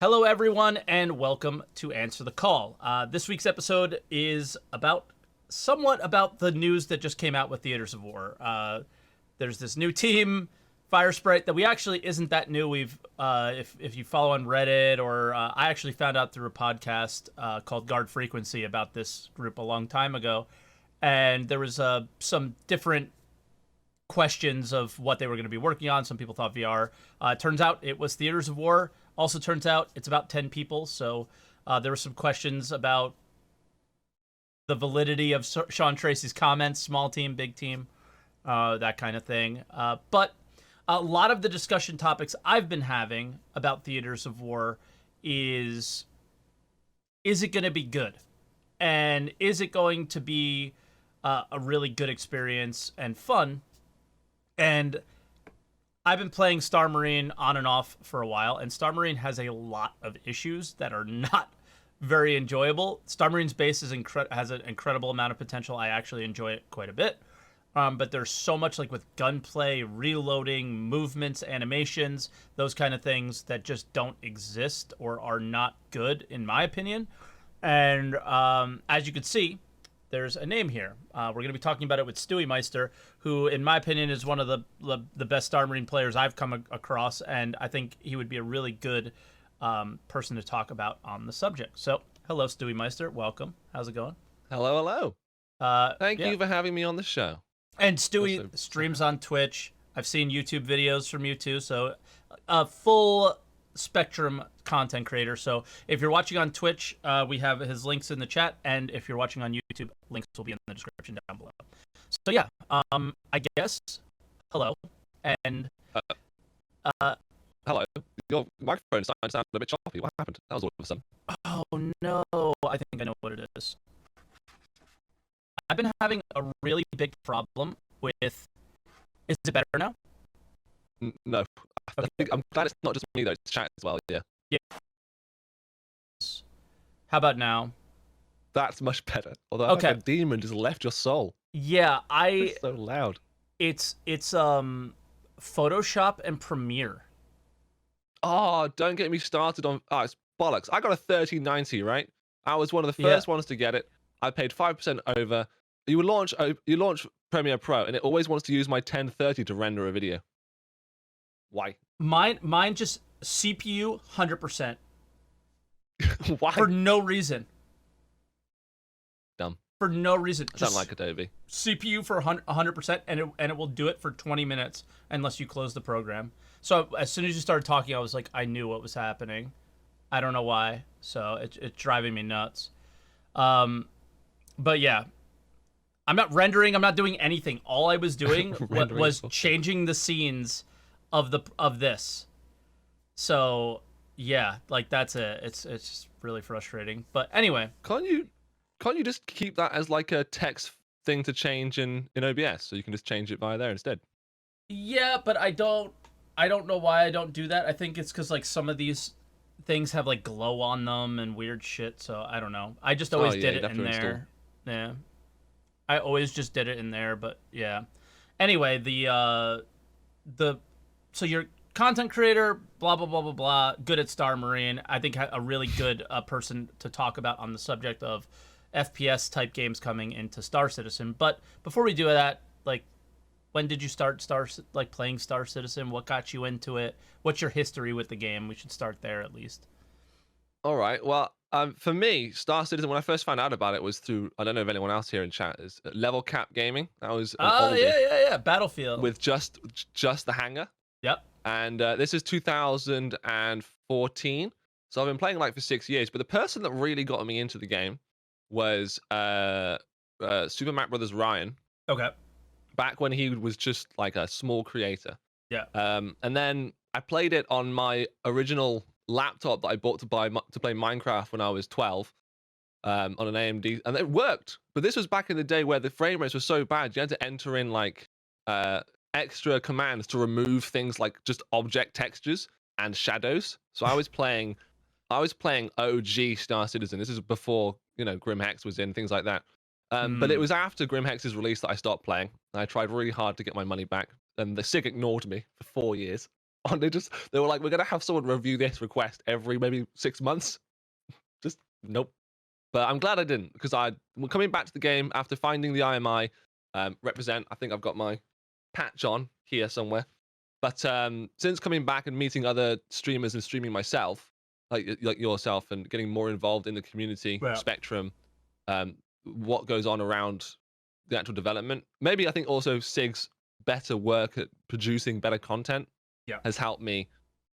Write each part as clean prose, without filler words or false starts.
Hello, everyone, and welcome to Answer the Call. This week's episode is somewhat about the news that just came out with Theaters of War. There's this new team, Fire Sprite, that we actually isn't that new. If you follow on Reddit, or I actually found out through a podcast called Guard Frequency about this group a long time ago, and there was some different questions of what they were going to be working on. Some people thought VR. Turns out it was Theaters of War. Also turns out it's about 10 people, so there were some questions about the validity of Sean Tracy's comments, small team, big team, that kind of thing. But a lot of the discussion topics I've been having about Theaters of War is it going to be good? And is it going to be a really good experience and fun? And I've been playing Star Marine on and off for a while, and Star Marine has a lot of issues that are not very enjoyable. Star Marine's base has an incredible amount of potential. I actually enjoy it quite a bit. But there's so much, like, with gunplay, reloading, movements, animations, those kind of things that just don't exist or are not good, in my opinion. And as you can see, there's a name here. We're going to be talking about it with STEWEYMYSTER, who, in my opinion, is one of the best Star Marine players I've come across, and I think he would be a really good person to talk about on the subject. So, hello, STEWEYMYSTER. Welcome. How's it going? Hello, hello. Thank you for having me on the show. And Stewey streams on Twitch. I've seen YouTube videos from you too, so a full spectrum content creator. So if you're watching on Twitch, we have his links in the chat, and if you're watching on YouTube, links will be in the description down below. So yeah, I guess hello, and hello. Your microphone started to sound a bit choppy. What happened? That was all of a sudden. Oh no, I think I know what it is. I've been having a really big problem with. Is it better now? No. Okay. I'm glad it's not just me though. It's chat as well. Yeah. Yeah. How about now? That's much better. Although okay, like a demon just left your soul. Yeah, It's so loud. It's Photoshop and Premiere. Oh, don't get me started on. Oh, it's bollocks. I got a 3090, right? I was one of the first ones to get it. I paid 5% over. You launch Premiere Pro, and it always wants to use my 1030 to render a video. Why? Mine just CPU 100%. Why? For no reason. Dumb. For no reason. I don't like Adobe. CPU for 100%, and it will do it for 20 minutes unless you close the program. So as soon as you started talking, I was like, I knew what was happening. I don't know why. So it's driving me nuts. But yeah, I'm not rendering. I'm not doing anything. All I was doing was changing the scenes of this. So yeah, like that's it. It's just really frustrating. But anyway, can't you just keep that as like a text thing to change in OBS, so you can just change it via there instead? Yeah, but I don't know why I don't do that. I think it's because like some of these things have like glow on them and weird shit. So I don't know. I just always did it in there. Yeah, I always just did it in there. But yeah. Anyway, so you're content creator, blah blah blah blah blah. Good at Star Marine. I think a really good person to talk about on the subject of FPS type games coming into Star Citizen. But before we do that, like, when did you start playing Star Citizen? What got you into it? What's your history with the game? We should start there at least. All right. Well, for me, Star Citizen, when I first found out about it, was through, I don't know if anyone else here in chat is, Level Cap Gaming. That was yeah, Battlefield with just the hangar. Yep. And this is 2014. So I've been playing like for 6 years. But the person that really got me into the game was Super Mac Brothers Ryan. Okay. Back when he was just like a small creator. Yeah. And then I played it on my original laptop that I bought to play Minecraft when I was 12, on an AMD, and it worked. But this was back in the day where the frame rates were so bad you had to enter in like extra commands to remove things like just object textures and shadows. So I was playing OG Star Citizen. This is before Grim Hex was in, things like that. But it was after Grim Hex's release that I stopped playing. I tried really hard to get my money back, and the SIG ignored me for 4 years. They were like, we're gonna have someone review this request every maybe 6 months. Just nope. But I'm glad I didn't, because coming back to the game after finding the IMI represent. I think I've got my patch on here somewhere. But since coming back and meeting other streamers and streaming myself, like yourself, and getting more involved in the community spectrum, what goes on around the actual development, maybe I think also Sig's better work at producing better content has helped me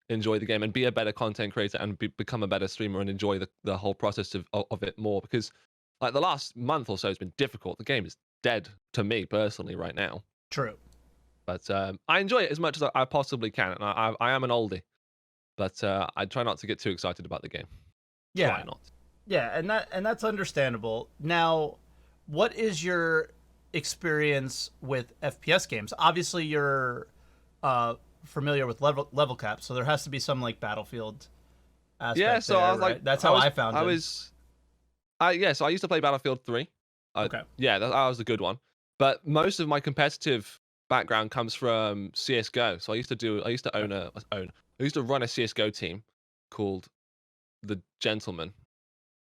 enjoy the game and be a better content creator and become a better streamer and enjoy the whole process of it more. Because like the last month or so has been difficult. The game is dead to me personally right now. True. But I enjoy it as much as I possibly can. And I am an oldie, but I try not to get too excited about the game. Yeah. Try not. Yeah, and that's understandable. Now, what is your experience with FPS games? Obviously, you're familiar with level caps, so there has to be some like Battlefield aspect. Yeah, so there, I was right? like, that's how I found it. So I used to play Battlefield 3. Okay. Yeah, that was a good one. But most of my competitive background comes from CS:GO. So I used to run a CS:GO team called the Gentlemen,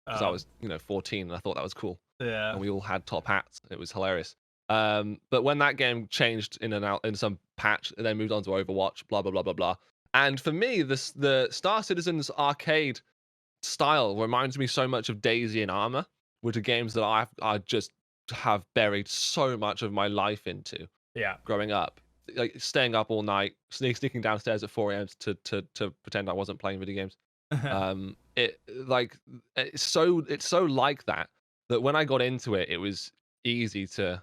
because I was 14 and I thought that was cool. Yeah. And we all had top hats. It was hilarious. But when that game changed in and out in some patch, and then moved on to Overwatch, blah blah blah blah blah. And for me, the Star Citizen's arcade style reminds me so much of Daisy and Armor, which are games that I just have buried so much of my life into. Yeah. Growing up, like staying up all night, sneaking downstairs at 4 a.m. to pretend I wasn't playing video games. It's so like that when I got into it, it was easy to.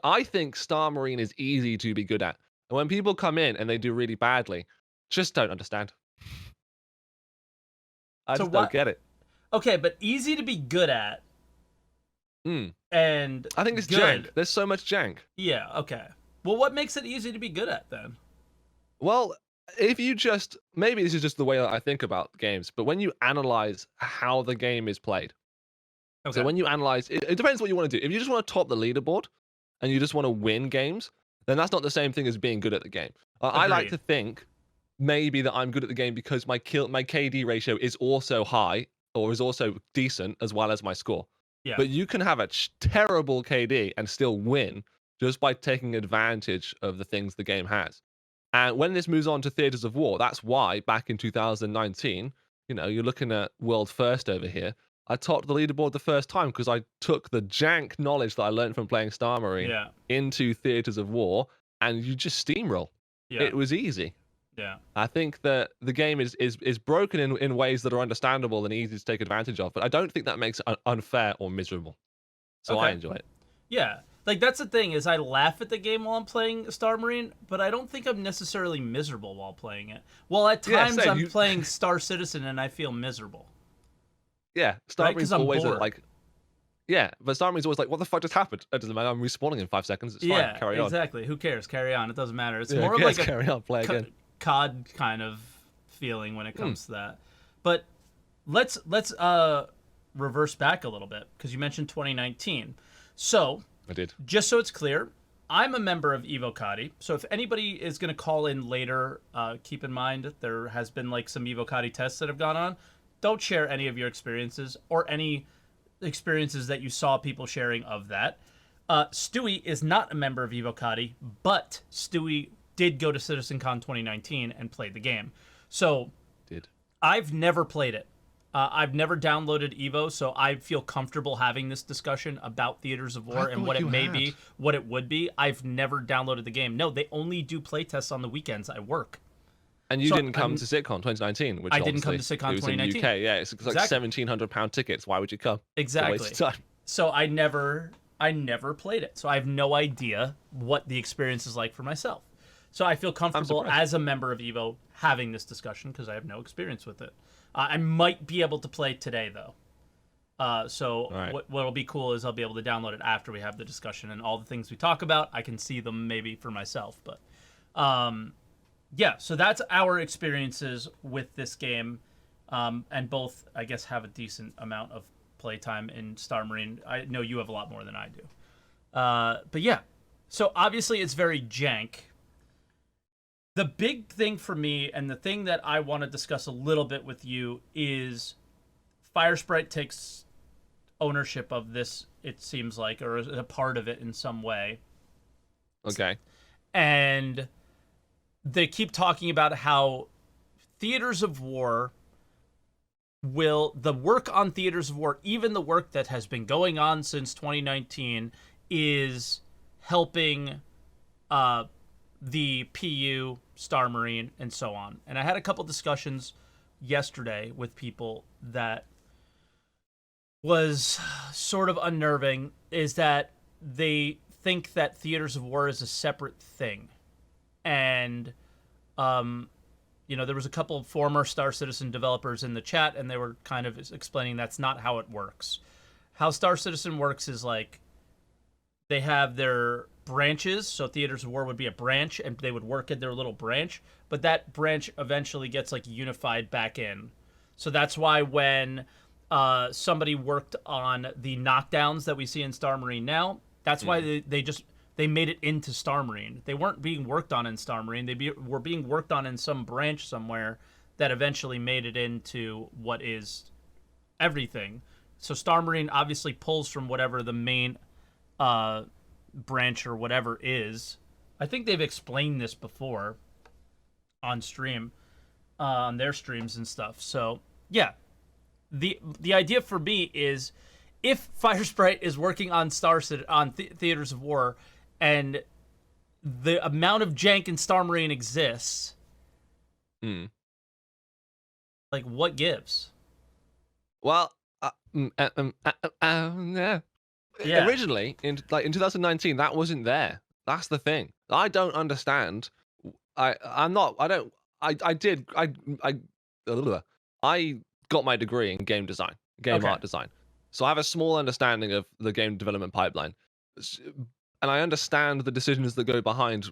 I think Star Marine is easy to be good at, and when people come in and they do really badly, just don't understand. I just don't get it. Okay, but easy to be good at. And I think it's good. jank. There's so much jank. Yeah. Okay. Well, what makes it easy to be good at then? Well, if you just, maybe this is just the way that I think about games, but when you analyze how the game is played. Okay. So when you analyze, it depends what you want to do. If you just want to top the leaderboard and you just want to win games, then that's not the same thing as being good at the game. I like to think maybe that I'm good at the game because my KD ratio is also high, or is also decent, as well as my score. Yeah. But you can have a terrible KD and still win just by taking advantage of the things the game has. And when this moves on to Theaters of War, that's why back in 2019, you're looking at World First over here. I topped the leaderboard the first time because I took the jank knowledge that I learned from playing Star Marine into Theaters of War, and you just steamroll. Yeah. It was easy. Yeah. I think that the game is broken in ways that are understandable and easy to take advantage of, but I don't think that makes it unfair or miserable. So I enjoy it. Yeah. Like, that's the thing, is I laugh at the game while I'm playing Star Marine, but I don't think I'm necessarily miserable while playing it. Well, at times I'm playing Star Citizen and I feel miserable. Yeah, Star Marine's always like... Yeah, but Star Marine's always like, what the fuck just happened? It doesn't matter, I'm respawning in 5 seconds, it's fine, carry on. Exactly. Who cares? Carry on, it doesn't matter. It's more of like a carry on, play again. COD kind of feeling when it comes to that. But let's reverse back a little bit, because you mentioned 2019. So... I did. Just so it's clear, I'm a member of Evo Cody, so if anybody is going to call in later, keep in mind there has been like some Evo Cody tests that have gone on. Don't share any of your experiences or any experiences that you saw people sharing of that. Stewey is not a member of Evo Cody, but Stewey did go to CitizenCon 2019 and played the game. So I've never played it. I've never downloaded Evo, so I feel comfortable having this discussion about Theaters of War and what it may be, what it would be. I've never downloaded the game. No, they only do playtests on the weekends I work. And you didn't come to SitCon 2019, which I didn't come to SitCon 2019. It was in the UK, yeah. It's like £1,700 tickets. Why would you come? Exactly. It's a waste of time. So I never played it. So I have no idea what the experience is like for myself. So I feel comfortable as a member of Evo having this discussion because I have no experience with it. I might be able to play today, though. What'll be cool is I'll be able to download it after we have the discussion, and all the things we talk about, I can see them maybe for myself. But so that's our experiences with this game, and both, I guess, have a decent amount of playtime in Star Marine. I know you have a lot more than I do. But yeah, so obviously it's very jank. The big thing for me, and the thing that I want to discuss a little bit with you, is Firesprite takes ownership of this, it seems like, or is a part of it in some way. Okay. And they keep talking about how Theaters of War the work on Theaters of War, even the work that has been going on since 2019, is helping the PU, Star Marine, and so on. And I had a couple discussions yesterday with people that was sort of unnerving, is that they think that Theaters of War is a separate thing. And there was a couple of former Star Citizen developers in the chat, and they were kind of explaining that's not how it works. How Star Citizen works is like they have their branches, so Theaters of War would be a branch, and they would work at their little branch, but that branch eventually gets like unified back in. So that's why when somebody worked on the knockdowns that we see in Star Marine now, that's why they made it into Star Marine. They weren't being worked on in Star Marine. They were being worked on in some branch somewhere that eventually made it into what is everything. So Star Marine obviously pulls from whatever the main branch or whatever is. I think they've explained this before on stream, on their streams and stuff. So yeah, the idea for me is, if Firesprite is working on Theaters of War, and the amount of jank in Star Marine exists, like, what gives? Well, Yeah. Originally in 2019, that wasn't there. That's the thing. I don't understand. I got my degree in game design, art design. So I have a small understanding of the game development pipeline. And I understand the decisions that go behind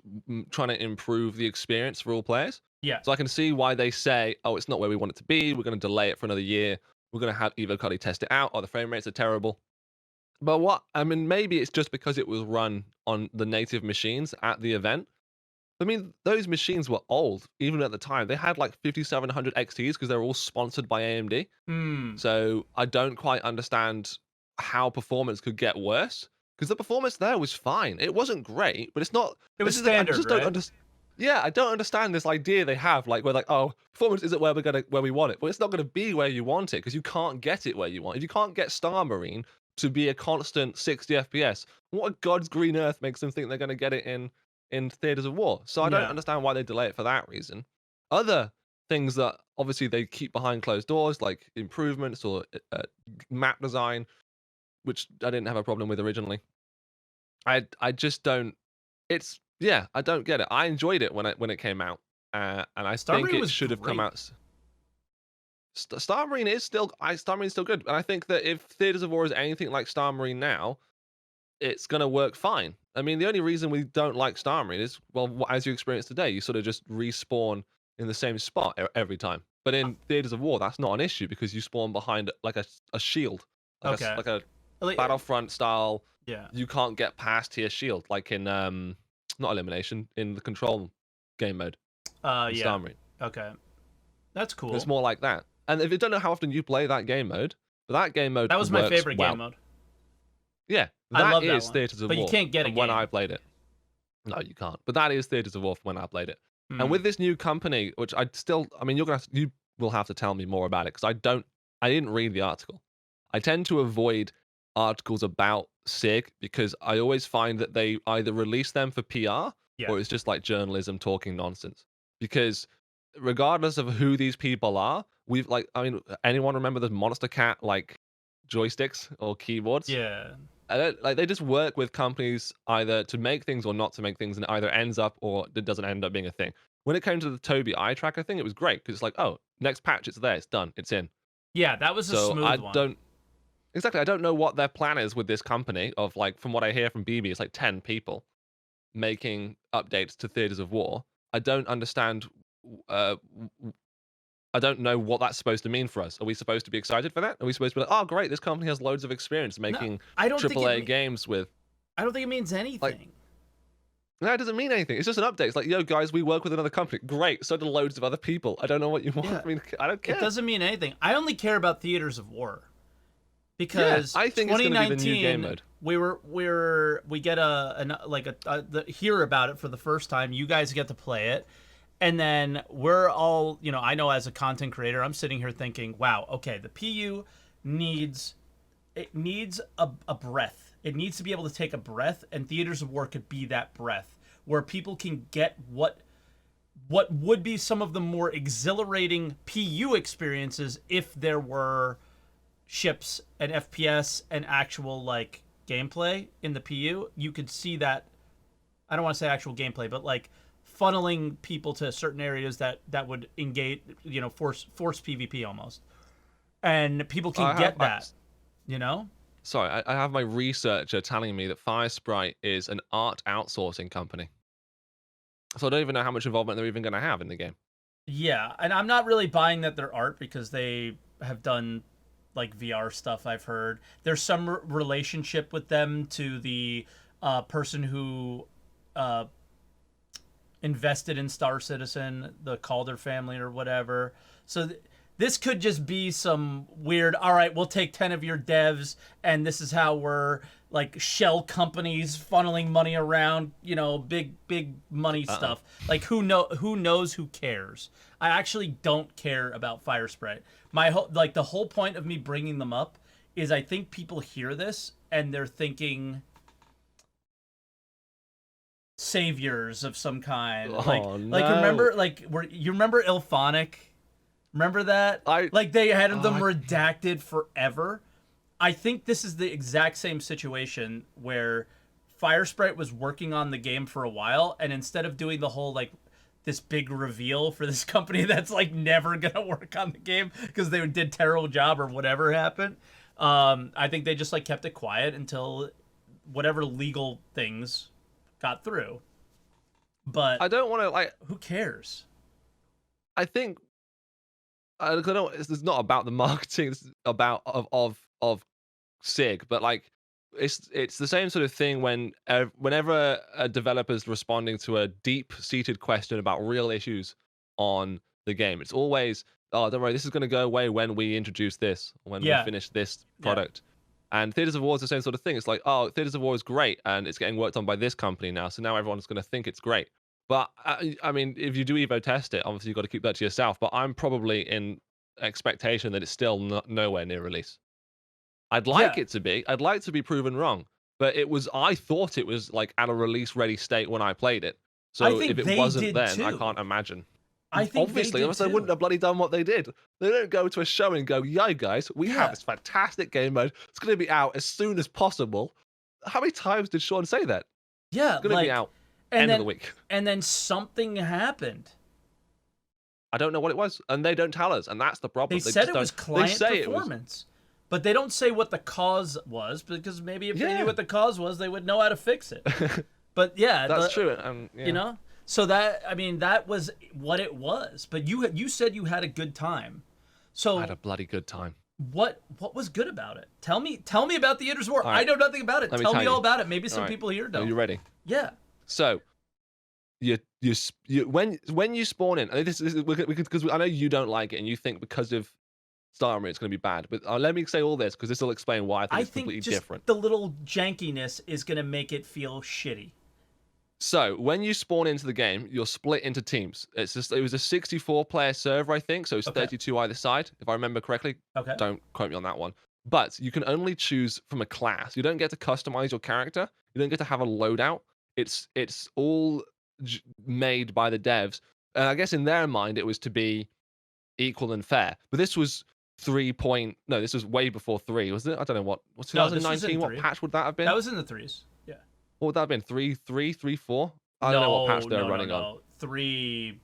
trying to improve the experience for all players. Yeah. So I can see why they say, oh, it's not where we want it to be. We're going to delay it for another year. We're going to have Evo Cuddy test it out, or the frame rates are terrible. But maybe it's just because it was run on the native machines at the event. I mean, those machines were old, even at the time. They had like 5700 XTs because they were all sponsored by AMD. So I don't quite understand how performance could get worse, because the performance there was fine. It wasn't great, but it's not. It was standard, right? Yeah, I don't understand this idea they have. Like, we're like, oh, performance isn't where we want it. Well, it's not gonna be where you want it, because you can't get it where you want it. If you can't get Star Marine to be a constant 60 FPS, what God's green earth makes them think they're gonna get it in Theaters of War? So I don't understand why they delay it for that reason. Other things that obviously they keep behind closed doors, like improvements or map design, which I didn't have a problem with originally. I just don't. I don't get it. I enjoyed it when it came out, and I think it should have come out. Star Marine is still good, and I think that if Theaters of War is anything like Star Marine now, it's gonna work fine. I mean, the only reason we don't like Star Marine is, well, as you experienced today, you sort of just respawn in the same spot every time. But in Theaters of War, that's not an issue, because you spawn behind like a shield, like a Battlefront style. Yeah. You can't get past here shield, like in not Elimination, in the Control game mode. Star Marine. Okay. That's cool. It's more like that. And if you don't know how often you play that game mode, but that game mode, that was my favorite game mode. Yeah, I love is that one. Theaters of War. But you can't get it when I played it. No, you can't. But that is Theaters of War when I played it. And with this new company, which you will have to tell me more about it, because I didn't read the article. I tend to avoid articles about SIG because I always find that they either release them for PR or it's just like journalism talking nonsense. Because regardless of who these people are, anyone remember the Monster Cat like joysticks or keyboards? Yeah. They just work with companies either to make things or not to make things, and it either ends up or it doesn't end up being a thing. When it came to the Toby eye tracker thing, it was great because it's like, oh, next patch, it's there, it's done, it's in. Yeah, that was a smooth one. I don't know what their plan is with this company of, like, from what I hear from BB, it's like 10 people making updates to Theaters of War. I don't understand. I don't know what that's supposed to mean for us. Are we supposed to be excited for that? Are we supposed to be like, oh, great, this company has loads of experience making AAA games with... I don't think it means anything. No, it doesn't mean anything. It's just an update. It's like, yo, guys, we work with another company. Great. So do loads of other people. I don't know what you want. Yeah, I mean, I don't it care. doesn't mean anything. I only care about Theaters of War Yeah, because I think it's going to be the new game 2019 mode. we get hear about it for the first time. You guys get to play it. And then we're all, I know as a content creator, I'm sitting here thinking, wow, okay, the PU needs a breath. It needs to be able to take a breath, and Theaters of War could be that breath where people can get what would be some of the more exhilarating PU experiences if there were ships and FPS and actual like gameplay in the PU. You could see that. I don't want to say actual gameplay, but like funneling people to certain areas that would engage, force PvP almost, and people can get that. Sorry, I have my researcher telling me that Firesprite is an art outsourcing company. So I don't even know how much involvement they're even going to have in the game. Yeah, and I'm not really buying that they're art because they have done like VR stuff. I've heard there's some relationship with them to the person who invested in Star Citizen, the Calder family or whatever. So this could just be some weird, all right, we'll take 10 of your devs and this is how we're like shell companies funneling money around, big money stuff. Like who knows, who cares? I actually don't care about Firesprite. The whole point of me bringing them up is I think people hear this and they're thinking saviors of some kind. Oh, no. You remember Ilphonic? Remember that? They had them redacted forever. I think this is the exact same situation where Firesprite was working on the game for a while, and instead of doing the whole like this big reveal for this company that's like never gonna work on the game because they did terrible job or whatever happened, I think they just like kept it quiet until whatever legal things got through. But I don't want to who cares? I think it's not about the marketing. It's about of SIG, but like it's the same sort of thing whenever a developer's responding to a deep-seated question about real issues on the game. It's always, oh, don't worry, this is going to go away when we introduce this, when we finish this product. Yeah. And Theaters of War is the same sort of thing. It's like, oh, Theaters of War is great, and it's getting worked on by this company now, so now everyone's going to think it's great. But I mean, if you do Evo test it, obviously you've got to keep that to yourself. But I'm probably in expectation that it's still nowhere near release. I'd like it to be. I'd like to be proven wrong. But I thought it was like at a release ready state when I played it. So if it wasn't then, too. I can't imagine. I think obviously, otherwise they wouldn't have bloody done what they did. They don't go to a show and go, "Yeah, guys, we have this fantastic game mode. It's going to be out as soon as possible." How many times did Sean say that? Yeah, it's going to be out end of the week. And then something happened. I don't know what it was, and they don't tell us, and that's the problem. They said it was client performance, but they don't say what the cause was, because maybe if they knew what the cause was, they would know how to fix it. But yeah, that's true. So that was what it was. But you said you had a good time. So I had a bloody good time. What was good about it? Tell me about the Theaters of War. Right. I know nothing about it. Tell me all about it. Maybe some people here don't. Are you ready? Yeah. So, when you spawn in, and this is because I know you don't like it, and you think because of Star Armory it's going to be bad. But let me say all this because this will explain why I think it's completely different. The little jankiness is going to make it feel shitty. So when you spawn into the game, you're split into teams. It was a 64-player server, I think. So it's 32 either side, if I remember correctly. Okay. Don't quote me on that one. But you can only choose from a class. You don't get to customize your character. You don't get to have a loadout. It's all made by the devs. And I guess in their mind, it was to be equal and fair. But this was this was way before 3, wasn't it? I don't know what 2019. What patch would that have been? That was in the 3s. Yeah. What would that have been? 3.3, 4? I don't know what patch they're running on. 3.7,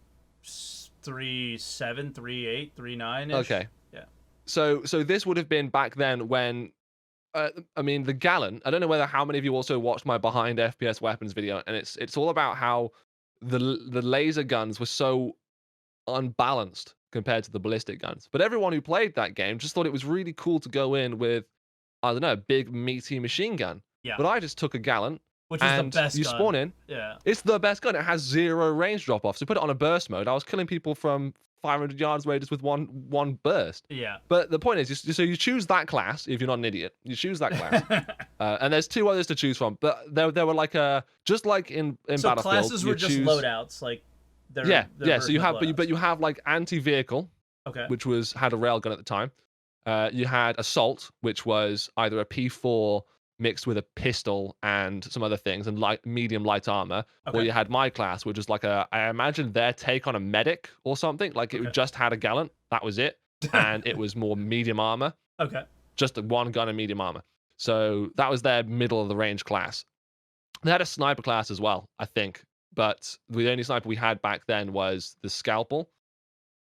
3.8, 3.9. Okay. Yeah. So this would have been back then when, I mean, the Gallon. I don't know how many of you also watched my behind FPS weapons video, and it's all about how the laser guns were so unbalanced compared to the ballistic guns. But everyone who played that game just thought it was really cool to go in with, I don't know, a big meaty machine gun. Yeah. But I just took a Gallon, Which is the and best you gun. spawn in. Yeah. It's the best gun. It has 0 range drop off. So put it on a burst mode. I was killing people from 500 yards away just with one burst. Yeah. But the point is, so you choose that class if you're not an idiot. You choose that class, and there's 2 others to choose from. But there were like just like in So Battlefield, classes were just loadouts, like yeah. So you have, loadouts. but you have like anti-vehicle, Okay. which had a railgun at the time. You had assault, which was either a P4 mixed with a pistol and some other things, and medium light armor. Okay. Or you had my class, which is like I imagine their take on a medic or something. Like it just had a gallant. That was it. And it was more medium armor. Okay. Just one gun and medium armor. So that was their middle of the range class. They had a sniper class as well, I think. But the only sniper we had back then was the scalpel.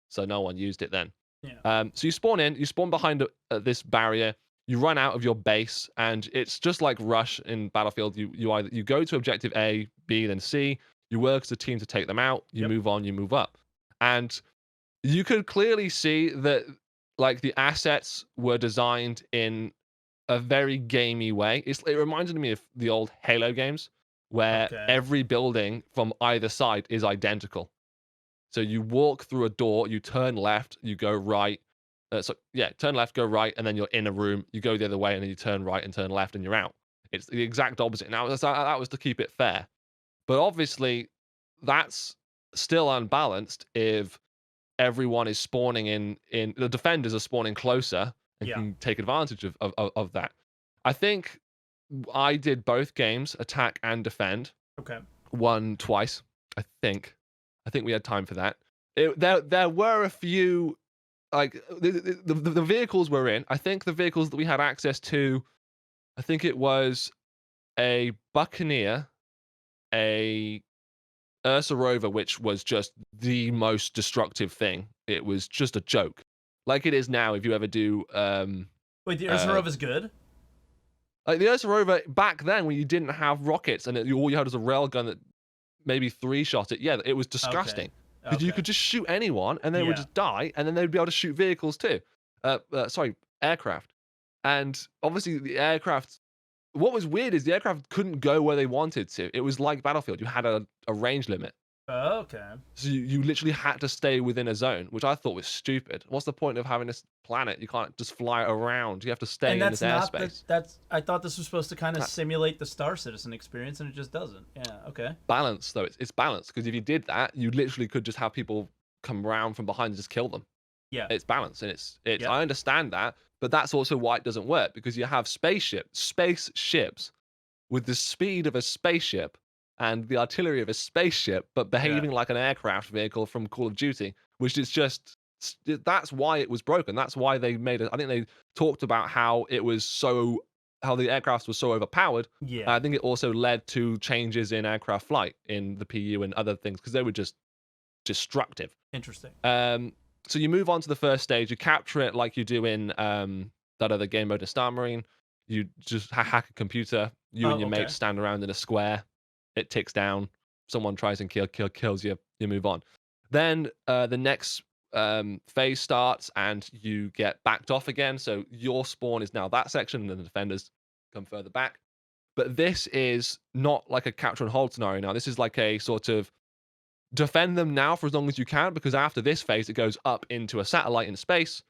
So no one used it then. Yeah. So you spawn behind this barrier. You run out of your base, and it's just like Rush in Battlefield. You go to objective A, B, then C. You work as a team to take them out. You move on. You move up, and you could clearly see that like the assets were designed in a very gamey way. It reminded me of the old Halo games, where every building from either side is identical. So you walk through a door, you turn left, you go right. Turn left, go right, and then you're in a room. You go the other way, and then you turn right and turn left, and you're out. It's the exact opposite. Now, that was to keep it fair. But obviously, that's still unbalanced if everyone is spawning in the defenders are spawning closer and can take advantage of that. I think I did both games, attack and defend. Okay. Won twice, I think. I think we had time for that. There were a few, like the vehicles we're in. I think the vehicles that we had access to, I think it was a Buccaneer, a Ursa Rover, which was just the most destructive thing. It was just a joke, like it is now. If you ever do, wait, the Ursa Rover's good. Like the Ursa Rover back then, when you didn't have rockets and all you had was a railgun that maybe 3-shot it. Yeah, it was disgusting. Because you could just shoot anyone and they would just die, and then they'd be able to shoot vehicles too. Aircraft. And obviously the aircraft, what was weird is the aircraft couldn't go where they wanted to. It was like Battlefield. You had a range limit. Okay. So you literally had to stay within a zone, which I thought was stupid. What's the point of having this planet? You can't just fly around. You have to stay in this airspace. I thought this was supposed to kind of simulate the Star Citizen experience, and it just doesn't. Yeah, okay. Balance, though. It's balanced, because if you did that, you literally could just have people come around from behind and just kill them. Yeah. It's balanced, and it's I understand that, but that's also why it doesn't work, because you have spaceships with the speed of a spaceship and the artillery of a spaceship, but behaving like an aircraft vehicle from Call of Duty, which is just, that's why it was broken. That's why they made it. I think they talked about how the aircraft was so overpowered. Yeah. I think it also led to changes in aircraft flight in the PU and other things, because they were just destructive. Interesting. So you move on to the first stage, you capture it like you do in that other game mode in Star Marine. You just hack a computer, and your mates stand around in a square. It ticks down. Someone tries and kills you. You move on. Then the next phase starts, and you get backed off again. So your spawn is now that section, and then the defenders come further back. But this is not like a capture and hold scenario now. This is like a sort of defend them now for as long as you can, because after this phase, it goes up into a satellite in space.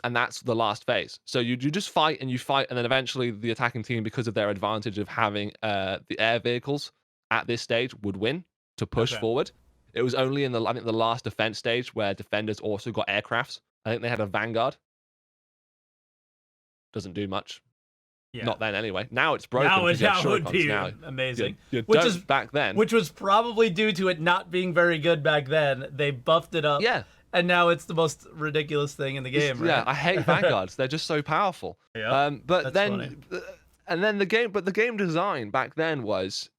And that's the last phase. So you just fight, and then eventually the attacking team, because of their advantage of having the air vehicles at this stage, would win to push forward. It was only in the last defense stage where defenders also got aircrafts. I think they had a Vanguard. Doesn't do much. Yeah. Not then anyway. Now it's broken. Now it would be amazing. Back then. Which was probably due to it not being very good back then. They buffed it up. Yeah. And now it's the most ridiculous thing in the game, right? Yeah, I hate Vanguards. They're just so powerful. Yeah. But then the game design back then was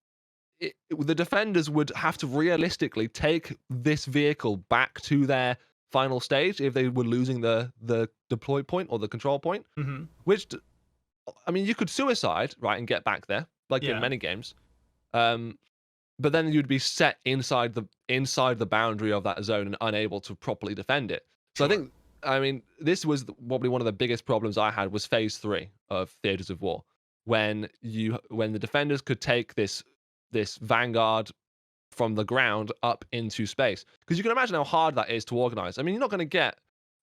the defenders would have to realistically take this vehicle back to their final stage if they were losing the deploy point or the control point. Mm-hmm. Which, I mean, you could suicide, right, and get back there, like in many games. But then you'd be set inside the boundary of that zone and unable to properly defend it. So I mean, this was probably one of the biggest problems I had was phase 3 of Theaters of War, when the defenders could take this vanguard from the ground up into space. Because you can imagine how hard that is to organize. I mean, you're not going to get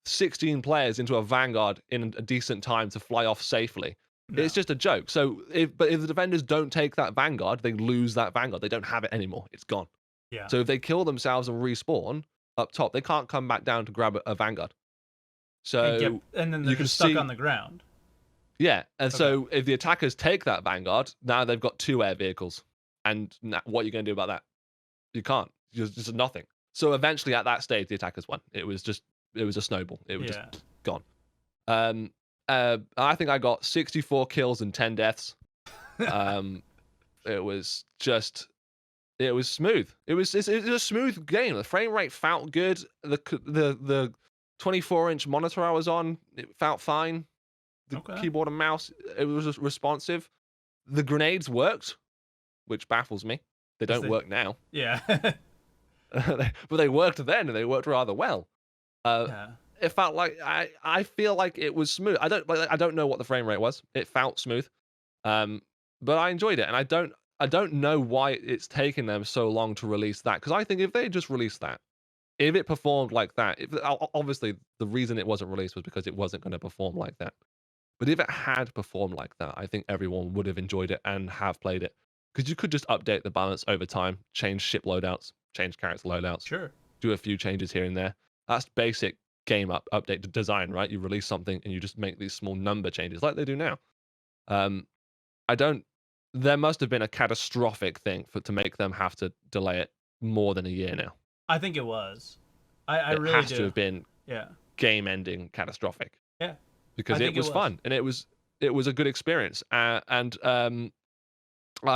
16 players into a vanguard in a decent time to fly off safely. No. It's just a joke. So if the defenders don't take that vanguard, they lose that vanguard. They don't have it anymore. It's gone. Yeah. So if they kill themselves and respawn up top, they can't come back down to grab a vanguard. So and then they're just stuck on the ground. Yeah, and so if the attackers take that vanguard, now they've got 2 air vehicles, and what are you going to do about that? You can't. Just nothing. So eventually, at that stage, the attackers won. It was a snowball. It was just gone. I think I got 64 kills and 10 deaths. It was smooth. It was a smooth game. The frame rate felt good. The 24-inch monitor I was on, it felt fine. The keyboard and mouse, it was responsive. The grenades worked, which baffles me. They don't work now. Yeah. But they worked then, and they worked rather well. It felt like I feel like it was smooth. I don't know what the frame rate was. It felt smooth, but I enjoyed it, and I don't know why it's taken them so long to release that. Because I think if they just released that, if it performed like that, obviously the reason it wasn't released was because it wasn't going to perform like that. But if it had performed like that, I think everyone would have enjoyed it and have played it. Because you could just update the balance over time, change ship loadouts, change character loadouts, sure, do a few changes here and there. That's basic game update design, right? You release something and you just make these small number changes like they do now. There must have been a catastrophic thing to make them have to delay it more than a year now. I think it was. It really has to have been game-ending catastrophic. Yeah. Because it was fun and it was a good experience. I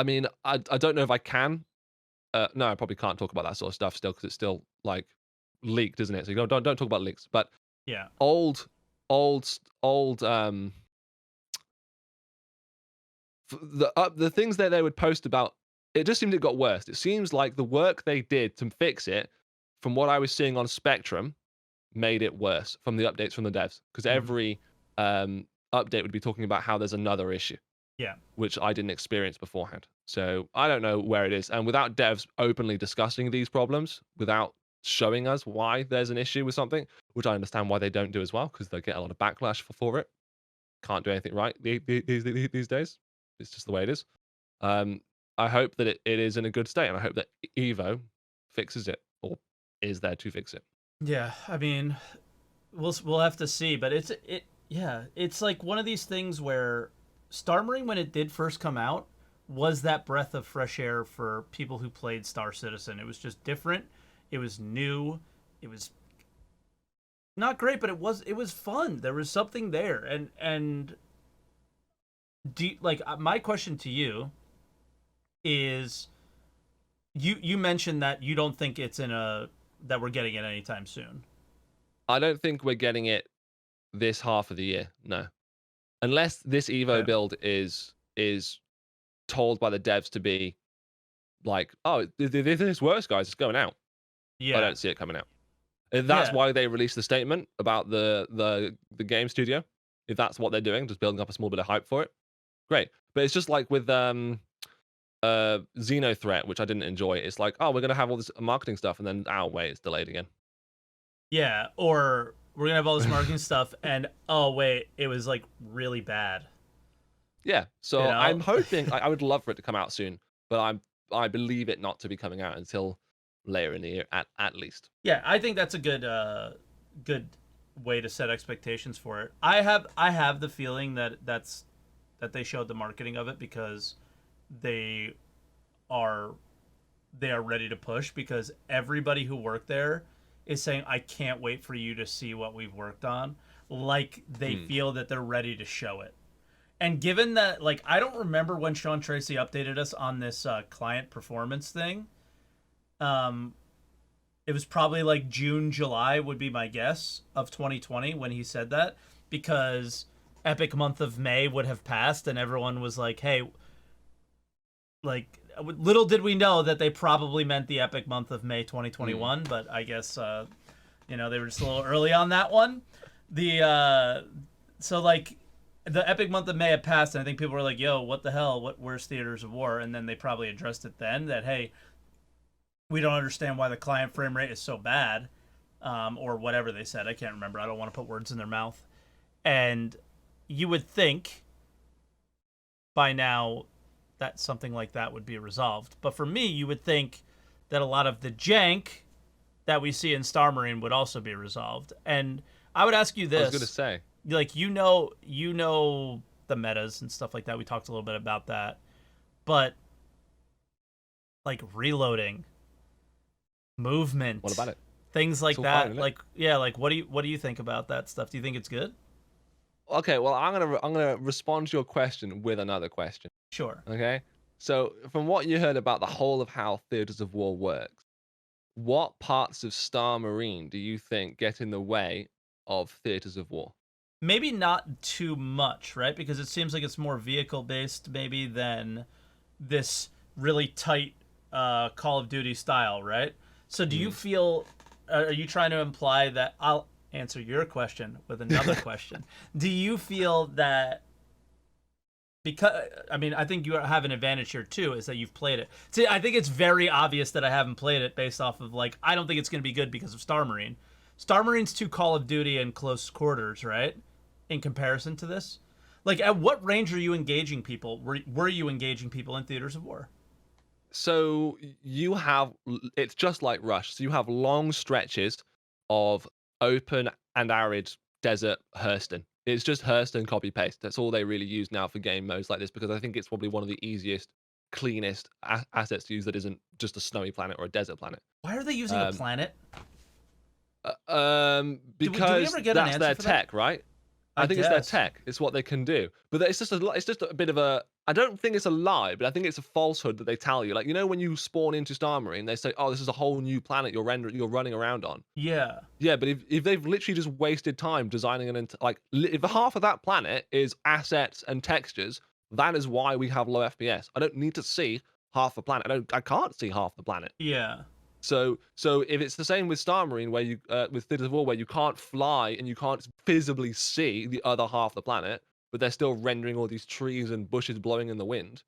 mean, I don't know if I can. No, I probably can't talk about that sort of stuff still because it's still like leaked, isn't it? So you don't talk about leaks. But yeah, old the things that they would post about, it just seemed it got worse. It seems like the work they did to fix it, from what I was seeing on Spectrum, made it worse from the updates from the devs. Because every update would be talking about how there's another issue. Yeah. Which I didn't experience beforehand. So I don't know where it is. And without devs openly discussing these problems, without showing us why there's an issue with something, which I understand why they don't do as well, because they get a lot of backlash for it. Can't do anything right these days. It's just the way it is. I hope that it is in a good state, and I hope that Evo fixes it or is there to fix it. Yeah, I mean, we'll have to see, but it's like one of these things where Star Marine, when it did first come out, was that breath of fresh air for people who played Star Citizen. It was just different. It was new. It was not great, but it was fun. There was something there, and my question to you is, you mentioned that you don't think it's that we're getting it anytime soon. I don't think we're getting it this half of the year. No. Unless this Evo build is told by the devs to be like, oh, if this works, guys, it's going out. Yeah. I don't see it coming out. If that's why they released the statement about the game studio, if that's what they're doing, just building up a small bit of hype for it, great. But it's just like with Xenothreat, which I didn't enjoy. It's like, oh, we're going to have all this marketing stuff, and then, wait, it's delayed again. Yeah, or we're going to have all this marketing stuff, and, oh, wait, it was, like, really bad. Yeah, so I'm hoping, I would love for it to come out soon, but I believe it not to be coming out until later in the year, at least. Yeah, I think that's a good way to set expectations for it. I have the feeling that they showed the marketing of it because they are ready to push, because everybody who worked there is saying, I can't wait for you to see what we've worked on. Like, they feel that they're ready to show it. And given that, like, I don't remember when Sean Tracy updated us on this client performance thing. It was probably like June, July would be my guess of 2020 when he said that, because Epic Month of May would have passed and everyone was like, hey, like, little did we know that they probably meant the Epic Month of May 2021, but I guess, they were just a little early on that one. So, like, the epic month of May had passed, and I think people were like, "Yo, what the hell? Where's Theaters of War?" And then they probably addressed it then that, hey, we don't understand why the client frame rate is so bad, or whatever they said. I can't remember. I don't want to put words in their mouth. And you would think by now that something like that would be resolved. But for me, you would think that a lot of the jank that we see in Star Marine would also be resolved. And I would ask you this: I was going to say, like, the metas and stuff like that. We talked a little bit about that, but like reloading, movement, what about it? things like It's all that. fine, isn't it? Like, yeah, like what do you think about that stuff? Do you think it's good? Okay, well, I'm gonna respond to your question with another question. Sure. Okay, so from what you heard about the whole of how Theaters of War works, what parts of Star Marine do you think get in the way of Theaters of War? Maybe not too much, right? Because it seems like it's more vehicle based, maybe, than this really tight Call of Duty style, right? So, do you feel? Are you trying to imply that? I'll answer your question with another question. Do you feel that? Because I mean, I think you have an advantage here too, is that you've played it. See, I think it's very obvious that I haven't played it based off of, like, I don't think it's going to be good because of Star Marine. Star Marine's too Call of Duty and close quarters, right? In comparison to this, like, at what range are you engaging people? Were you engaging people in Theaters of War? So you have it's just like Rush. So you have long stretches of open and arid desert Hurston. It's just Hurston copy paste. That's all they really use now for game modes like this because I think it's probably one of the easiest, cleanest assets to use that isn't just a snowy planet or a desert planet. Why are they using a Um, planet? Do we because ever get an that's answer their for that? tech, right? I I think it's their guess. tech. It's what they can do. But it's just a bit of a. I don't think it's a lie, but I think it's a falsehood that they tell you. Like, you know, when you spawn into Star Marine, they say, "Oh, this is a whole new planet you're running around on." Yeah. Yeah, but if they've literally just wasted time designing if half of that planet is assets and textures, that is why we have low FPS. I don't need to see half the planet. I can't see half the planet. Yeah. So if it's the same with Star Marine, where you with Theaters of War, where you can't fly and you can't visibly see the other half of the planet, but they're still rendering all these trees and bushes blowing in the wind.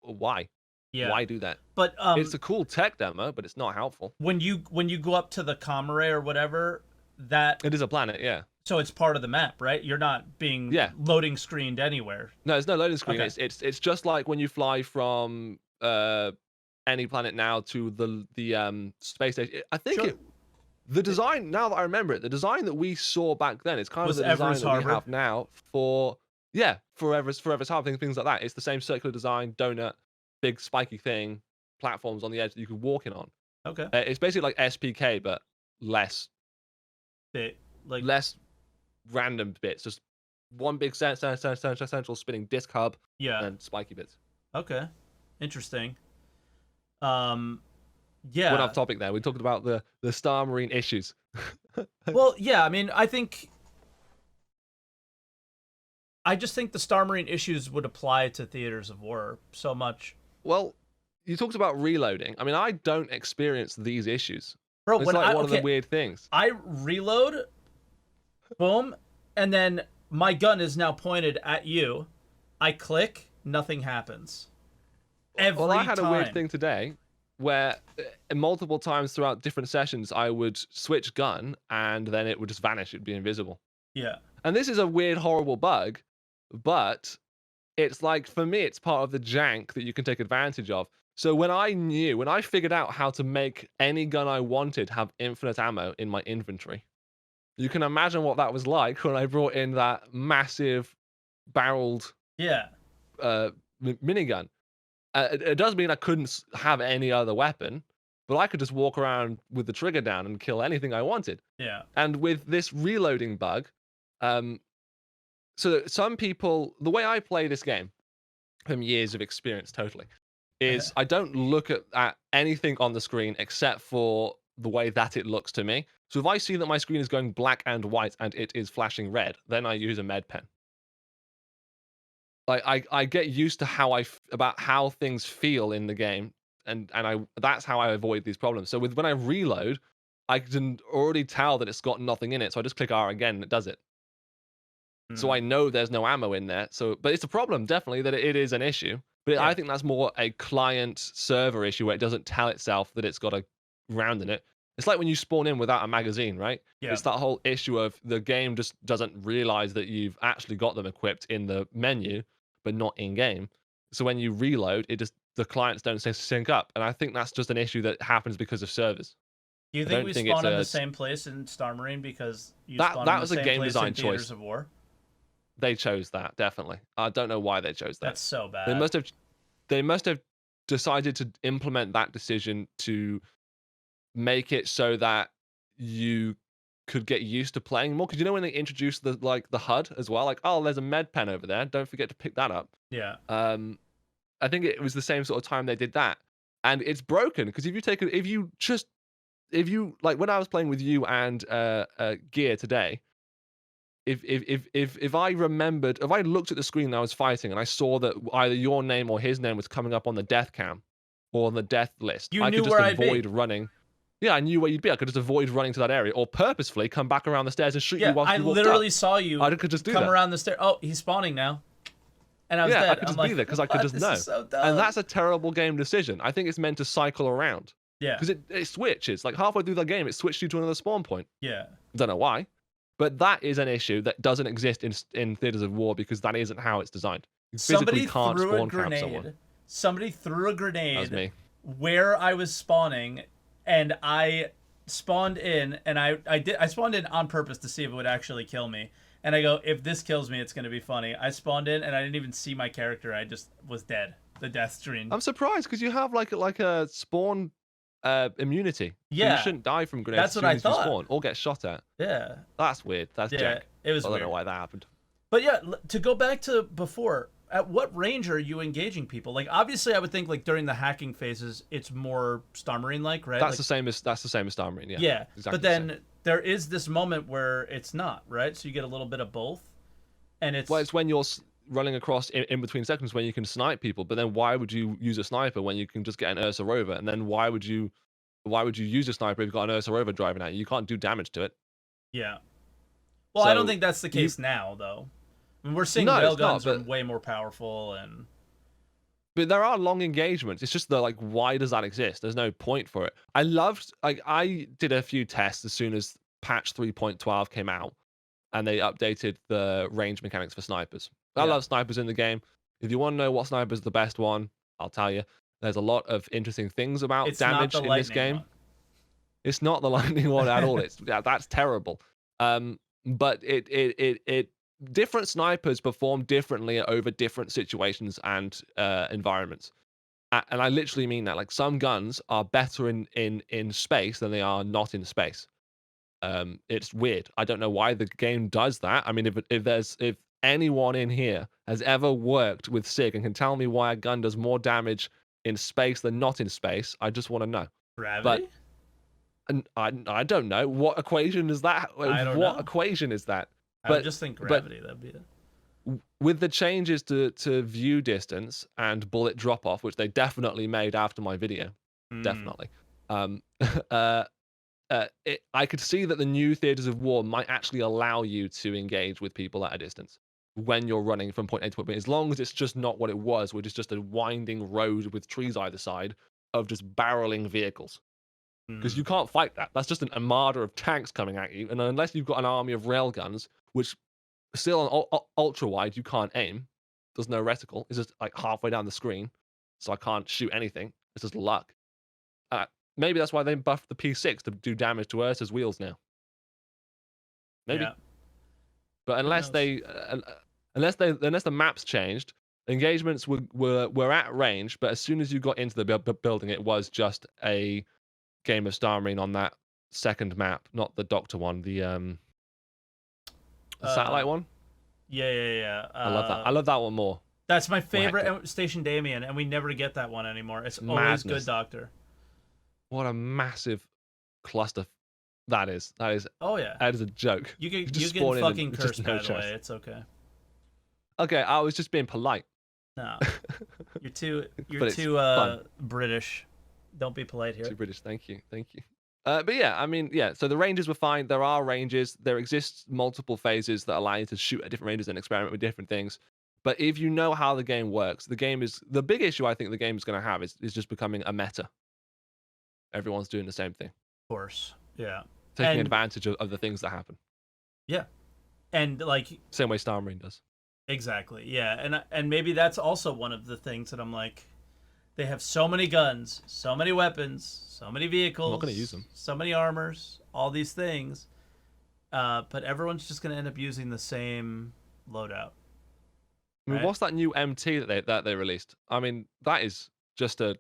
Why? Yeah. Why do that? But It's a cool tech demo, but it's not helpful. when you go up to the Comare or whatever, that It is a planet, yeah, so it's part of the map, right? You're not being yeah. loading screened anywhere. No, there's no loading screen. Okay. It's just like when you fly from any planet now to the space station. I think Sure. the design, now that I remember it, the design that we saw back then is kind of Was the design Everest that we Harbor? have now for Forever's Harbor, things like that. It's the same circular design, donut, big spiky thing, platforms on the edge that you can walk in on. Okay. It's basically like SPK but less Bit like less random bits, just one big central spinning disc hub yeah. and spiky bits. Okay. Interesting. Went Yeah. off topic there. We talked about the Star Marine issues. Well, yeah, I mean, I just think the Star Marine issues would apply to Theaters of War so much. Well, you talked about reloading. I mean, I don't experience these issues. Bro, It's when like I one of the okay, weird things. I reload, boom, and then my gun is now pointed at you. I click, nothing happens. Every Well, I had time. a weird thing today where multiple times throughout different sessions, I would switch gun and then it would just vanish. It'd be invisible. Yeah. And this is a weird, horrible bug, but it's like, for me, it's part of the jank that you can take advantage of. So when I figured out how to make any gun I wanted have infinite ammo in my inventory, you can imagine what that was like when I brought in that massive barreled Yeah. minigun. It does mean I couldn't have any other weapon, but I could just walk around with the trigger down and kill anything I wanted. Yeah. And with this reloading bug, um, so some people, the way I play this game, from years of experience totally, is I don't look at anything on the screen except for the way that it looks to me. So if I see that my screen is going black and white and it is flashing red, then I use a med pen. Like I get used to about how things feel in the game, and that's how I avoid these problems. So when I reload, I can already tell that it's got nothing in it, so I just click R again and it does it. So I know there's no ammo in there. But it's a problem, definitely, that it is an issue. But I think that's more a client server issue where it doesn't tell itself that it's got a round in it. It's like when you spawn in without a magazine, right? Yeah. It's that whole issue of the game just doesn't realize that you've actually got them equipped in the menu, but not in game. So when you reload, the clients don't sync up. And I think that's just an issue that happens because of servers. Do you think we spawn in the same place in Star Marine because you spawn in the same place in Theaters of War? They chose that, definitely. I don't know why they chose that. That's so bad. They must have decided to implement that decision to make it so that you could get used to playing more. Because when they introduced the HUD as well, like, oh, there's a med pen over there. Don't forget to pick that up. Yeah. I think it was the same sort of time they did that, and it's broken because if you like when I was playing with you and Gear today. If I looked at the screen and I was fighting and I saw that either your name or his name was coming up on the death cam or on the death list, I could just avoid running. Yeah, I knew where you'd be. I could just avoid running to that area or purposefully come back around the stairs and shoot you while you walked up. I literally saw you I could just do come that. around the stairs. Oh, he's spawning now. And I was dead. I could just be there because I could just know. So and that's a terrible game decision. I think it's meant to cycle around. Yeah. Because it switches. Like halfway through the game, it switched you to another spawn point. Yeah. Don't know why. But that is an issue that doesn't exist in Theaters of War because that isn't how it's designed. You physically can't spawn camp someone. Somebody threw a grenade That was me. where I was spawning, and I spawned in, and I spawned in on purpose to see if it would actually kill me. And I go, if this kills me, it's going to be funny. I spawned in, and I didn't even see my character. I just was dead. The death screen. I'm surprised because you have like a spawn immunity. Yeah. So you shouldn't die from grenades That's what I thought. spawn or get shot at. Yeah. That's weird. That's Jack. It was weird. I don't know why that happened. But yeah, to go back to before, at what range are you engaging people? Like, obviously, I would think like during the hacking phases, it's more Star Marine like, right? That's the same as Star Marine. Yeah. Yeah. Exactly but then there is this moment where it's not, right? So you get a little bit of both, and it's when you're running across in between sections when you can snipe people. But then why would you use a sniper when you can just get an Ursa Rover? And then why would you use a sniper if you've got an Ursa Rover driving at you? You can't do damage to it. Yeah. Well, I don't think that's the case now, though. I mean, we're seeing railguns are way more powerful, but there are long engagements. It's just why does that exist? There's no point for it. I did a few tests as soon as patch 3.12 came out, and they updated the range mechanics for snipers. I love snipers in the game. If you want to know what sniper is the best one, I'll tell you. There's a lot of interesting things about damage in this game. It's not the lightning one at all. That's terrible. But it different snipers perform differently over different situations and environments. And I literally mean that. Like some guns are better in space than they are not in space. It's weird. I don't know why the game does that. I mean, if anyone in here has ever worked with SIG and can tell me why a gun does more damage in space than not in space, I just want to know. Gravity? But I don't know. What equation is that? What equation is that? I would just think gravity. That'd be it. With the changes to view distance and bullet drop off, which they definitely made after my video, definitely. I could see that the new Theaters of War might actually allow you to engage with people at a distance when you're running from point A to point B, as long as it's just not what it was, which is just a winding road with trees either side of just barreling vehicles. Because you can't fight that. That's just an armada of tanks coming at you, and unless you've got an army of railguns, which still on ultra wide you can't aim. There's no reticle. It's just like halfway down the screen, so I can't shoot anything. It's just luck. Maybe that's why they buffed the P6 to do damage to Ursa's wheels now. Maybe. Yeah. But unless the maps changed, engagements were at range. But as soon as you got into the building, it was just a game of Star Marine on that second map, not the Doctor one, the satellite one. Yeah. I love that. I love that one more. That's my favorite Station Damien, and we never get that one anymore. It's always Good Doctor. What a massive cluster that is. That is. Oh yeah. That is a joke. You get fucking cursed, by the way. It's okay. Okay, I was just being polite. No, you're too British. Don't be polite here. Too British. Thank you. But yeah, I mean, yeah. So the ranges were fine. There are ranges. There exists multiple phases that allow you to shoot at different ranges and experiment with different things. But if you know how the game works, the big issue I think the game is going to have is just becoming a meta. Everyone's doing the same thing, Of course. Yeah. taking And advantage of the things that happen. yeah. And like Same way Star Marine does. exactly. Yeah. And maybe that's also one of the things that I'm like, they have so many guns, so many weapons, so many vehicles. I'm not going to use them. So many armors, all these things. But everyone's just going to end up using the same loadout. I mean, Right? what's that new MT that they released? I mean, that is just a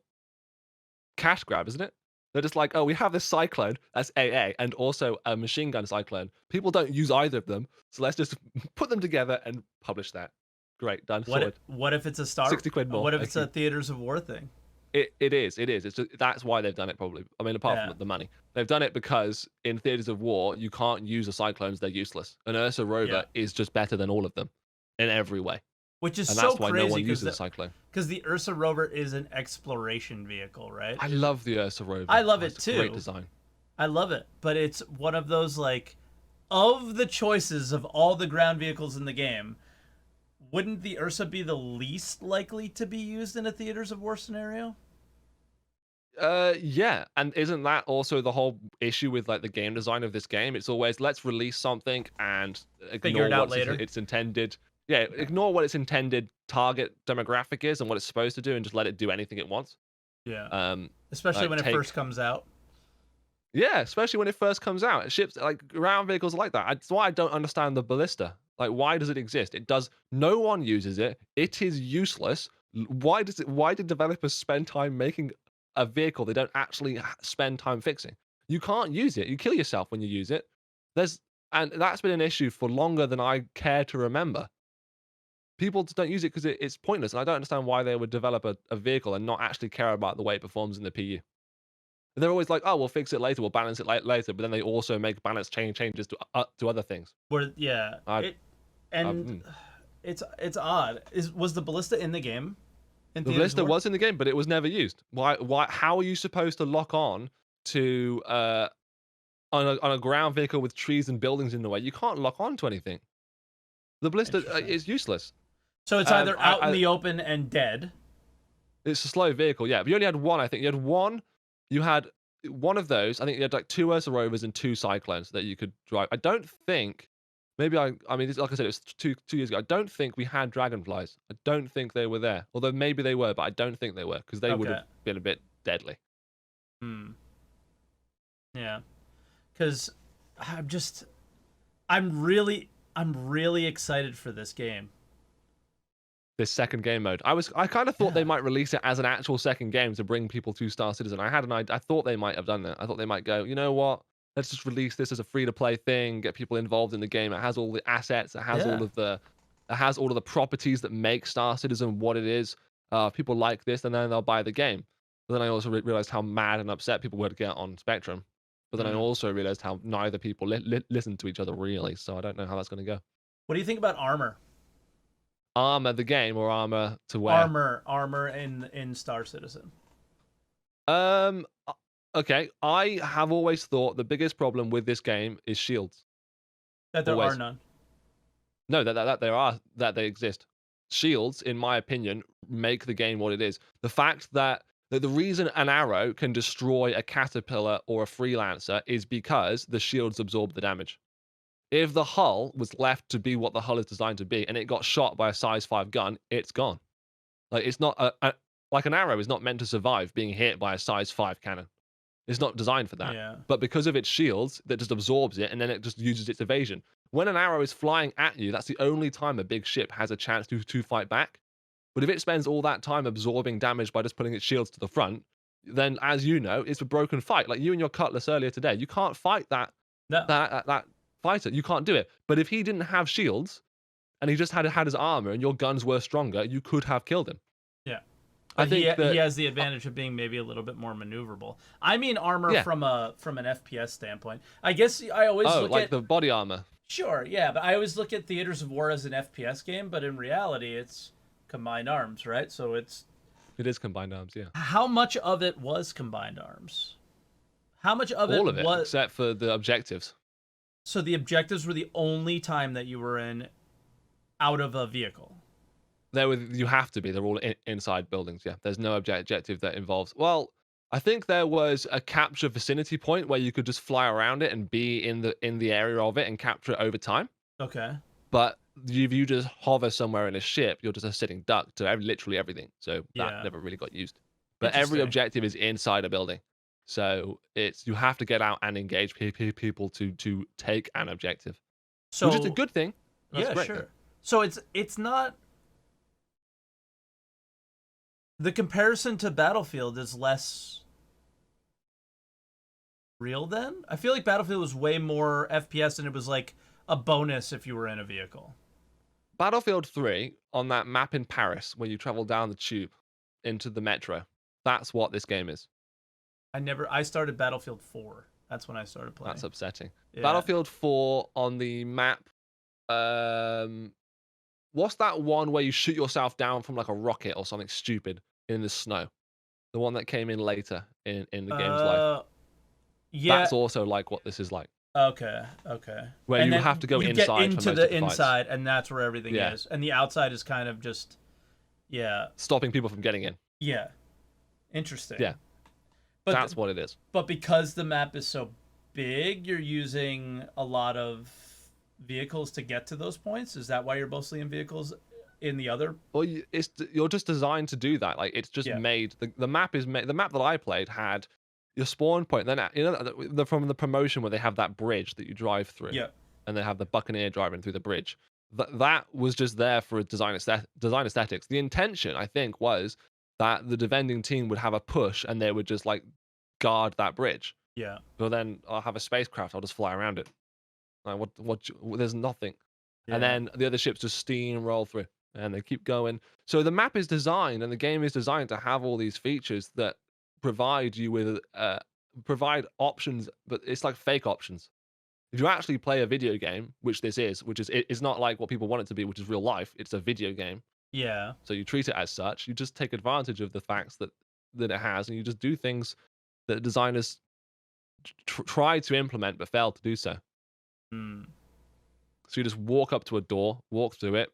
cash grab, isn't it? They're just like, oh, we have this cyclone that's AA and also a machine gun cyclone. People don't use either of them, so let's just put them together and publish that. Great, done. What Sorted. what if it's a Star? 60 quid more. What if Thank it's you. a Theaters of War thing? It is. It's just, that's why they've done it probably. I mean, apart Yeah. from the money, they've done it because in Theaters of War you can't use the cyclones; they're useless. An Ursa Rover is just better than all of them in every way, Which is and so that's why no one crazy uses the cyclone. because the Ursa Rover is an exploration vehicle, right? I love the Ursa Rover. I love it It's a too. Great design. I love it, but it's one of those like, of the choices of all the ground vehicles in the game, wouldn't the Ursa be the least likely to be used in a Theaters of War scenario? Yeah, and isn't that also the whole issue with like the game design of this game? It's always let's release something and Figure ignore it out what later. its intended. Yeah, ignore what its intended target demographic is and what it's supposed to do, and just let it do anything it wants. Yeah. Especially when it first comes out. Yeah, especially when it first comes out. Ships like ground vehicles are like that. That's why I don't understand the ballista. Like, why does it exist? It does. No one uses it. It is useless. Why does it? Why did developers spend time making a vehicle they don't actually spend time fixing? You can't use it. You kill yourself when you use it. And that's been an issue for longer than I care to remember. People just don't use it because it's pointless, and I don't understand why they would develop a vehicle and not actually care about the way it performs in the PU. They're always like, "Oh, we'll fix it later. We'll balance it later," but then they also make balance changes to other things. Where it's odd. Was the ballista in the game? The ballista was in the game, but it was never used. Why? How are you supposed to lock on to on a ground vehicle with trees and buildings in the way? You can't lock on to anything. The ballista is useless. So it's either out in the open and dead. It's a slow vehicle, yeah. But you only had one, I think. You had one of those. I think you had like 2 Ursa Rovers and 2 Cyclones that you could drive. I don't think, maybe I mean, like I said, it was two years ago. I don't think we had Dragonflies. I don't think they were there. Although maybe they were, but I don't think they were because they would have been a bit deadly. Yeah. Because I'm really excited for this game. This second game mode. I kind of thought they might release it as an actual second game to bring people to Star Citizen. I thought they might have done that. I thought they might go, you know what? Let's just release this as a free-to-play thing, get people involved in the game. It has all the assets, it has all of the properties that make Star Citizen what it is. People like this, and then they'll buy the game. But then I also realized how mad and upset people would get on Spectrum. But then I also realized how neither people listen to each other really. So I don't know how that's going to go. What do you think about armor? Armor the game or armor to wear? Armor in Star Citizen. Okay. I have always thought the biggest problem with this game is shields. That there are none. No, that they exist. Shields, in my opinion, make the game what it is. The fact that the reason an arrow can destroy a caterpillar or a freelancer is because the shields absorb the damage. If the hull was left to be what the hull is designed to be, and it got shot by a size 5 gun, it's gone. Like, it's not like an arrow is not meant to survive being hit by a size 5 cannon. It's not designed for that. Yeah. But because of its shields, that just absorbs it, and then it just uses its evasion. When an arrow is flying at you, that's the only time a big ship has a chance to fight back. But if it spends all that time absorbing damage by just putting its shields to the front, then, as you know, it's a broken fight. Like you and your Cutlass earlier today, you can't fight that fighter. You can't do it. But if he didn't have shields and he just had his armor and your guns were stronger, you could have killed him. Yeah. I think he has the advantage of being maybe a little bit more maneuverable. I mean armor from an FPS standpoint. I guess I always look like at the body armor. Sure, yeah, but I always look at Theaters of War as an FPS game, but in reality it's combined arms, right? So it is combined arms, yeah. How much of it was combined arms? How much of All it of it, was? except for the objectives. So the objectives were the only time that you were in out of a vehicle. You have to be. They're all inside buildings. Yeah, there's no objective that involves. Well, I think there was a capture vicinity point where you could just fly around it and be in the area of it and capture it over time. Okay. But if you just hover somewhere in a ship, you're just a sitting duck to literally everything. So that Yeah. never really got used. But every Interesting. objective is inside a building. So you have to get out and engage people to take an objective, So which is a good thing. That's yeah, great sure. thing. So it's not the comparison to Battlefield is less real then? I feel like Battlefield was way more FPS and it was like a bonus if you were in a vehicle. Battlefield 3 on that map in Paris where you travel down the tube into the metro. That's what this game is. I started Battlefield 4. That's when I started playing. That's upsetting. Yeah. Battlefield 4 on the map. What's that one where you shoot yourself down from like a rocket or something stupid in the snow? The one that came in later in the game's life. Yeah. That's also like what this is like. Okay. Where and you then have to go you inside get for into most of the the fights. inside, and that's where everything Yeah. is, and the outside is kind of just, yeah, Stopping people from getting in. yeah, interesting. Yeah. But That's what it is. But because the map is so big, you're using a lot of vehicles to get to those points. Is that why you're mostly in vehicles in the other? Well, you're just designed to do that. Like it's just Yeah. made. The map is made. The map that I played had your spawn point. Then from the promotion where they have that bridge that you drive through. Yeah. And they have the Buccaneer driving through the bridge. That was just there for design aesthetics. The intention, I think, was that the defending team would have a push and they would just like guard that bridge. Yeah. But then I'll have a spacecraft. I'll just fly around it. Like there's nothing. Yeah. And then the other ships just steamroll through and they keep going. So the map is designed and the game is designed to have all these features that provide you with provide options, but it's like fake options. If you actually play a video game, which this is, it's not like what people want it to be, which is real life. It's a video game. Yeah. So you treat it as such. You just take advantage of the facts that it has, and you just do things that designers tried to implement but failed to do so. Hmm. So you just walk up to a door, walk through it.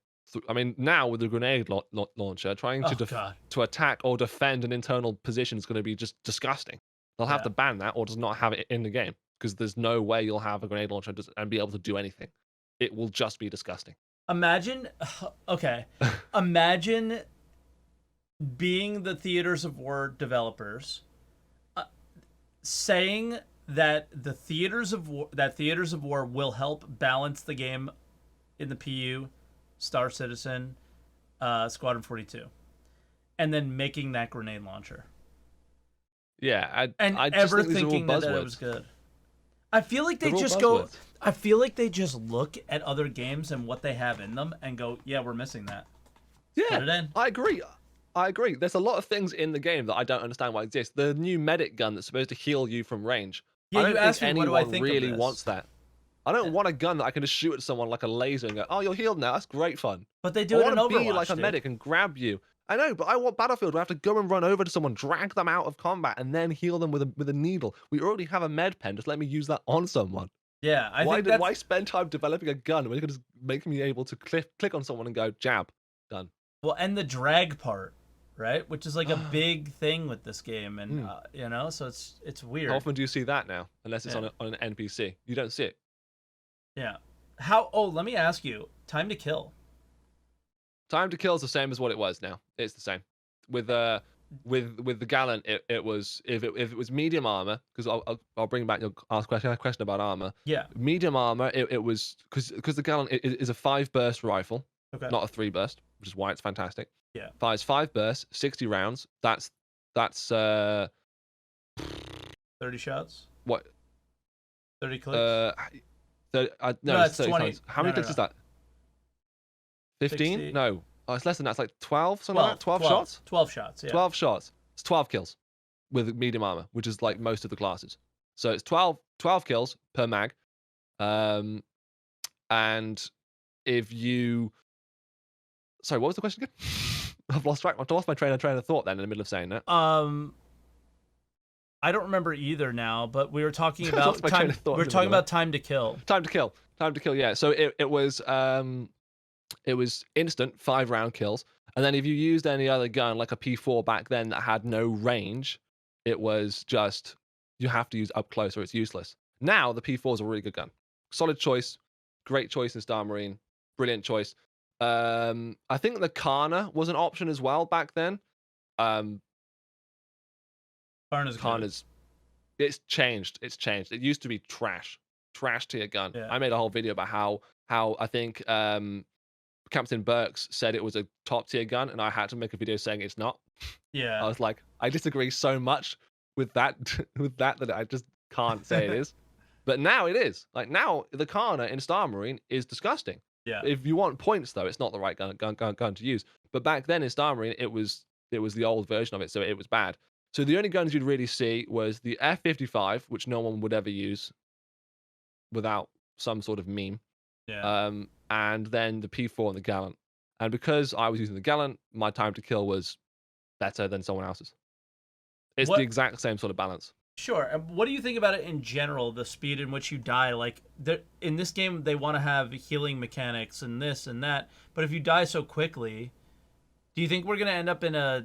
I mean, now with the grenade launcher, trying to attack or defend an internal position is going to be just disgusting. They'll have to ban that or just not have it in the game because there's no way you'll have a grenade launcher and be able to do anything. It will just be disgusting. Imagine, okay, imagine being the Theaters of War developers, saying that Theaters of War will help balance the game in the PU, Star Citizen, Squadron 42, and then making that grenade launcher. Yeah, I just ever think these are all thinking that buzzwords. it was good. I feel like they They're all just go. buzzwords. I feel like they just look at other games and what they have in them and go, "Yeah, we're missing that." Yeah, Put it in. I agree. There's a lot of things in the game that I don't understand why exist. The new medic gun that's supposed to heal you from range. Yeah, I don't you think asked me, what do anyone I think of really this? wants that. I don't want a gun that I can just shoot at someone like a laser and go, "Oh, you're healed now. That's great fun." But they do it in I want to Overwatch, be like a dude. medic and grab you. I know, but I want Battlefield where I have to go and run over to someone, drag them out of combat, and then heal them with a needle. We already have a med pen. Just let me use that on someone. Yeah, I think that's Why spend time developing a gun when you can just make me able to click on someone and go jab, done. well, and the drag part, right? Which is like a big thing with this game, and you know, so it's weird. How often do you see that now? Unless it's Yeah. on an NPC, you don't see it. Yeah. How? Oh, let me ask you. Time to kill. Time to kill is the same as what it was now. It's the same. With the Gallant, it was if it was medium armor, because I'll bring back your question about armor. Yeah. Medium armor, it was because the Gallant is a 5-burst rifle, Okay. not a 3-burst, which is why it's fantastic. Yeah. Fires 5 bursts, 60 rounds. That's 30 shots. what 30 clicks. no, No, it's it's 30 20. times. How many No, clicks is that? 15? 60. No. Oh, it's less than that. It's like 12, something like that. 12 shots? 12 shots. Yeah. 12 shots. It's 12 kills with medium armor, which is like most of the classes. So it's 12 kills per mag. And if you... Sorry, what was the question again? I've lost my train of thought then in the middle of saying that. I don't remember either now, but we were talking about Lost my train time. of thought We were a talking minute. about time to kill. Time to kill. Time to kill. Yeah. So it was instant 5-round kills, and then if you used any other gun like a P4 back then that had no range, it was just you have to use up close or it's useless. Now the P4 is a really good gun. Solid choice, great choice in Star Marine, brilliant choice. I think the Kana was an option as well back then. Um, Karna's good. Kana's it's changed. It's changed. It used to be trash tier gun. Yeah. I made a whole video about how I think Captain Burks said it was a top tier gun, and I had to make a video saying it's not. Yeah. I was like, I disagree so much with that that I just can't say it is. But now it is. Like now, the Kana in Star Marine is disgusting. Yeah. If you want points, though, it's not the right gun to use. But back then in Star Marine, it was the old version of it, so it was bad. So the only guns you'd really see was the F-55, which no one would ever use without some sort of meme. Yeah. And then the P4 and the Gallant. And because I was using the Gallant, my time to kill was better than someone else's. It's What- the exact same sort of balance. Sure. And what do you think about it in general? The speed in which you die, like in this game, they want to have healing mechanics and this and that. But if you die so quickly, do you think we're gonna end up in a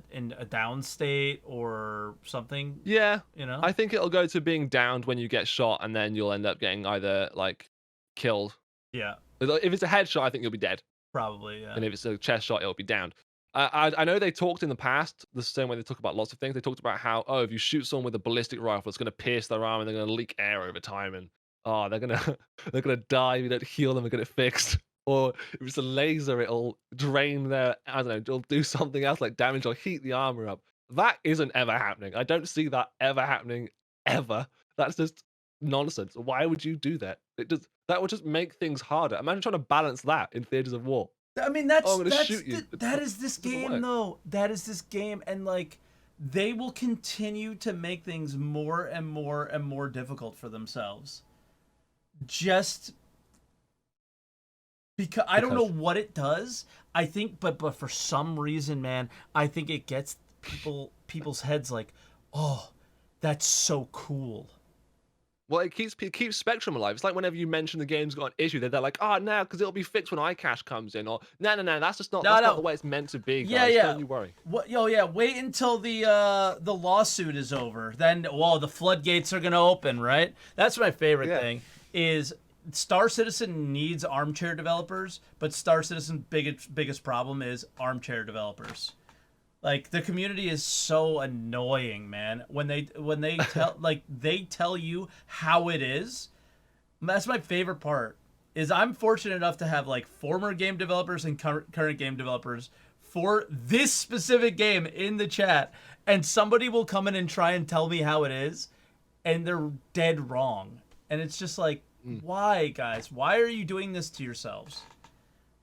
down state or something? Yeah, You know. I think it'll go to being downed when you get shot, and then you'll end up getting either like killed. Yeah. If it's a headshot, I think you'll be dead, Probably. Yeah. and if it's a chest shot, it'll be downed. I know they talked in the past the same way they talk about lots of things. They talked about how if you shoot someone with a ballistic rifle, it's going to pierce their arm and they're going to leak air over time, and they're gonna they're gonna die if you don't heal them and get it fixed. Or if it's a laser, it'll drain their, I don't know, it'll do something else like damage or heat the armor up. That isn't ever happening. I don't see that ever happening, ever. That's just nonsense. Why would you do that? That would just make things harder. Imagine trying to balance that in theaters of war. I mean, that's I'm gonna shoot you. that is this doesn't game work. though. That is this game, and like they will continue to make things more and more and more difficult for themselves. Just because I don't know what it does. I think, but for some reason, man, I think it gets people's heads like, oh, that's so cool. Well, it keeps Spectrum alive. It's like whenever you mention the game's got an issue, they're like, oh, no, because it'll be fixed when iCache comes in. Or, no, that's just not, that's not the way it's meant to be, guys. Don't you worry. What? Yo, yeah. Wait until the lawsuit is over. Then, well, the floodgates are gonna open, right? That's my favorite thing. Is Star Citizen needs armchair developers, but Star Citizen's biggest problem is armchair developers. Like the community is so annoying, man. When they tell they tell you how it is. That's my favorite part. Is I'm fortunate enough to have like former game developers and current game developers for this specific game in the chat, and somebody will come in and try and tell me how it is, and they're dead wrong. And it's just like, why, guys? Why are you doing this to yourselves?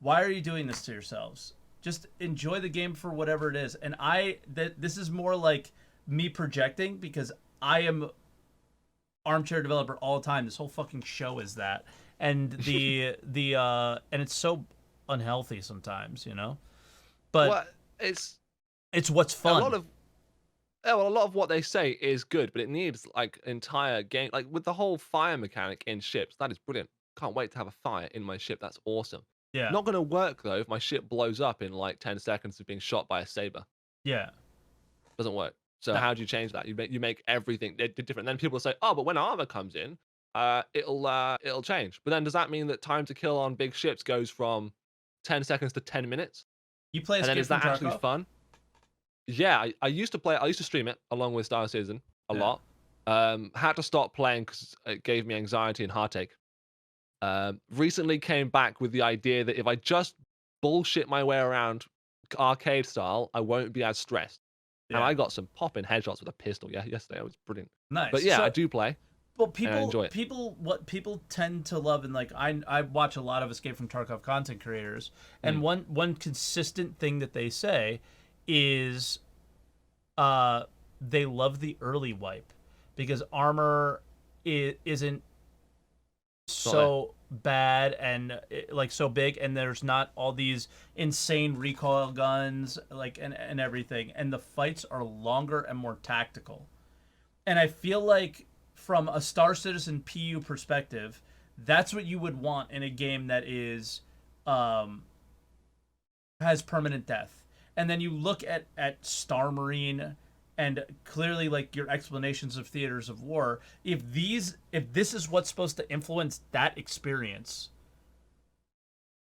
Why are you doing this to yourselves? Just enjoy the game for whatever it is. And this is more like me projecting because I am armchair developer all the time. This whole fucking show is that. And and it's so unhealthy sometimes, you know? But Well, it's what's fun. a lot of what they say is good, but it needs like entire game, like with the whole fire mechanic in ships. That is brilliant. Can't wait to have a fire in my ship. That's awesome. Yeah. Not going to work though if my ship blows up in like 10 seconds of being shot by a saber. Yeah. Doesn't work. So No. how do you change that? You make everything different. Then people will say, oh, but when armor comes in, it'll change. But then does that mean that time to kill on big ships goes from 10 seconds to 10 minutes? You play And then Escape is that from actually Tarkov? fun? Yeah, I used to stream it along with Star Citizen a Yeah. lot. Had to stop playing because it gave me anxiety and heartache. Recently came back with the idea that if I just bullshit my way around arcade style, I won't be as stressed. Yeah. And I got some popping headshots with a pistol. Yeah, yesterday it was brilliant. Nice. But yeah, So- I do play. Well, I enjoy it. what people tend to love, and like I watch a lot of Escape from Tarkov content creators, and one consistent thing that they say is, they love the early wipe because armor isn't so bad and like so big, and there's not all these insane recoil guns like and everything, and the fights are longer and more tactical. And I feel like from a Star Citizen PU perspective, that's what you would want in a game that is um, has permanent death. And then you look at Star Marine and clearly like your explanations of theaters of war. If this is what's supposed to influence that experience,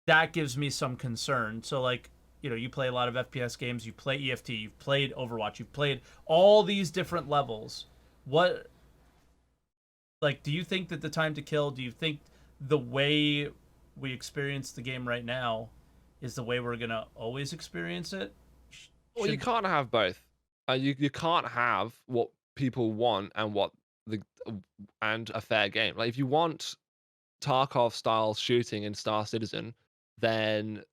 that gives me some concern. So like, you play a lot of FPS games, you play EFT, you've played Overwatch, you've played all these different levels. What do you think that the time to kill, do you think the way we experience the game right now is the way we're going to always experience it? Well, you can't have both. You can't have what people want and what the and a fair game. Like if you want Tarkov style shooting in Star Citizen, then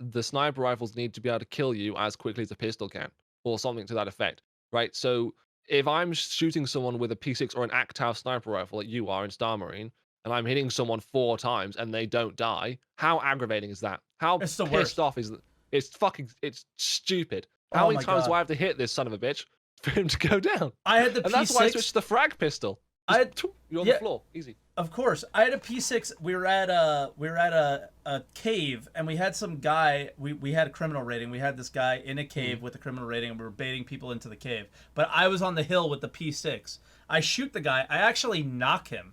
the sniper rifles need to be able to kill you as quickly as a pistol can, or something to that effect, right? So if I'm shooting someone with a P6 or an Actav sniper rifle, like you are in Star Marine, and I'm hitting someone 4 times and they don't die, how aggravating is that? How It's the pissed worst. off is that? It's stupid. How Oh many my times do god. I have to hit this son of a bitch for him to go down? I had the And that's why I switched P6. to the frag pistol. I Just had, you're on yeah, the floor, easy. of course. I had a P6. We were at a cave and we had some guy. We had a criminal rating. We had this guy in a cave with a criminal rating and we were baiting people into the cave. But I was on the hill with the P6. I shoot the guy. I actually knock him.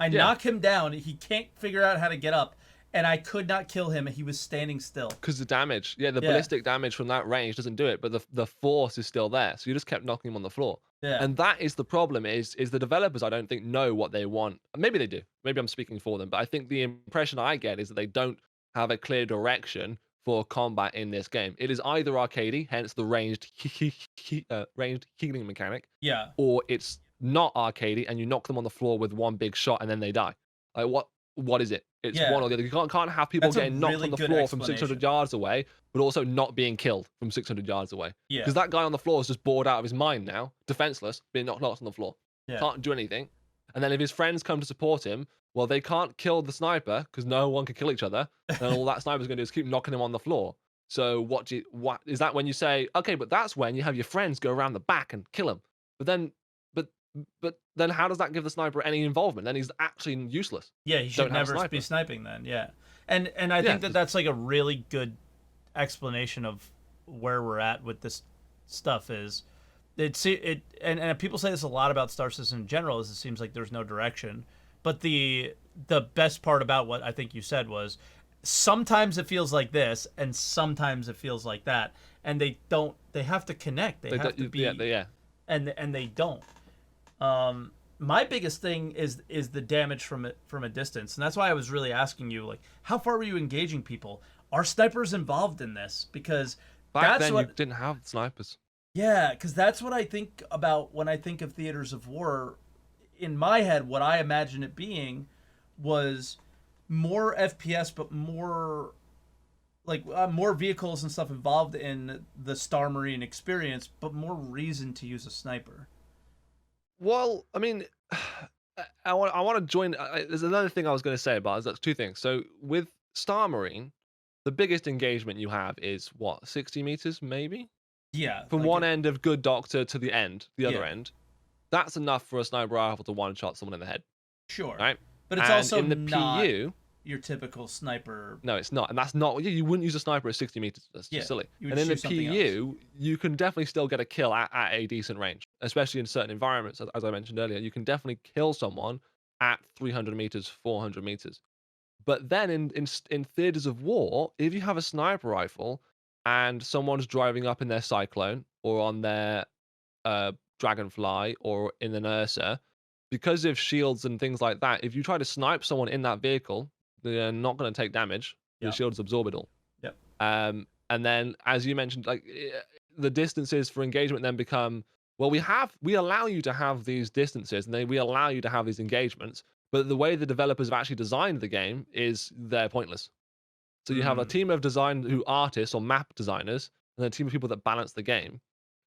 I Yeah, knock him down. He can't figure out how to get up, and I could not kill him. He was standing still. because the damage, the Yeah, ballistic damage from that range doesn't do it, but the force is still there. So you just kept knocking him on the floor, yeah. and that is the problem. Is the developers I don't think know what they want. Maybe they do. Maybe I'm speaking for them, but I think the impression I get is that they don't have a clear direction for combat in this game. It is either arcadey, hence the ranged healing mechanic, Yeah, or it's not arcadey and you knock them on the floor with one big shot and then they die. Like what is it? It's one yeah. or the other. You can't have people That's a getting knocked really on the good floor from 600 explanation. yards away, but also not being killed from 600 yards away. Yeah, Because that guy on the floor is just bored out of his mind now, defenseless, being knocked on the floor. yeah, Can't do anything. And then if his friends come to support him, well, they can't kill the sniper because no one can kill each other. And all that sniper's going to do is keep knocking him on the floor. So what is that when you say, okay, but that's when you have your friends go around the back and kill him. But then but but then how does that give the sniper any involvement? Then he's actually useless. yeah. He Don't should have a never be sniper. sniping then. Yeah, and I Yeah, think that that's like a really good explanation of where we're at with this stuff. Is and people say this a lot about Star Citizen in general. Is it seems like there's no direction, but the best part about what I think you said was sometimes it feels like this and sometimes it feels like that, and they have to connect. They have to be, yeah. and they don't. My biggest thing is the damage from a distance, and that's why I was really asking you, like, how far were you engaging people? Are snipers involved in this? Because Back that's then what you didn't have snipers. yeah, because that's what I think about when I think of theaters of war. In my head, what I imagine it being was more FPS, but more more vehicles and stuff involved in the Star Marine experience, but more reason to use a sniper. Well, I mean, I want to join. There's another thing I was going to say about it. That's two things. So with Star Marine, the biggest engagement you have is what 60 meters, maybe Yeah, from like one end of Good Doctor to the other yeah, end. That's enough for a sniper rifle to one shot someone in the head, sure, right? but it's And also in the not PU, your typical sniper. no, it's not, and that's not. You wouldn't use a sniper at 60 meters. That's Yeah, just silly. you would And in the shoot something else. PU, you can definitely still get a kill at a decent range, especially in certain environments. As I mentioned earlier, you can definitely kill someone at 300 meters, 400 meters. But then in theaters of war, if you have a sniper rifle and someone's driving up in their Cyclone or on their Dragonfly or in an Ursa, because of shields and things like that, if you try to snipe someone in that vehicle, they're not going to take damage. The Yep, shields absorb it all. yep, And then, as you mentioned, like the distances for engagement then become well. We allow you to have these distances, and then we allow you to have these engagements. But the way the developers have actually designed the game is they're pointless. So you have a mm, team of design who artists or map designers, and then a team of people that balance the game.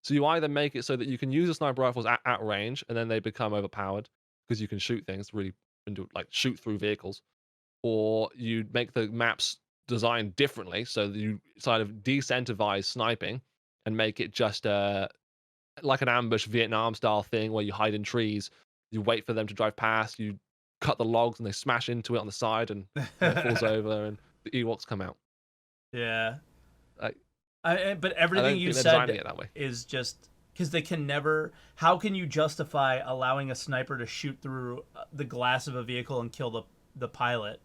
So you either make it so that you can use the sniper rifles at range, and then they become overpowered because you can shoot things really into like shoot through vehicles, or you make the maps designed differently so that you sort of decentivize sniping and make it just like an ambush Vietnam style thing where you hide in trees, you wait for them to drive past, you cut the logs and they smash into it on the side and it falls over and the Ewoks come out. Yeah. Like, But I everything don't you think they're designing said it that way. is just because they can never. How can you justify allowing a sniper to shoot through the glass of a vehicle and kill the pilot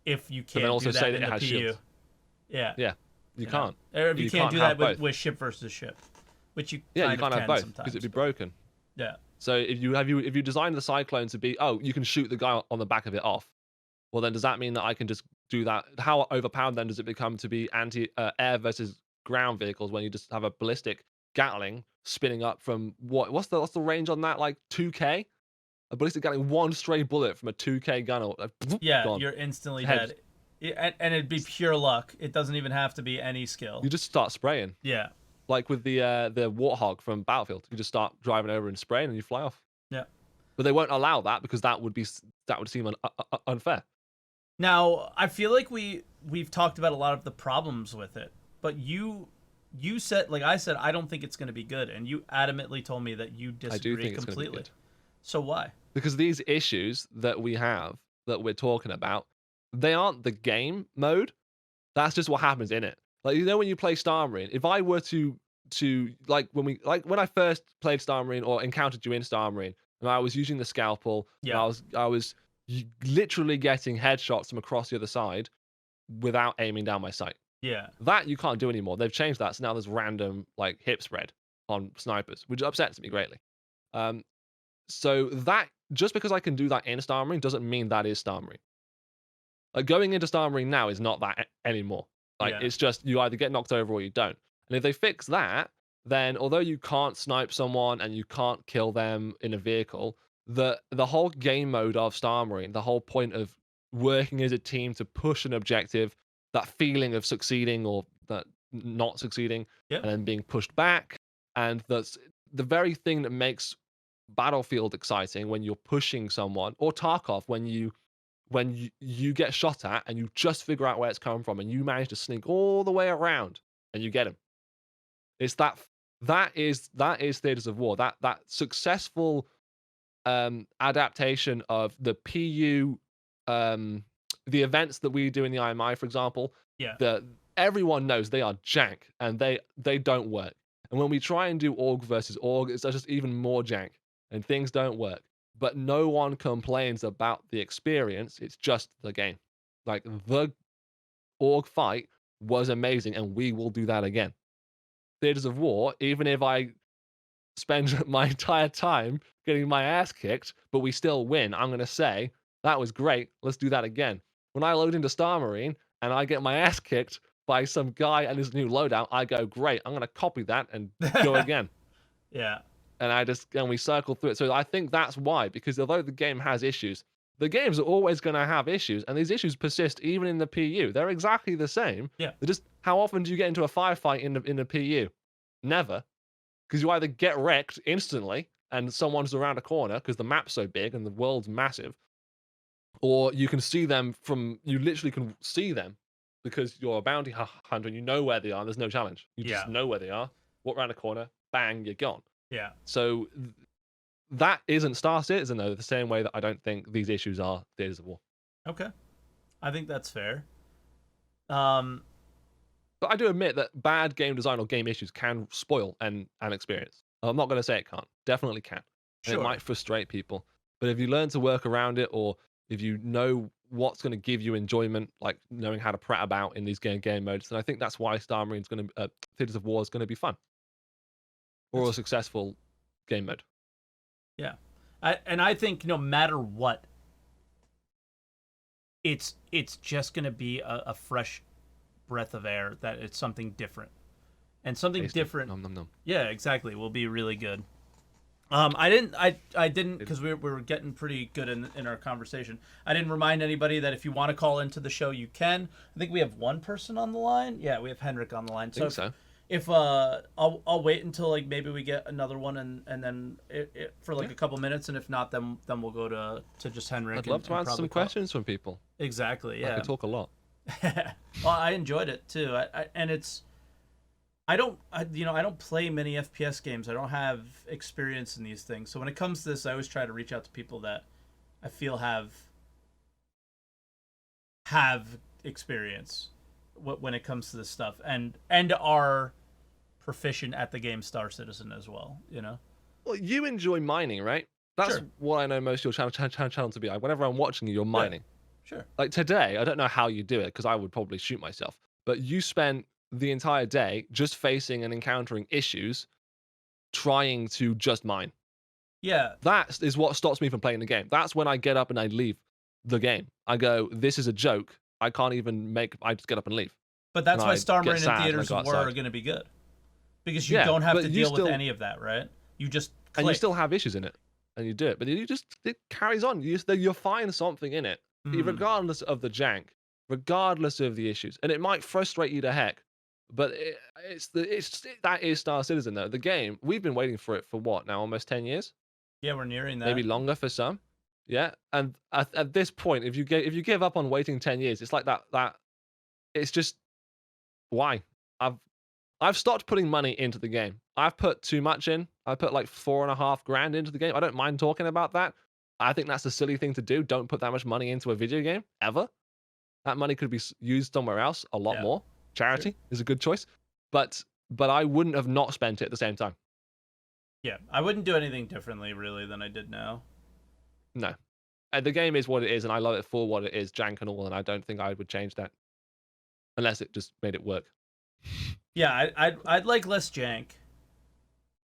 if you But then can't also do that say in that it the has PU? shields. Yeah. Yeah, you can't. Or if you can't do have that with, both. with ship versus ship, which you Yeah, you kind of can't have can both sometimes. because it'd be but- broken. Yeah. So if you design the Cyclone to be, oh, you can shoot the guy on the back of it off, well then does that mean that I can just do that? How overpowered then does it become to be anti air versus ground vehicles when you just have a ballistic Gatling spinning up from what's the range on that, like 2K? A ballistic Gatling, one stray bullet from a 2K gunner, Yeah, gone. you're instantly Head. dead. And it'd be pure luck. It doesn't even have to be any skill. You just start spraying. Yeah. Like with the Warthog from Battlefield, you just start driving over and spraying and you fly off. Yeah. But they won't allow that because that would seem unfair. Now, I feel like we've talked about a lot of the problems with it, but you said, like I said, I don't think it's going to be good, and you adamantly told me that you I disagree do think it's going to be completely. good. So why? Because these issues that we have, that we're talking about, they aren't the game mode. That's just what happens in it. Like, you know, when you play Star Marine, if I were to when I first played Star Marine or encountered you in Star Marine, and I was using the scalpel, Yeah. and I was literally getting headshots from across the other side without aiming down my sight. Yeah. That you can't do anymore. They've changed that, so now there's random like hip spread on snipers, which upsets me greatly. So that, just because I can do that in Star Marine doesn't mean that is Star Marine. Like, going into Star Marine now is not that anymore. Like, Yeah. it's just you either get knocked over or you don't. And if they fix that, then although you can't snipe someone and you can't kill them in a vehicle, the whole game mode of Star Marine, the whole point of working as a team to push an objective, that feeling of succeeding or that not succeeding, Yep. and then being pushed back, and that's the very thing that makes Battlefield exciting when you're pushing someone, or Tarkov when you get shot at and you just figure out where it's coming from and you manage to sneak all the way around and you get him. It's that is Theaters of War. That successful adaptation of the PU, the events that we do in the IMI, for example. Yeah. Everyone knows they are jank and they don't work. And when we try and do org versus org, it's just even more jank and things don't work. But no one complains about the experience. It's just the game. Like, the org fight was amazing, and we will do that again. Theaters of War, even if I spend my entire time getting my ass kicked, but we still win, I'm going to say, that was great. Let's do that again. When I load into Star Marine and I get my ass kicked by some guy and his new loadout, I go, great, I'm going to copy that and go again. Yeah. And we circle through it. So I think that's why, because although the game has issues, the games are always going to have issues, and these issues persist even in the PU. They're exactly the same. Yeah. They're just, how often do you get into a firefight in the PU? Never, because you either get wrecked instantly and someone's around a corner because the map's so big and the world's massive, or you can see them you literally can see them because you're a bounty hunter and you know where they are. And there's no challenge. You just know where they are. Walk around a corner, bang, you're gone. Yeah. So that isn't Star Citizen, though, the same way that I don't think these issues are Theaters of War. Okay. I think that's fair. But I do admit that bad game design or game issues can spoil an experience. I'm not going to say it can't. Definitely can. And Sure. it might frustrate people. But if you learn to work around it, or if you know what's going to give you enjoyment, like knowing how to prat about in these game modes, then I think that's why Star Marine's going to Theaters of War is going to be fun. Or a successful game mode. Yeah. I think no matter what, it's just going to be a fresh breath of air, that it's something different. And something Tasty. different. Nom, nom, nom. Yeah, exactly. Will be really good. I didn't because we were getting pretty good in our conversation. I didn't remind anybody that if you want to call into the show, you can. I think we have one person on the line. Yeah, we have Henrik on the line. I think so. If I'll wait until like maybe we get another one and then for like a couple minutes, and if not, then we'll go to just Henrik. I'd love to answer some questions from people. Exactly. Yeah. I could talk a lot. Well, I enjoyed it too. And it's I don't, I don't play many FPS games. I don't have experience in these things. So when it comes to this, I always try to reach out to people that I feel have experience when it comes to this stuff, and are proficient at the game Star Citizen as well. Well, you enjoy mining, right? That's Sure. what I know most of your channel to be. Like, whenever I'm watching you, you're Yeah. mining. Sure. Like today, I don't know how you do it because I would probably shoot myself. But you spent the entire day just facing and encountering issues, trying to just mine. Yeah, That is what stops me from playing the game. That's when I get up and I leave the game. I go, this is a joke. I can't even make. I just get up and leave, but and that's why I Star get Marine and sad and I Theaters go of War are outside. going to be good because you Yeah, don't have but to you deal with still any of that, right? You just and you click. still have issues in it, and you do it, but you just it carries on. You find something in it, Mm, regardless of the jank, regardless of the issues, and it might frustrate you to heck. But that is Star Citizen though. The game we've been waiting for it for what now, almost 10 years, yeah, we're nearing maybe that. longer for some. Yeah, and at this point, if you give up on waiting 10 years, it's like that. It's just why I've I've stopped putting money into the game. I've put too much in. I put like 4.5 grand into the game. I don't mind talking about that. I think that's a silly thing to do. Don't put that much money into a video game ever. That money could be used somewhere else a lot Yeah, more. sure. Charity is a good choice, but I wouldn't have not spent it at the same time. Yeah, I wouldn't do anything differently really than I did now. No, the game is what it is, and I love it for what it is, jank and all, and I don't think I would change that unless it just made it work. Yeah, I'd like less jank.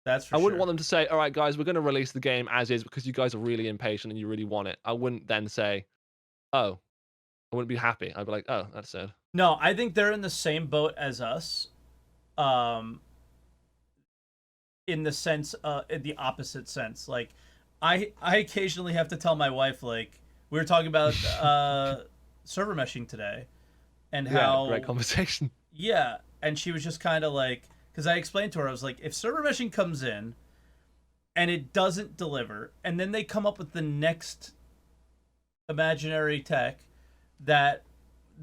That's for I wouldn't sure. want them to say, "All right, guys, we're going to release the game as is because you guys are really impatient and you really want it." I wouldn't then say, "Oh," I wouldn't be happy. I'd be like, "Oh, that's sad." No, I think they're in the same boat as us. Um, in the sense, in the opposite sense. Like, I occasionally have to tell my wife, like, we were talking about server meshing today, and Yeah, great how, conversation. yeah, and she was just kind of like, because I explained to her, I was like, if server meshing comes in and it doesn't deliver, and then they come up with the next imaginary tech that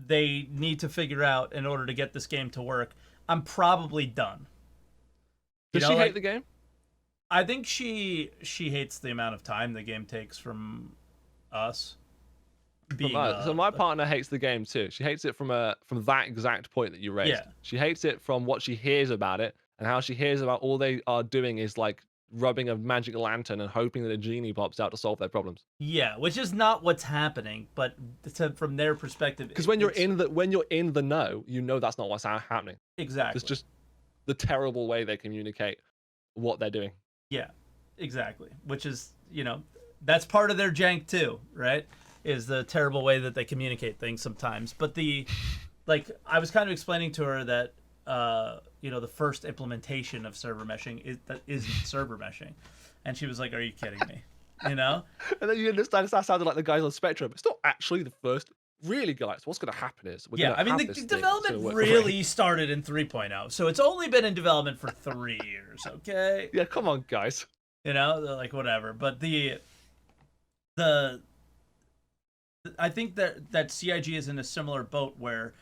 they need to figure out in order to get this game to work, I'm probably done. Does she hate Like, the game? I think she hates the amount of time the game takes from us being So my partner hates the game too. She hates it from that exact point that you raised. yeah. She hates it from what she hears about it and how she hears about all they are doing is like rubbing a magic lantern and hoping that a genie pops out to solve their problems. Yeah, which is not what's happening, but from their perspective, Because when you're in the know, you know that's not what's happening. exactly. It's just the terrible way they communicate what they're doing. Yeah, exactly. Which is, that's part of their jank too, right? Is the terrible way that they communicate things sometimes. But like, I was kind of explaining to her that, the first implementation of server meshing isn't server meshing, and she was like, "Are you kidding me?" You know? And then you understand that sounded like the guys on Spectrum. It's not actually the first. Really, guys, what's going to happen is Yeah, I mean, the development really started in 3.0, so it's only been in development for 3 years. Okay. Yeah, come on, guys. Like, whatever. But the I think that CIG is in a similar boat where,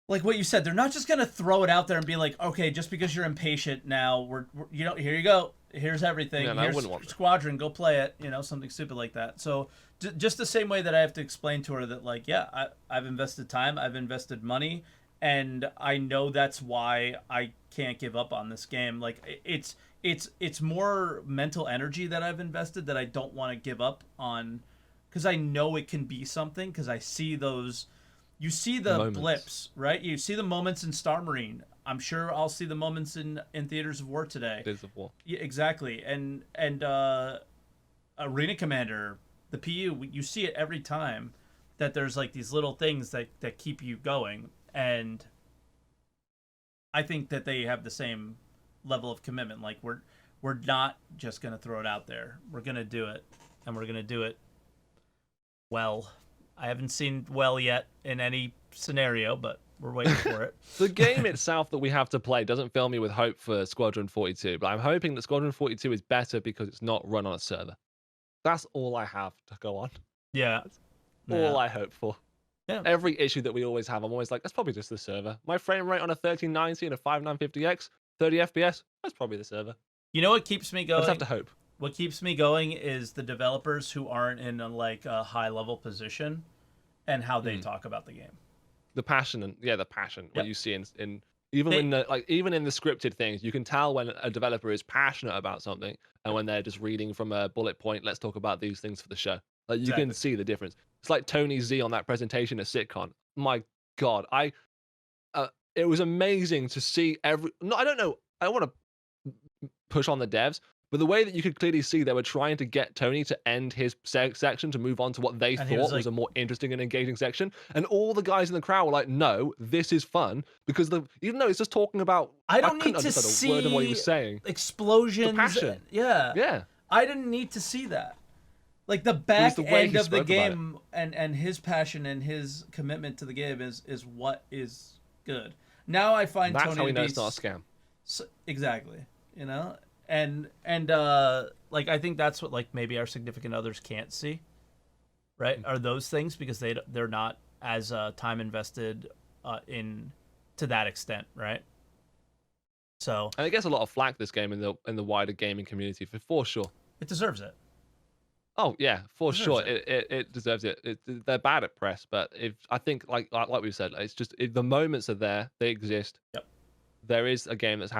like what you said, they're not just gonna throw it out there and be like, okay, just because you're impatient now, we're here you go, here's everything, Yeah, no, I here's wouldn't want that. Squadron, go play it, something stupid like that. So just the same way that I have to explain to her that, like, yeah, I've invested time, I've invested money, and I know that's why I can't give up on this game. Like, it's more mental energy that I've invested that I don't want to give up on, because I know it can be something, because I see those. You see the Moments. blips, right? You see the moments in Star Marine. I'm sure I'll see the moments in Theaters of War today. Theaters of War. Yeah, exactly. And Arena Commander, the PU, you see it every time that there's like these little things that keep you going. And I think that they have the same level of commitment. Like, we're not just gonna throw it out there. We're gonna do it, and we're gonna do it well. I haven't seen well yet in any scenario, but we're waiting for it. The game itself that we have to play doesn't fill me with hope for Squadron 42, but I'm hoping that Squadron 42 is better because it's not run on a server. That's all I have to go on. Yeah. All I hope for. every issue that we always have, I'm always like, that's probably just the server. My frame rate on a 1390 and a 5950X, 30 FPS, that's probably the server. You know what keeps me I going? just have to hope. What keeps me going is the developers who aren't in a high level position and how they talk about the game. The passion the passion. Yep. What you see in even in the scripted things, you can tell when a developer is passionate about something and when they're just reading from a bullet point. Let's talk about these things for the show. Like you can see the difference. It's like Tony Z on that presentation at SitCon. My God, it was amazing to see every. No, I don't know. I don't want to push on the devs, but the way that you could clearly see they were trying to get Tony to end his section to move on to what they thought was a more interesting and engaging section, and all the guys in the crowd were like, "No, this is fun," because even though it's just talking about, I don't need to see a word of what he was saying. Explosions. The passion. Yeah. I didn't need to see that. Like the back end of the game and his passion and his commitment to the game is what is good. Now I find that's Tony how we know it's not a scam. Exactly. And like I think that's what like maybe our significant others can't see, right? Are those things because they're not as time invested in to that extent, right? So and it gets a lot of flack this game in the wider gaming community for sure. It deserves it. Oh yeah, for sure, it deserves it. They're bad at press, but if I think like we said, it's just the moments are there, they exist. Yep. There is a game that's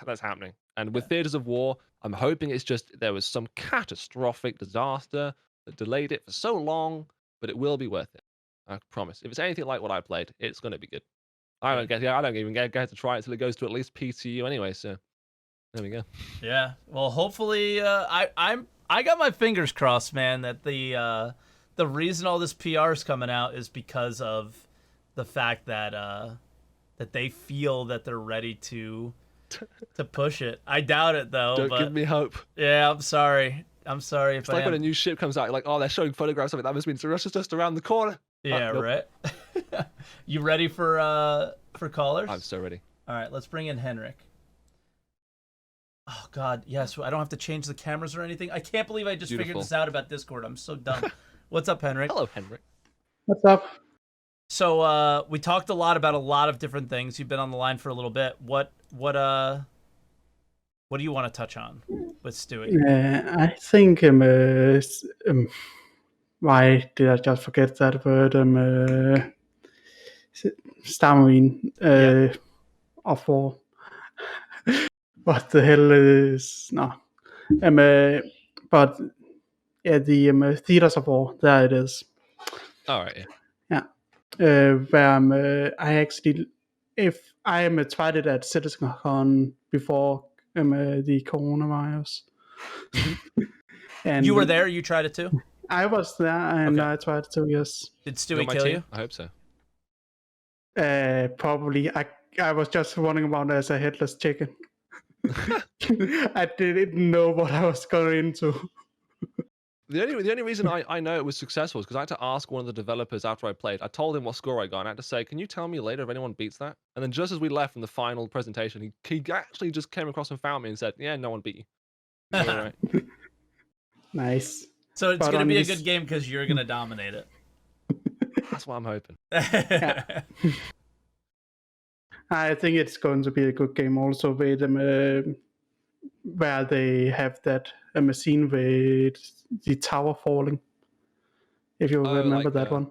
that's happening, and with Theaters of War, I'm hoping it's just there was some catastrophic disaster that delayed it for so long, but it will be worth it. I promise. If it's anything like what I played, it's going to be good. I don't even get to try it until it goes to at least PTU anyway. So there we go. Yeah. Well, hopefully, I got my fingers crossed, man, that the reason all this PR is coming out is because of the fact that that they feel that they're ready to push it. I doubt it though. Don't give me hope. Yeah, I'm sorry. It's like when a new ship comes out, like, oh, they're showing photographs of it. That must mean Russia's just around the corner. Yeah, nope. Right. You ready for callers? I'm so ready. All right, let's bring in Henrik. Oh God, yes. I don't have to change the cameras or anything. I can't believe I just figured this out about Discord. I'm so dumb. What's up, Henrik? Hello, Henrik. What's up? So we talked a lot about a lot of different things. You've been on the line for a little bit. What do you want to touch on with Stewey? I think why did I just forget that word? Stammering of war. What the hell is no? But yeah, the Theaters of War. There it is. All right. Yeah. Where I actually, if I tried it at CitizenCon before the coronavirus. And you were there? You tried it too? I was there and I tried it too. Yes. Did Stewey kill you? I hope so. Probably. I was just running around as a headless chicken. I didn't know what I was going into. The only reason I know it was successful is because I had to ask one of the developers after I played. I told him what score I got, and I had to say, "Can you tell me later if anyone beats that?" And then just as we left from the final presentation, he actually just came across and found me and said, "Yeah, no one beat you." All right. Nice. So it's going to be a good game because you're going to dominate it. That's what I'm hoping. Yeah. I think it's going to be a good game also with where they have that scene with the tower falling. If you remember that one.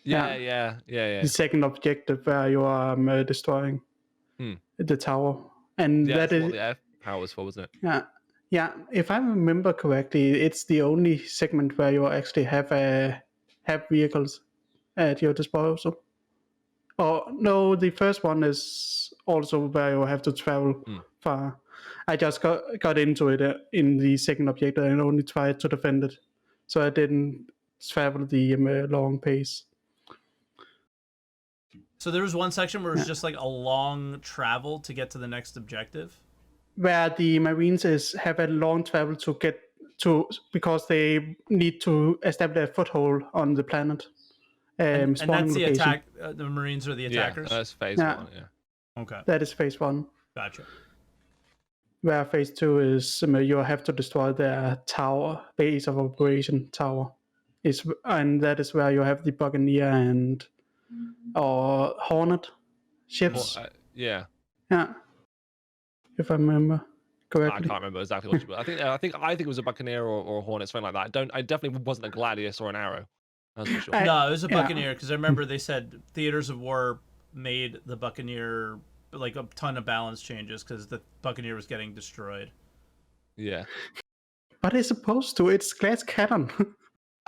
Yeah. The second objective where you are destroying the tower. And that is what the air power was for, wasn't it? Yeah. If I remember correctly, it's the only segment where you actually have vehicles at your disposal. Oh no, the first one is also where you have to travel far. I just got into it in the second objective and only tried to defend it, so I didn't travel the long pace. So there was one section where it was just like a long travel to get to the next objective? Where the Marines have a long travel to get to because they need to establish a foothold on the planet. And that's the location. attack. The Marines are the attackers? Yeah, that's phase 1, yeah. Okay. That is phase 1. Gotcha. Where phase 2 is you have to destroy their tower, base of operation tower. And that is where you have the Buccaneer and or Hornet ships. Yeah. Yeah, if I remember I correctly. can't remember exactly what you put. I think it was a Buccaneer or a Hornet, something like that. I definitely wasn't a Gladius or an Arrow. That's for sure. No, it was a Yeah. Buccaneer because I remember they said Theaters of War made the Buccaneer like a ton of balance changes because the Buccaneer was getting destroyed. Yeah. But it's supposed to. It's glass cannon.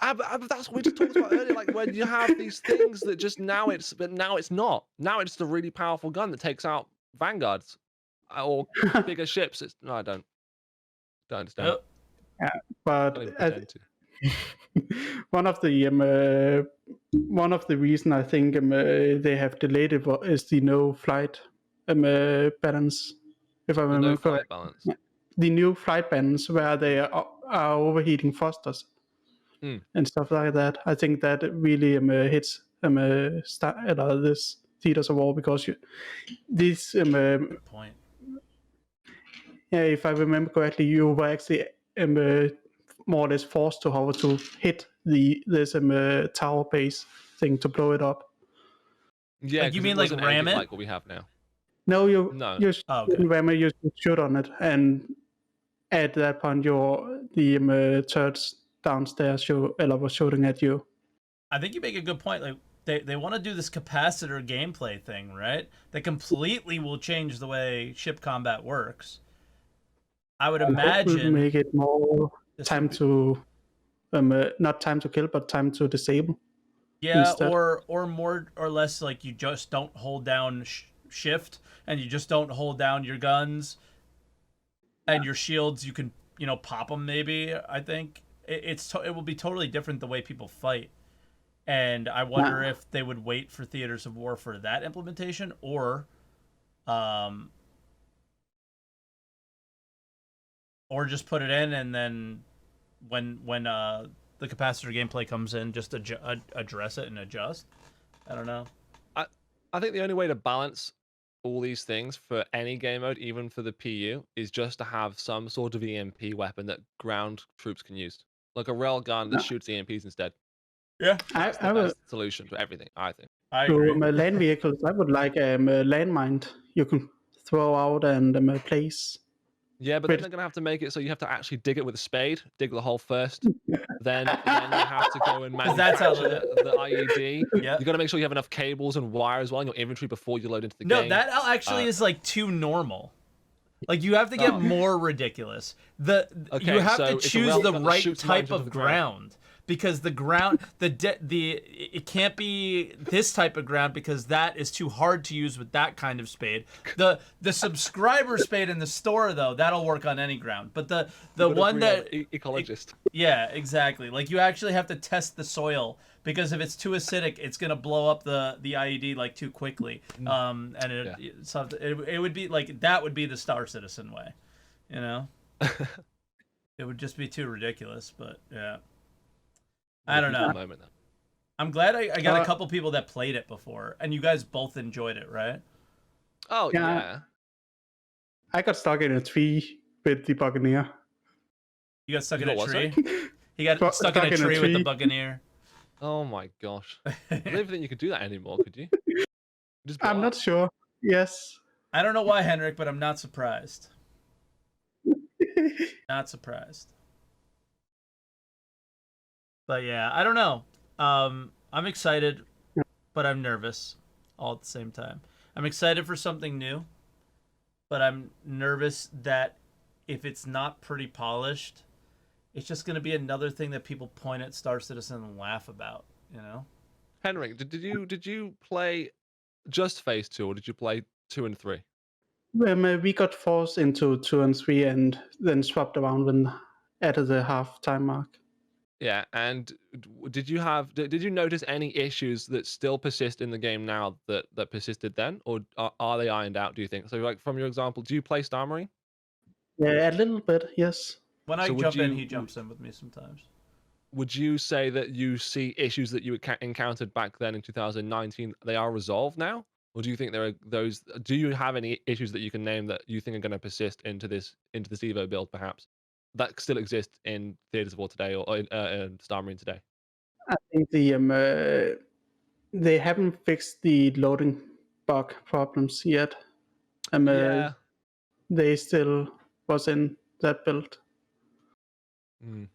But that's what we just talked about earlier. Like when you have these things that just now it's not. Now it's just a really powerful gun that takes out vanguards or bigger ships. No, I don't understand. Oh, But Don't even pretend to. one of the reason I think they have delayed it is the no flight balance. If I The remember no flight correct, balance. the new flight balance where they are overheating thrusters and stuff like that. I think that really hits this theaters of war because this good point. yeah, if I remember correctly, you were actually more or less forced to hover to hit this tower base thing to blow it up. Yeah, Like, you 'cause mean it like wasn't ram anything it? like what we have now. No, you No. Oh, okay. shouldn't ram it, you shoot on it, and at that point, the turrets downstairs was shooting at you. I think you make a good point. Like they want to do this capacitor gameplay thing, right? That completely will change the way ship combat works. I would It will imagine make it more this time would be- to not time to kill, but time to disable. yeah, instead. or more or less like you just don't hold down shift and you just don't hold down your guns and your shields. You can pop them maybe. I think it will be totally different the way people fight. And I wonder if they would wait for Theaters of War for that implementation, or just put it in and then when the capacitor gameplay comes in, just address it and adjust. I don't know. I think the only way to balance all these things for any game mode, even for the PU, is just to have some sort of EMP weapon that ground troops can use, like a railgun that shoots EMPs instead. Yeah, That's the best solution to everything, I think. I agree. land vehicles, I would like a landmine you can throw out and place. Yeah, but then they're gonna have to make it so you have to actually dig it with a spade, dig the hole first. Then you have to go and that's how manufacture the IED. Yeah. You got to make sure you have enough cables and wires as well in your inventory before you load into the No, game. that actually is like too normal. Like you have to get more ridiculous. You have to choose the right type of ground. Because the ground, it can't be this type of ground because that is too hard to use with that kind of spade. The subscriber spade in the store though, that'll work on any ground. But the one that ecologist. Yeah, exactly. Like you actually have to test the soil because if it's too acidic, it's gonna blow up the IED like too quickly. And it would be like that would be the Star Citizen way, It would just be too ridiculous. But yeah. I don't know. I'm glad I got a couple people that played it before, and you guys both enjoyed it, right? Oh, yeah. I got stuck in a tree with the Buccaneer. You got stuck in a tree? He got stuck in a tree with the Buccaneer. Oh my gosh. I don't even think you could do that anymore, could you? I'm not sure. Yes. I don't know why, Henrik, but I'm not surprised. Not surprised. But yeah, I don't know. I'm excited, but I'm nervous all at the same time. I'm excited for something new, but I'm nervous that if it's not pretty polished, it's just going to be another thing that people point at Star Citizen and laugh about, Henrik, did you play just Phase 2 or did you play 2 and 3? We got forced into 2 and 3 and then swapped around at the half-time mark. Yeah, and did you notice any issues that still persist in the game now that persisted then, or are they ironed out? Do you think? So, like from your example, do you play Star Marine? Yeah, a little bit, yes. When I jump in, he jumps in with me sometimes. Would you say that you see issues that you encountered back then in 2019? They are resolved now, or do you think there are those? Do you have any issues that you can name that you think are going to persist into this Evo build, perhaps? That still exists in Theaters of War today or in Star Marine today? I think they haven't fixed the loading bug problems yet. Yeah. They still was in that build.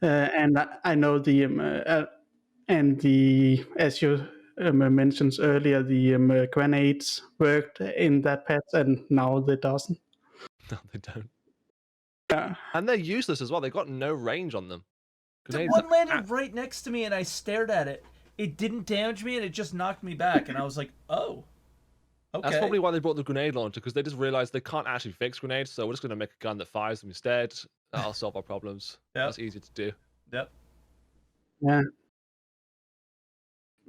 And I know and the as you mentioned earlier, the grenades worked in that patch, and now they doesn't. No, they don't. Yeah. And they're useless as well. They've got no range on them. The Grenades one are landed right next to me, and I stared at it. It didn't damage me, and it just knocked me back. And I was like, "Oh, okay." That's probably why they brought the grenade launcher, because they just realized they can't actually fix grenades. So we're just going to make a gun that fires them instead. That'll solve our problems. Yep. That's easy to do. Yep. Yeah.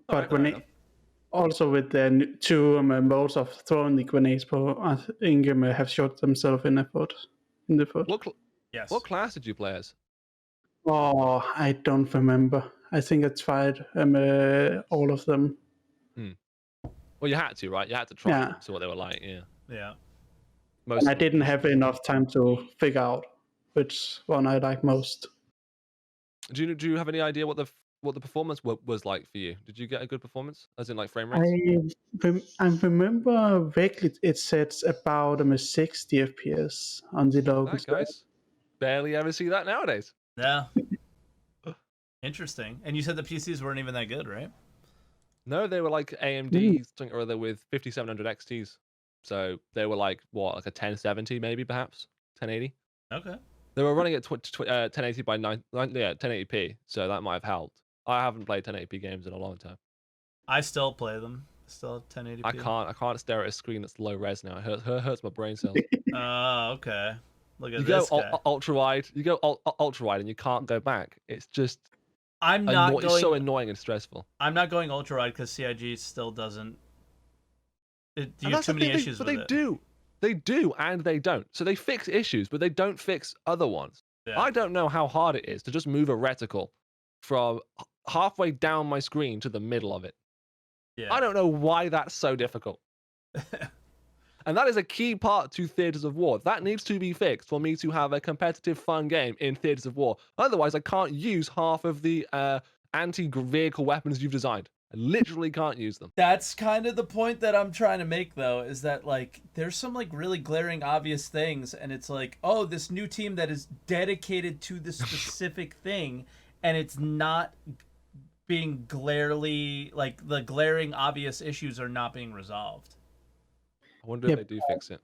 But also with the two modes of throwing the grenades, I think have shot themselves in the foot. Yes. What class did you play as? Oh, I don't remember. I think I tried all of them. Well, you had to, right? You had to try to see what they were like. Yeah. Yeah. And I didn't have enough time to figure out which one I like most. Do you have any idea what the performance was like for you? Did you get a good performance, as in like frame rates? I remember vaguely it says about 60 FPS on the local That, guys, barely ever see that nowadays. Yeah. Interesting. And you said the PCs weren't even that good, right? No, they were like AMD something or other with 5700 XTs. So they were like what, like a 1070 maybe, perhaps 1080. Okay. They were running at 1080 by 1080p, so that might have helped. I haven't played 1080p games in a long time. I still play them. Still 1080p. I can't stare at a screen that's low res now. It hurts my brain cells. Oh, okay. Look at You this go guy. ultra wide. You go ultra wide, and you can't go back. It's just It's so annoying and stressful. I'm not going ultra wide because CIG still doesn't. You And have too many issues but with they it. do. They do and they don't. So they fix issues, but they don't fix other ones. Yeah. I don't know how hard it is to just move a reticle from halfway down my screen to the middle of it. Yeah. I don't know why that's so difficult. And that is a key part to Theaters of War. That needs to be fixed for me to have a competitive, fun game in Theaters of War. Otherwise, I can't use half of the anti-vehicle weapons you've designed. I literally can't use them. That's kind of the point that I'm trying to make, though, is that, like, there's some, like, really glaring obvious things, and it's like, oh, this new team that is dedicated to this specific thing, and it's not being glaringly, like, the glaring obvious issues are not being resolved. I wonder if they do fix it.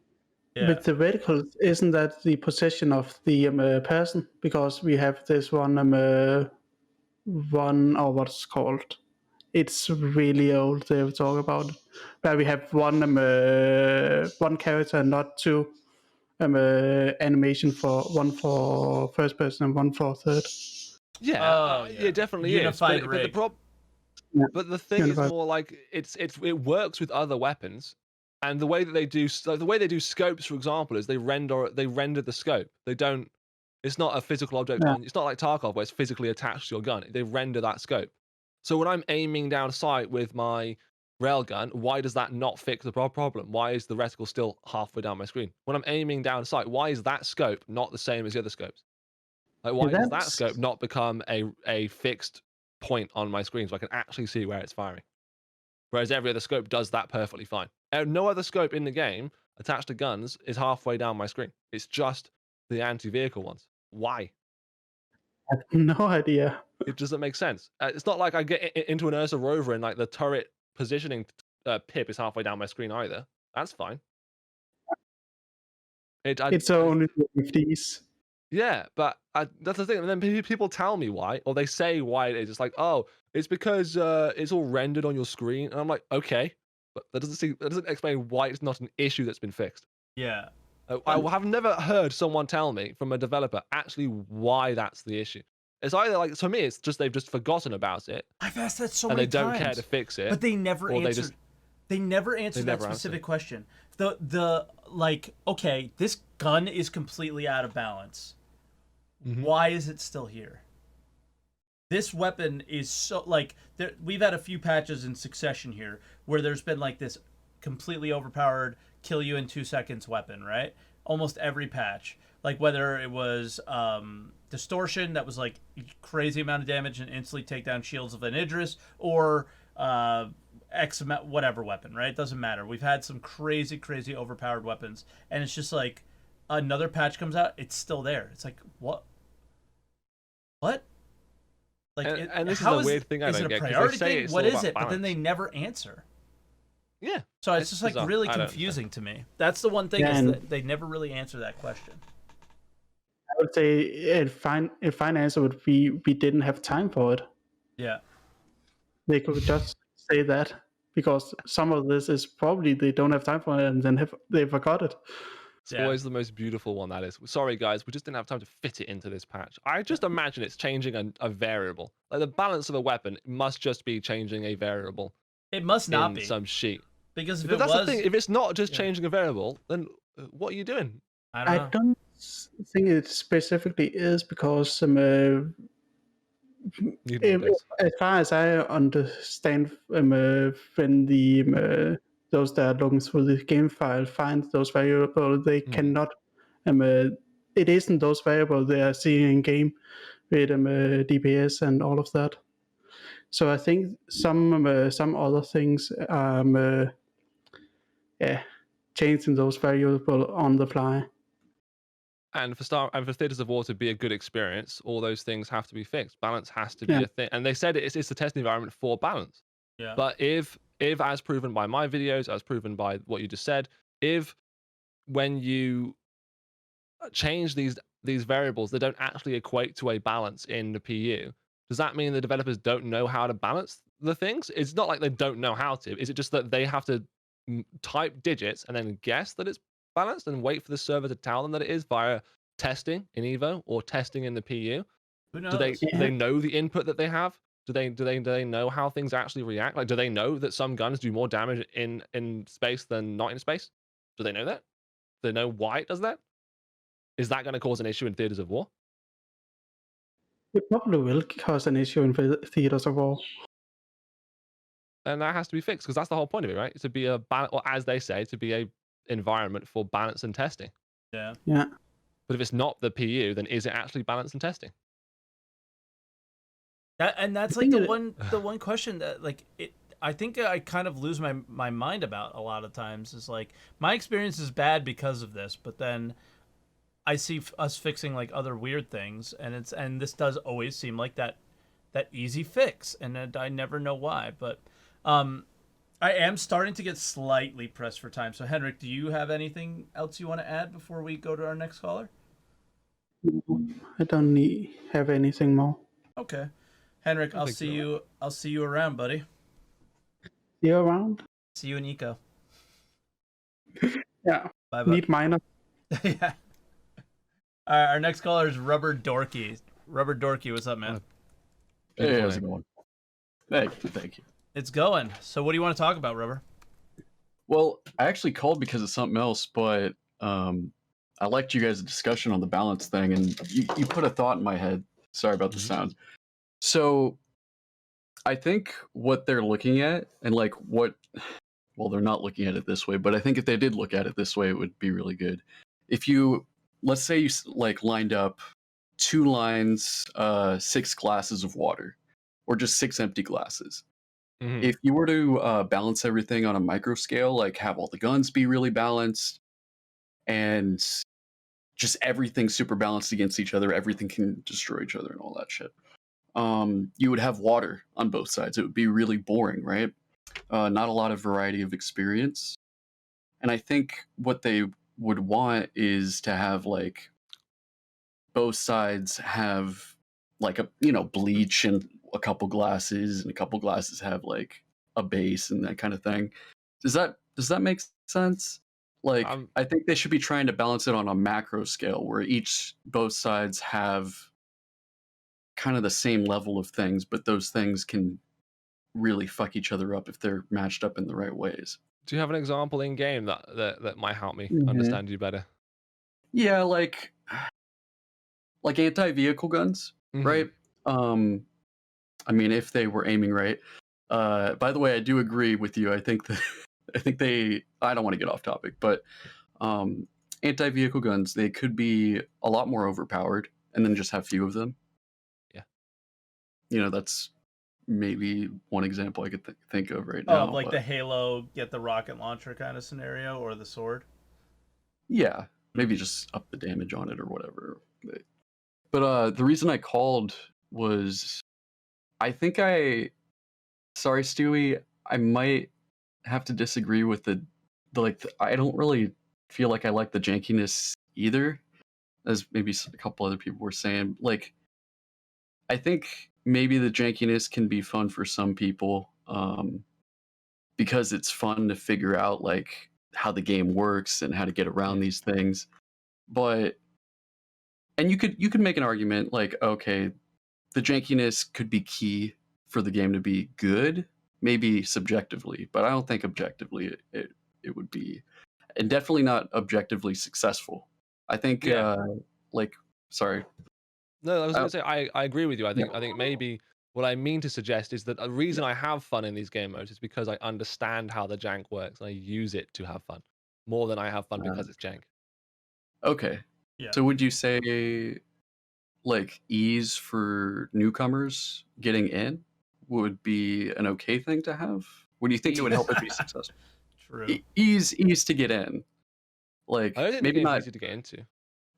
Yeah. With the reticles, isn't that the possession of the person? Because we have this one, or what's called? It's really old. They talk about it, where we have one character and not two animation for one for first person and one for third. Yeah, it definitely Unified is. rig. But the thing is more like it works with other weapons, and the way that they do scopes, for example, is they render the scope. They don't. It's not a physical object. It's not like Tarkov where it's physically attached to your gun. They render that scope. So when I'm aiming down sight with my railgun, why does that not fix the problem? Why is the reticle still halfway down my screen? When I'm aiming down sight, why is that scope not the same as the other scopes? Like, why does that scope not become a fixed point on my screen so I can actually see where it's firing? Whereas every other scope does that perfectly fine. And no other scope in the game attached to guns is halfway down my screen. It's just the anti-vehicle ones. Why? I have no idea. It doesn't make sense. It's not like I get into an Ursa rover and like the turret positioning pip is halfway down my screen either. That's fine. It's only 50s. Yeah, but that's the thing. And then people tell me why, or they say why it is. It's like, oh, it's because it's all rendered on your screen, and I'm like, okay, but that doesn't explain why it's not an issue that's been fixed. Yeah. I have never heard someone tell me from a developer actually why that's the issue. It's either like, to me, it's just they've just forgotten about it. I've asked that so and many they don't times, care to fix it. but they never answered. They never answered that specific question. The like, okay, this gun is completely out of balance. Mm-hmm. Why is it still here? This weapon is so like we've had a few patches in succession here where there's been like this completely overpowered kill you in 2 seconds weapon, right? Almost every patch, like whether it was distortion that was like crazy amount of damage and instantly take down shields of an Idris, or whatever weapon, right? It doesn't matter. We've had some crazy, crazy overpowered weapons, and it's just like another patch comes out, it's still there. It's like what? Like, and this is a weird thing I don't get. Is it a priority thing? What is it? Balance. But then they never answer. Yeah. So it's just like bizarre. really confusing to me. That's the one thing is that they never really answer that question. I would say a fine answer would be we didn't have time for it. Yeah. They could just say that, because some of this is probably they don't have time for it and then they forgot it. It's always the most beautiful one, that is. Sorry, guys, we just didn't have time to fit it into this patch. I just imagine it's changing a variable. Like the balance of a weapon must just be changing a variable. It must not be some sheet. Because but that's the thing. If it's not just changing a variable, then what are you doing? I don't think it specifically is, because as far as I understand, when the those that are looking through the game file find those variables, they cannot. It isn't those variables they are seeing in game with DPS and all of that. So I think some other things are changing those variables on the fly. And for Theatres of War to be a good experience, all those things have to be fixed. Balance has to be a thing. And they said it's the testing environment for balance. Yeah. But if as proven by my videos, as proven by what you just said, if when you change these variables, they don't actually equate to a balance in the PU, does that mean the developers don't know how to balance the things? It's not like they don't know how to. Is it just that they have to type digits and then guess that it's balanced and wait for the server to tell them that it is via testing in Evo or testing in the PU? Who knows? Do they know the input that they have? Do they know how things actually react? Like, do they know that some guns do more damage in space than not in space? Do they know that? Do they know why it does that? Is that going to cause an issue in Theatres of War? It probably will cause an issue in Theatres of War. And that has to be fixed, because that's the whole point of it, right? To be a or as they say, to be a environment for balance and testing. Yeah. But if it's not the PU, then is it actually balance and testing? That's like the one question that I think I kind of lose my mind about a lot of times is like my experience is bad because of this, but then I see us fixing like other weird things, and this does always seem like that easy fix, and I never know why. But I am starting to get slightly pressed for time. So Henrik, do you have anything else you want to add before we go to our next caller? I don't have anything more. Okay, Henrik, I'll see you around, buddy. See you around. See you in Eco. Yeah. Bye. Meet Miner. Yeah. All right, our next caller is Rubber Dorky. Rubber Dorky, what's up, man? Hey, how's it going? Thank you. It's going. So what do you want to talk about, Rubber? Well, I actually called because of something else, but I liked you guys' discussion on the balance thing, and you put a thought in my head. Sorry about the sound. So I think what they're looking at, and they're not looking at it this way, but I think if they did look at it this way, it would be really good. If let's say you lined up 2 lines, 6 glasses of water, or just 6 empty glasses. Mm-hmm. If you were to balance everything on a micro scale, like have all the guns be really balanced, and just everything super balanced against each other, everything can destroy each other and all that shit. You would have water on both sides. It would be really boring, right? Not a lot of variety of experience. And I think what they would want is to have both sides have bleach and a couple glasses, and a couple glasses have a base and that kind of thing. Does that make sense? I think they should be trying to balance it on a macro scale where both sides have kind of the same level of things, but those things can really fuck each other up if they're matched up in the right ways. Do you have an example in game that might help me understand you better? Yeah, like anti-vehicle guns, right? I mean, if they were aiming right. By the way, I do agree with you. I think I don't want to get off topic, but anti-vehicle guns, they could be a lot more overpowered and then just have few of them. Yeah. That's maybe one example I could think of right Oh, now. like But the Halo get the rocket launcher kind of scenario, or the sword. yeah, maybe Mm. just up the damage on it or whatever. But the reason I called was I think sorry, Stewie, I might have to disagree with I don't really feel like I like the jankiness either, as maybe a couple other people were saying. Like, I think maybe the jankiness can be fun for some people, because it's fun to figure out like how the game works and how to get around these things. But and you could make an argument like, okay, the jankiness could be key for the game to be good, maybe subjectively, but I don't think objectively it would be, and definitely not objectively successful. I think Yeah. like sorry. No, I was Uh, going to say I agree with you. yeah. I think maybe what I mean to suggest is that a reason I have fun in these game modes is because I understand how the jank works and I use it to have fun more than I have fun Uh, because it's jank. okay. Yeah. So would you say like ease for newcomers getting in would be an okay thing to have? Would you think it would help it be successful? True. Ease to get in. I Like don't think the maybe game's not. easy to get into.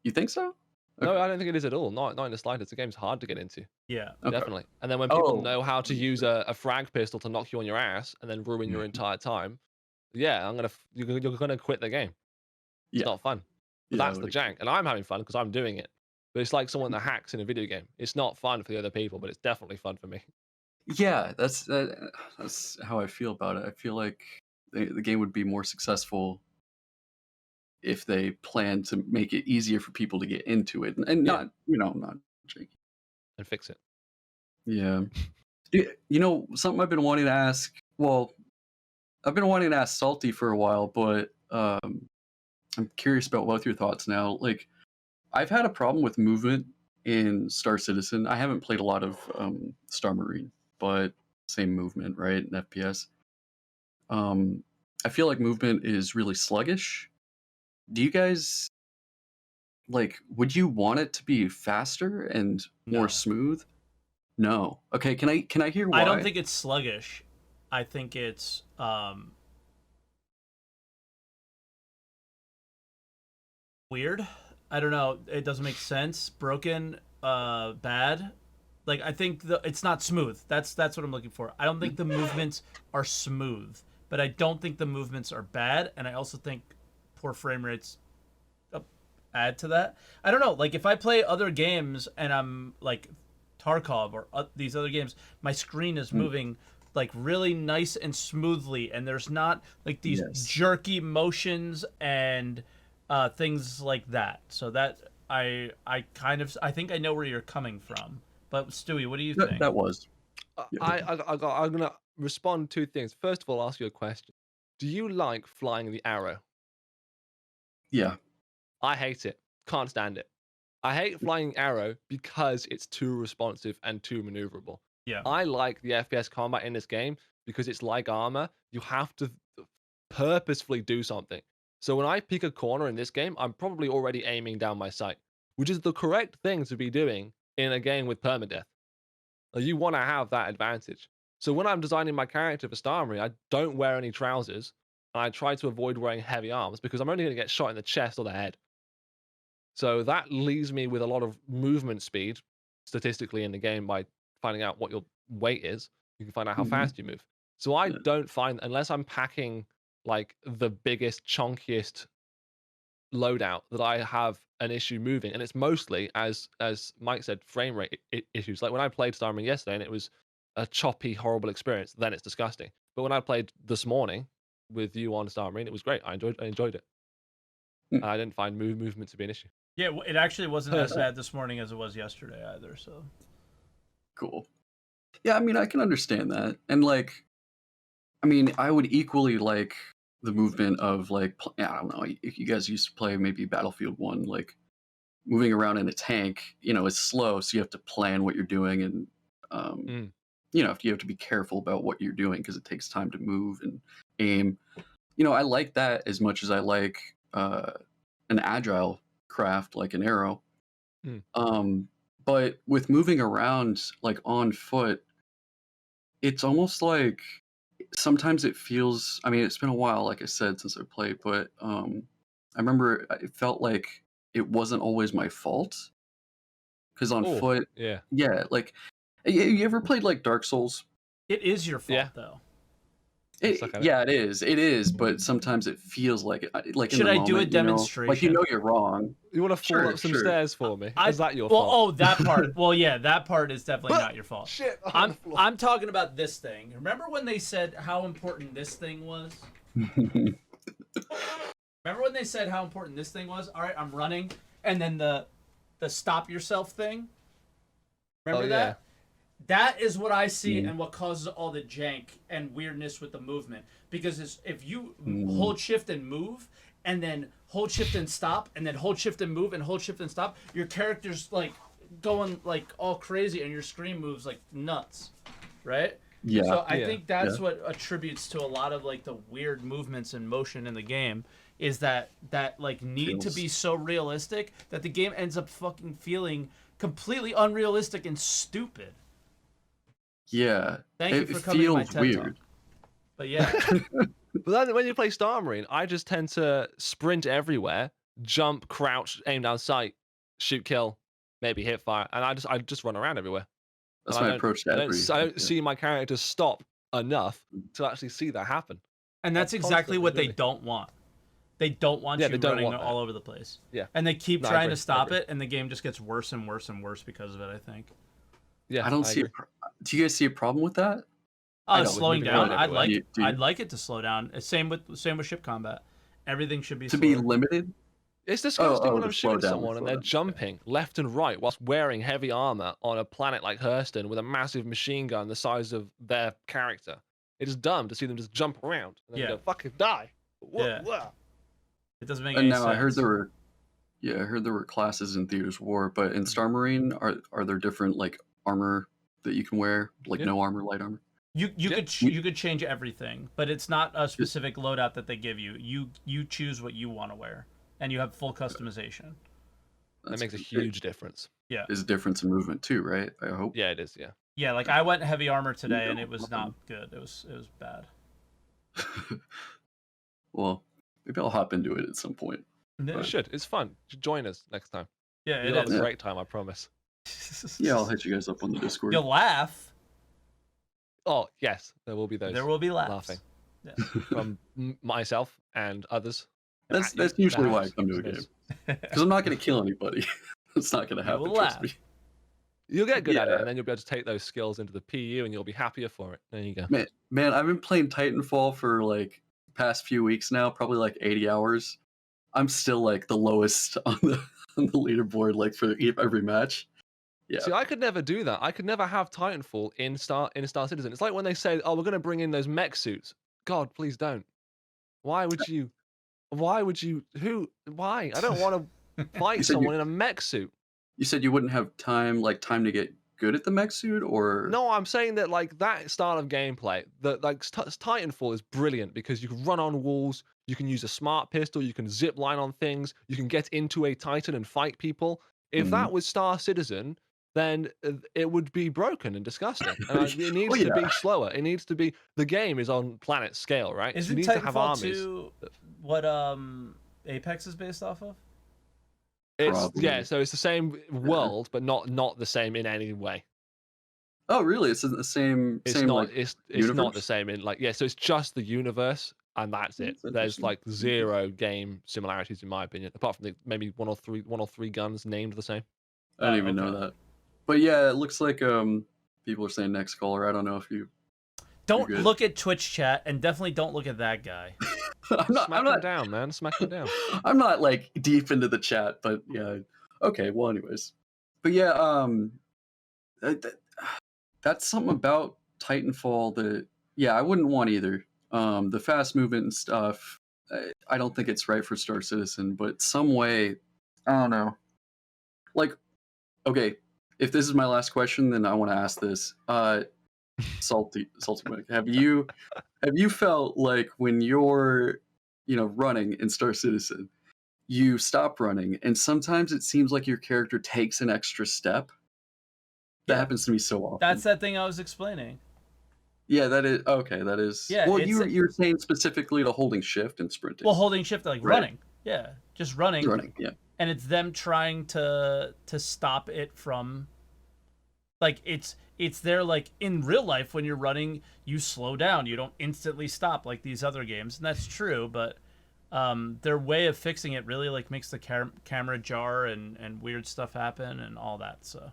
You think so? No, Okay. I don't think it is at all. Not in the slightest. The game's hard to get into. Yeah. Okay. Definitely. And then when people Oh, know how to use a frag pistol to knock you on your ass and then ruin your entire time, yeah, you're gonna quit the game. It's yeah, not fun. But yeah, I that's would the agree. jank, and I'm having fun because I'm doing it. But it's like someone that hacks in a video game. It's not fun for the other people, but it's definitely fun for me. Yeah, that's how I feel about it. I feel like the game would be more successful if they plan to make it easier for people to get into it, and Yeah, not not janky. and fix it. Yeah. Something I've been wanting to ask. Well, I've been wanting to ask Salty for a while, but I'm curious about both your thoughts now. Like, I've had a problem with movement in Star Citizen. I haven't played a lot of Star Marine, but same movement, right? In FPS. Um, I feel like movement is really sluggish. Do you guys like? Would you want it to be faster and more No. smooth? No. Okay. Can I hear I don't why? think it's sluggish. I think it's weird. I don't know. It doesn't make sense. Broken, bad. Like I think it's not smooth. That's what I'm looking for. I don't think the movements are smooth, but I don't think the movements are bad, and I also think poor frame rates add to that. I don't know. Like if I play other games and I'm like Tarkov or these other games, my screen is Mm, moving like really nice and smoothly, and there's not like these yes. jerky motions and things like that. So that I think I know where you're coming from. But Stewie, what do you That, think? that was. Yeah. I'm gonna respond two things. First of all, I'll ask you a question. Do you like flying the arrow? Yeah. I hate it. Can't stand it. I hate flying arrow because it's too responsive and too maneuverable. Yeah. I like the FPS combat in this game because it's like armor. You have to purposefully do something. So when I pick a corner in this game, I'm probably already aiming down my sight, which is the correct thing to be doing in a game with permadeath. You want to have that advantage. So when I'm designing my character for Star Marine, I don't wear any trousers, and I try to avoid wearing heavy arms because I'm only going to get shot in the chest or the head. So that leaves me with a lot of movement speed statistically in the game by finding out what your weight is. You can find out how Mhm. fast you move. So I Yeah. don't find, unless I'm packing like the biggest, chunkiest loadout, that I have an issue moving. And it's mostly, as Mike said, frame rate issues. Like when I played Star Marine yesterday and it was a choppy, horrible experience, then it's disgusting. But when I played this morning with you on Star Marine, it was great. I enjoyed it. Mm. And I didn't find movement to be an issue. Yeah, it actually wasn't as Personally. bad this morning as it was yesterday either. So Cool. Yeah, I mean, I can understand that. And like, I mean, I would equally like the movement of like, I don't know, if you guys used to play maybe Battlefield 1, like moving around in a tank, it's slow, so you have to plan what you're doing, and um, Mm. you have to be careful about what you're doing because it takes time to move and aim. I like that as much as I like an agile craft like an arrow. Mm. Um, but with moving around like on foot, it's almost like sometimes it feels. I mean, it's been a while, like I said, since I played, but I remember it felt like it wasn't always my fault because on Oh, foot, yeah. yeah, like you ever played like Dark Souls? It is your fault Yeah. though. Suck at it. Yeah, it is, but sometimes it feels like it, like in Should the I do a moment, you know, like demonstration? you're wrong. You want to fall Sure, up some sure. stairs for me? Is that your well, fault? oh, that part. Well, yeah, that part is definitely not your fault. Shit. I'm talking about this thing. Remember when they said how important this thing was? Remember when they said how important this thing was? All right, I'm running, and then the stop yourself thing. Remember that? Yeah. That is what I see and what causes all the jank and weirdness with the movement. Because if you hold shift and move, and then hold shift and stop, and then hold shift and move, and hold shift and stop, your character's like going like all crazy, and your screen moves like nuts, right? Yeah. So I think that's what attributes to a lot of like the weird movements and motion in the game, is that like need to be so realistic that the game ends up fucking feeling completely unrealistic and stupid. Yeah. Thank you for coming to my feels TED weird. Talk. But yeah, But then when you play Star Marine, I just tend to sprint everywhere, jump, crouch, aim down sight, shoot, kill, maybe hit fire, and I just run around everywhere. That's And my approach to I every. don't see my character stop enough to actually see that happen. and that's exactly what they constantly don't want. They don't want Yeah, you they don't running want that. all over the place. Yeah. And they keep No, I trying agree, to I stop agree. it, and the game just gets worse and worse and worse because of it, I think. Yeah, I don't see. agree. Do you guys see a problem with that? I don't, Slowing moving down. around I'd everywhere. like Do you- I'd like it to slow down. Same with ship combat. Everything should be To be slower. limited. It's disgusting when to I'm slow shooting down, someone slow and they're down. jumping left and right whilst wearing heavy armor on a planet like Hurston with a massive machine gun the size of their character. It is dumb to see them just jump around and then Yeah. go fucking die. Yeah. Whoa. It doesn't make And any now sense. I heard there were classes in Theaters of War, but in Star Marine, are there different like armor that you can wear, like Yeah. no armor, light armor? You Yeah. could change everything, but it's not a specific loadout that they give you. You choose what you want to wear, and you have full customization. That makes a It huge difference. is a difference in movement too, right? I hope. Yeah, it is. Yeah. Yeah, like I went heavy armor today, and it was not good. It was bad. Well, maybe I'll hop into it at some point. Yeah, You should. It's fun. You should join us next time. yeah, You'll it have is. a great time, I promise. Yeah, I'll hit you guys up on the Discord. You'll laugh. Oh, yes. There will be those There will be laughs. laughing Yeah. from myself and others. That's At you, usually why I perhaps. come to a game, because I'm not going to kill anybody. It's not going to happen. will Trust laugh. me. You'll get good at it, Yeah. and then you'll be able to take those skills into the PU, and you'll be happier for it. There you go. Man, I've been playing Titanfall for like past few weeks now, probably like 80 hours. I'm still like the lowest on the leaderboard, like for every match. Yeah. See, I could never do that. I could never have Titanfall in Star Citizen. It's like when they say, "Oh, we're going to bring in those mech suits." God, please don't. Why would you? Why would you? Who? Why? I don't want to fight You said someone in a mech suit. You said you wouldn't have time to get good at the mech suit, or No, I'm saying that like that style of gameplay, that like Titanfall is brilliant because you can run on walls, you can use a smart pistol, you can zip line on things, you can get into a Titan and fight people. If that was Star Citizen, then it would be broken and disgusting. And it needs to be slower. It needs to be. The game is on planet scale, right? Isn't you need to have Titanfall armies. 2 what Apex is based off of? Yeah, so it's the same world, but not the same in any way. Oh, really? It's in the same. It's same, not. like, It's not universe? the same in like So it's just the universe, and that's it. That's There's interesting. like zero game similarities in my opinion, apart from maybe one or three guns named the same. I didn't even know okay. that. But yeah, it looks like people are saying next caller. I don't know if you. Don't good. look at Twitch chat, and definitely don't look at that guy. I'm Smack not. them down, man. Smack them down. I'm not like deep into the chat, but yeah. Okay. Well, anyways, but yeah. That's something about Titanfall that I wouldn't want either. The fast movement and stuff. I don't think it's right for Star Citizen, but some way, I don't know. Like, okay, if this is my last question, then I want to ask this. SaltEMike, have you felt like when you're, running in Star Citizen, you stop running, and sometimes it seems like your character takes an extra step? That Yeah. happens to me so often. That's that thing I was explaining. Yeah, that is okay. That is Yeah, well. it's You're saying specifically to holding shift and sprinting. well, holding shift like Right. running. Yeah, just running, Running. Yeah. and it's them trying to stop it from like it's there like in real life when you're running you slow down, you don't instantly stop like these other games, and that's true, but their way of fixing it really like makes the camera jar and weird stuff happen and all that. So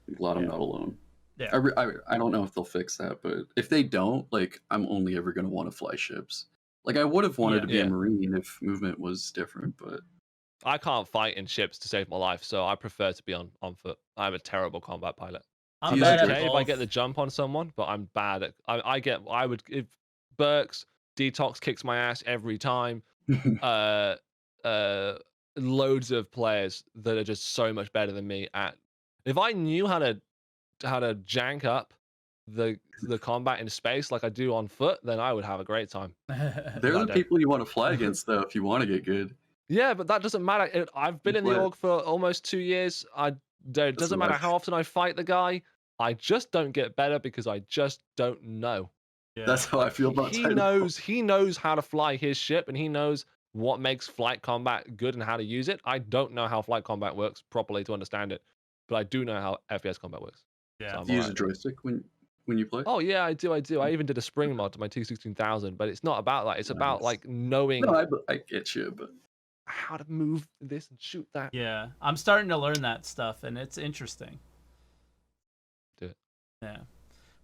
I'm glad I'm Yeah. not alone. yeah, I don't know if they'll fix that, but if they don't, like, I'm only ever gonna want to fly ships. Like, I would have wanted Yeah. to be a marine if movement was different, but I can't fight in ships to save my life, so I prefer to be on foot. I'm a terrible combat pilot. I'm Use bad it at to- Okay, if I both. get the jump on someone, but I'm bad at. I would if Burks Detox kicks my ass every time. Uh, uh, Loads of players that are just so much better than me at. If I knew how to jank up the combat in space like I do on foot, then I would have a great time. they're I the don't. people you want to fly against, though, if you want to get good. Yeah, but that doesn't matter. I've been in the What? org for almost 2 years. It doesn't matter life. how often I fight the guy. I just don't get better because I just don't know. Yeah. That's how I feel about He Titanfall. knows how to fly his ship, and he knows what makes flight combat good and how to use it. I don't know how flight combat works properly to understand it, but I do know how FPS combat works. Yeah. So I'm Do you use a alright. joystick when you play? Oh yeah, I do. I even did a spring mod to my T16000, but it's not about that. It's about Nice. like knowing No, I get you, but how to move this and shoot that. Yeah, I'm starting to learn that stuff, and it's interesting. Do it. Yeah,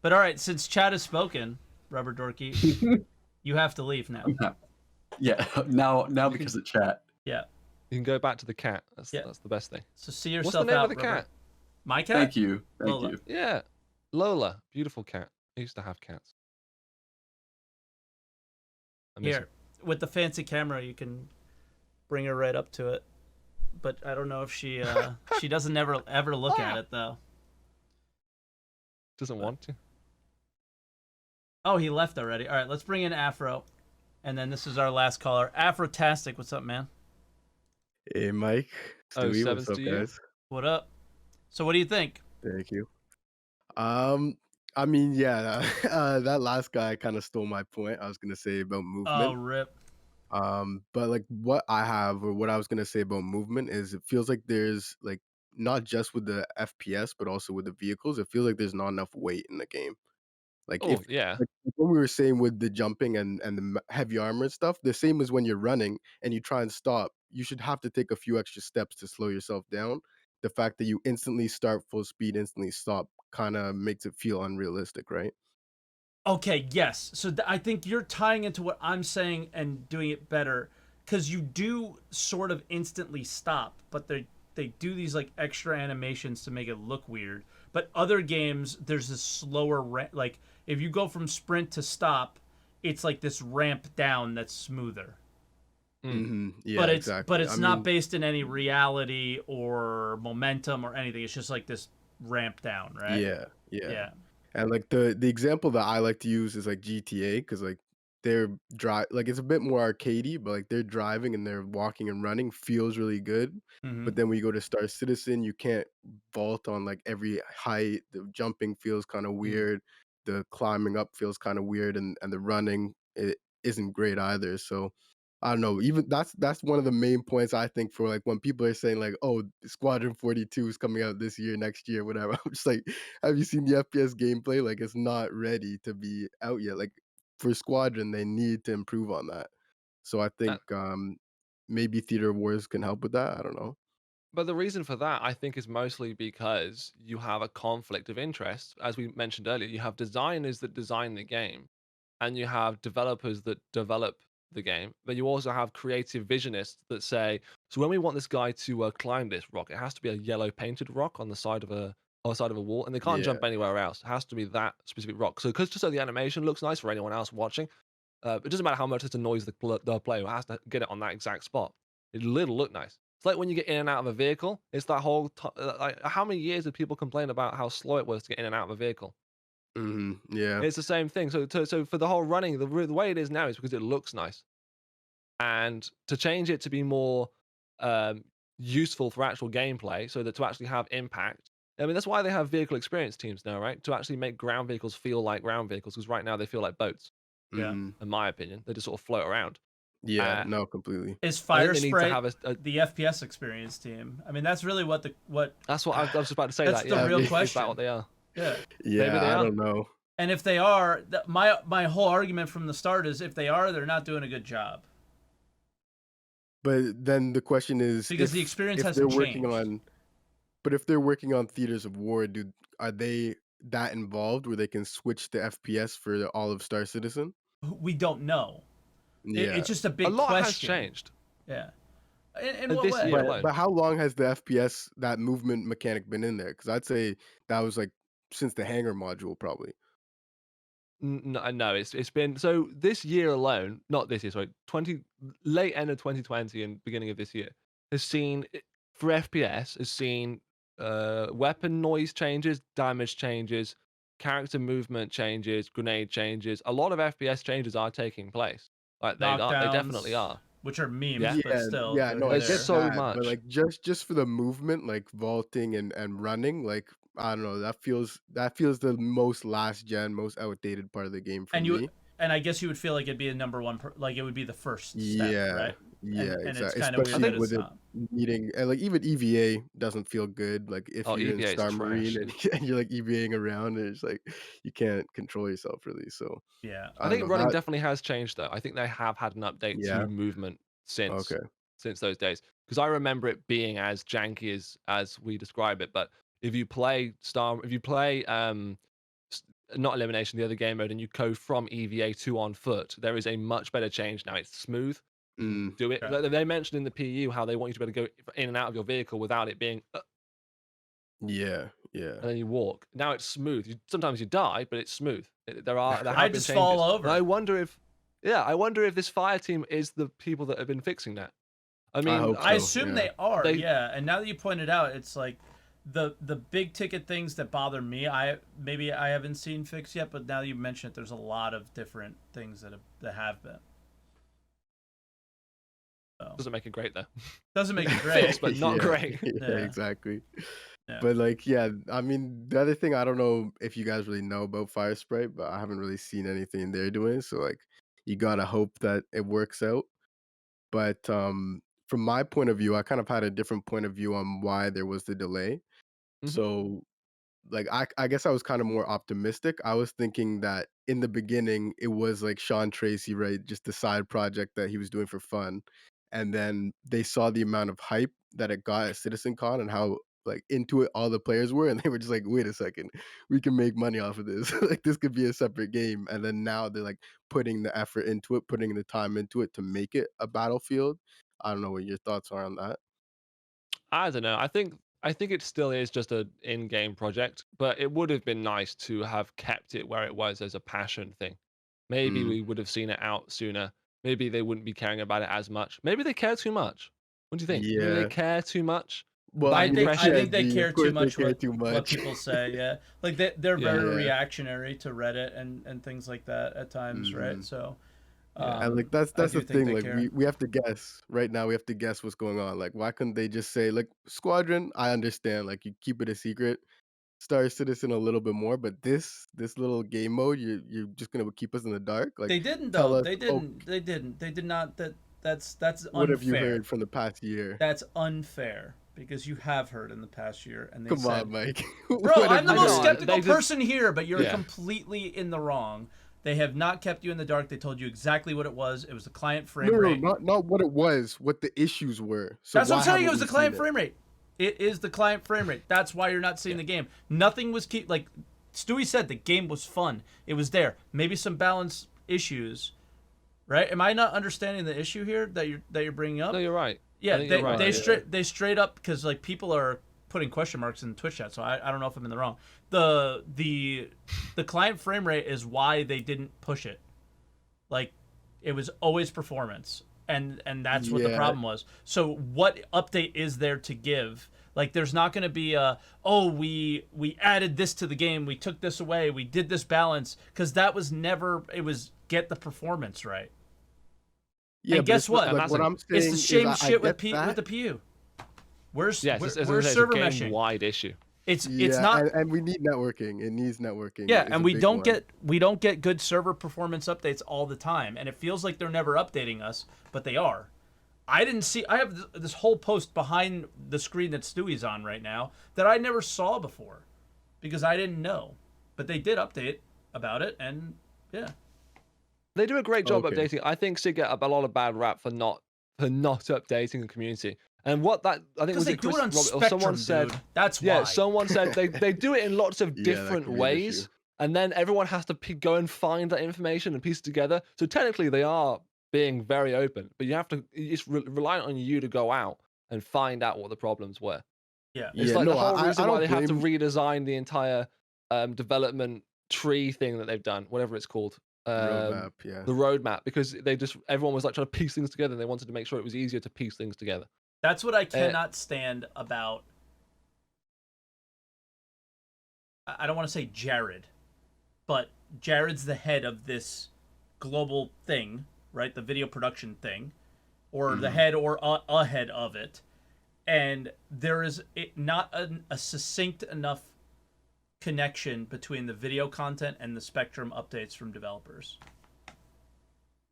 but all right, since Chad has spoken, Rubber Dorky, you have to leave now. yeah. Now because of chat. Yeah, You can go back to the cat. That's Yeah. that's the best thing. so see What's yourself the name out, of the Rubber. cat? My cat. Thank you. Thank Lola. you. Yeah, Lola, beautiful cat. I used to have cats. I miss Here, with the fancy camera, you can bring her right up to it. But I don't know if she she doesn't ever look at it though. Doesn't want to. Oh, he left already. All right, let's bring in Afro, and then this is our last caller, Afrotastic. What's up, man? Hey, Mike. Oh, Stewie, sevens what's up, to you? guys? What up? So, what do you think? Thank you. I mean, yeah, that last guy kind of stole my point. I was gonna say about Oh, movement. rip. But like what I have or what I was gonna say about movement is it feels like there's like not just with the FPS but also with the vehicles, it feels like there's not enough weight in the game. Like Oh if yeah. like what we were saying with the jumping and the heavy armor and stuff, the same as when you're running and you try and stop, you should have to take a few extra steps to slow yourself down. The fact that you instantly start full speed, instantly stop, kind of makes it feel unrealistic, right? Okay, yes. So I think you're tying into what I'm saying and doing it better, because you do sort of instantly stop, but they do these like extra animations to make it look weird. But other games, there's this slower like if you go from sprint to stop, it's like this ramp down that's smoother. Yeah, but exactly. it's I not mean, based in any reality or momentum or anything. It's just like this ramp down, right? yeah, yeah. Yeah. And like the example that I like to use is like GTA because like they're like it's a bit more arcadey, but like they're driving and they're walking and running feels really good. Mhm. But then when you go to Star Citizen, you can't vault on like every height. The jumping feels kind of weird. The climbing up feels kind of weird, and the running it isn't great either. So I don't know. Even that's one of the main points I think for like when people are saying like, "Oh, Squadron 42 is coming out this year, next year, whatever." I'm just like, have you seen the FPS gameplay? Like, it's not ready to be out yet. Like for Squadron, they need to improve on that. So I think maybe Theater Wars can help with that. I don't know. But the reason for that, I think, is mostly because you have a conflict of interest. As we mentioned earlier, you have designers that design the game, and you have developers that develop the game. But you also have creative visionists that say, so when we want this guy to climb this rock, it has to be a yellow painted rock on the side of a wall, and they can't Yeah. jump anywhere else. It has to be that specific rock. So because just so the animation looks nice for anyone else watching, it doesn't matter how much it annoys the player who has to get it on that exact spot. It'll look nice. It's like when you get in and out of a vehicle. It's that whole like how many years did people complain about how slow it was to get in and out of a vehicle? Yeah. It's the same thing. So for the whole running, the way it is now is because it looks nice, and to change it to be more useful for actual gameplay, so that to actually have impact, I mean, that's why they have vehicle experience teams now, right? To actually make ground vehicles feel like ground vehicles, because right now they feel like boats. Yeah. Mhm. In my opinion, they just sort of float around. Yeah, Uh, no, completely. Is I Fire think they need to Sprite have a the FPS experience team? I mean, that's really what That's what I was just about to say. That's that the yeah, real is question. that what they are? yeah. Yeah, they I are. don't know. And if they are, my whole argument from the start is if they are, they're not doing a good job. But then the question is, Because the experience if hasn't they're working changed. on, but if they're working on Theaters of War, are they that involved where they can switch the FPS for all of Star Citizen? We don't know. Yeah, It's just a big A lot question. has changed. Yeah. In what This way? year but alone. but how long has the FPS, that movement mechanic, been in there? Because I'd say that was like since the hangar module, probably. No, it's been so this year alone, not this year, sorry, late end of 2020 and beginning of this year has seen for FPS has seen weapon noise changes, damage changes, character movement changes, grenade changes. A lot of FPS changes are taking place. Like they definitely Knockdowns, are. which are memes, Yeah. but still. Yeah, they're no, I Like, there. get so that, much. but like just for the movement, like vaulting and running, like I don't know, that feels the most last gen, most outdated part of the game for And me. I guess you would feel like it'd be a number one, like it would be the first step, Yeah, right? yeah, And it's exactly. kind of weird Especially that with it's it not. needing, and like even EVA doesn't feel good. Like if Oh, you're in EVA is Star Marine trash. and you're like EVAing around, and it's like you can't control yourself really. So Yeah. I I don't think know running that. definitely has changed though. I think they have had an update Yeah. to movement since Okay. those days. Because I remember it being as janky as we describe it. But if you play not elimination, the other game mode, and you go from EVA to on foot, there is a much better change now. It's smooth. You can Mm, do it. Okay. They mentioned in the PU how they want you to be able to go in and out of your vehicle without it being, yeah. and then you walk. Now it's smooth. Sometimes you die, but it's smooth. There have I been just changes. fall And over. I wonder if this fire team is the people that have been fixing that. I mean, hope I so, assume yeah. they are, They- yeah. And now that you pointed out, it's like the big ticket things that bother me. I haven't seen fixed yet, but now that you mention it, there's a lot of different things that have been. So, doesn't make it great though. doesn't make it great. Fixed, but not Yeah, great. Yeah, Yeah. exactly. Yeah. But like, yeah, I mean, the other thing, I don't know if you guys really know about Fire Sprite, but I haven't really seen anything they're doing. So like, you gotta hope that it works out. But from my point of view, I kind of had a different point of view on why there was the delay. Mhm. So like I guess I was kind of more optimistic. I was thinking that in the beginning it was like Sean Tracy, right? Just the side project that he was doing for fun. And then they saw the amount of hype that it got at CitizenCon and how like into it all the players were, and they were just like, wait a second, we can make money off of this. Like this could be a separate game. And then now they're like putting the effort into it, putting the time into it to make it a battlefield. I don't know what your thoughts are on that. I don't know. I think it still is just an in-game project, but it would have been nice to have kept it where it was as a passion thing. Maybe Mm. we would have seen it out sooner. Maybe they wouldn't be caring about it as much. Maybe they care too much. What do you think? Maybe they Yeah. care too much. Well, I mean, think impression- they of care course too much they care what too what much. people say. Yeah, like they're Yeah. very Yeah. reactionary to Reddit and things like that at times, right? Mhm. So, Yeah. And like that's I the do think thing. they Like care. we have to guess right now. We have to guess what's going on. Like why couldn't they just say like Squadron? I understand. Like you keep it a secret. Star Citizen a little bit more, but this little game mode, you're just gonna keep us in the dark. Like they didn't tell though. us. They Oh, didn't. They didn't. They did not. That's what have you unfair. heard from the past year? That's unfair because you have heard in the past year, and they Come said, on, Mike. "Bro, What I'm have the you most heard? skeptical They just- person here, but you're Yeah. completely in the wrong. They have not kept you in the dark. They told you exactly what it was. It was the client frame No, rate. not what it was. What the issues were. So That's what I'm why saying. It haven't was the we client seen it? frame rate. It is the client frame rate. That's why you're not seeing the game. Nothing was like Stewey said. The game was fun. It was there. Maybe some balance issues, right? Am I not understanding the issue here that you're bringing up? No, you're right. Yeah, I think they you're right. they straight up because like people are putting question marks in Twitch chat, so I don't know if I'm in the wrong. The client frame rate is why they didn't push it. Like it was always performance, and that's what the Yeah. problem was. So what update is there to give? Like there's not going to be we added this to the game, we took this away, we did this balance, because that was never. It was get the performance right. Yeah, And but guess it's not- what? Like what I'm saying It's the same is I shit with get that. the PU. Where's Yes, where's it's server a meshing? game-wide issue. It's Yeah, not. and we need networking. It needs networking. Yeah, Is and a we big don't one. get good server performance updates all the time, and it feels like they're never updating us, but they are. I didn't see. I have this whole post behind the screen that Stewey's on right now that I never saw before because I didn't know, but they did update about it, and yeah, They do a great job Okay. updating. I think Sig get a lot of bad rap for not updating the community. And what that I think because was they it do Chris it on Robert, or Spectrum, someone said, dude. That's yeah, why. someone said they do it in lots of Yeah, that different could be an issue. ways, and then everyone has to go and find that information and piece it together. So technically, they are being very open, but you have to. It's reliant on you to go out and find out what the problems were. Yeah, It's Yeah, like the no, whole I reason why don't they have to blame. redesign the entire development tree thing that they've done, whatever it's called. Roadmap, yeah. The roadmap, because everyone was like trying to piece things together, and they wanted to make sure it was easier to piece things together. that's what I Uh, cannot stand about. I don't want to say Jared, but Jared's the head of this global thing, right? The video production thing, or the head or a head of it, and there is not a succinct enough connection between the video content and the Spectrum updates from developers.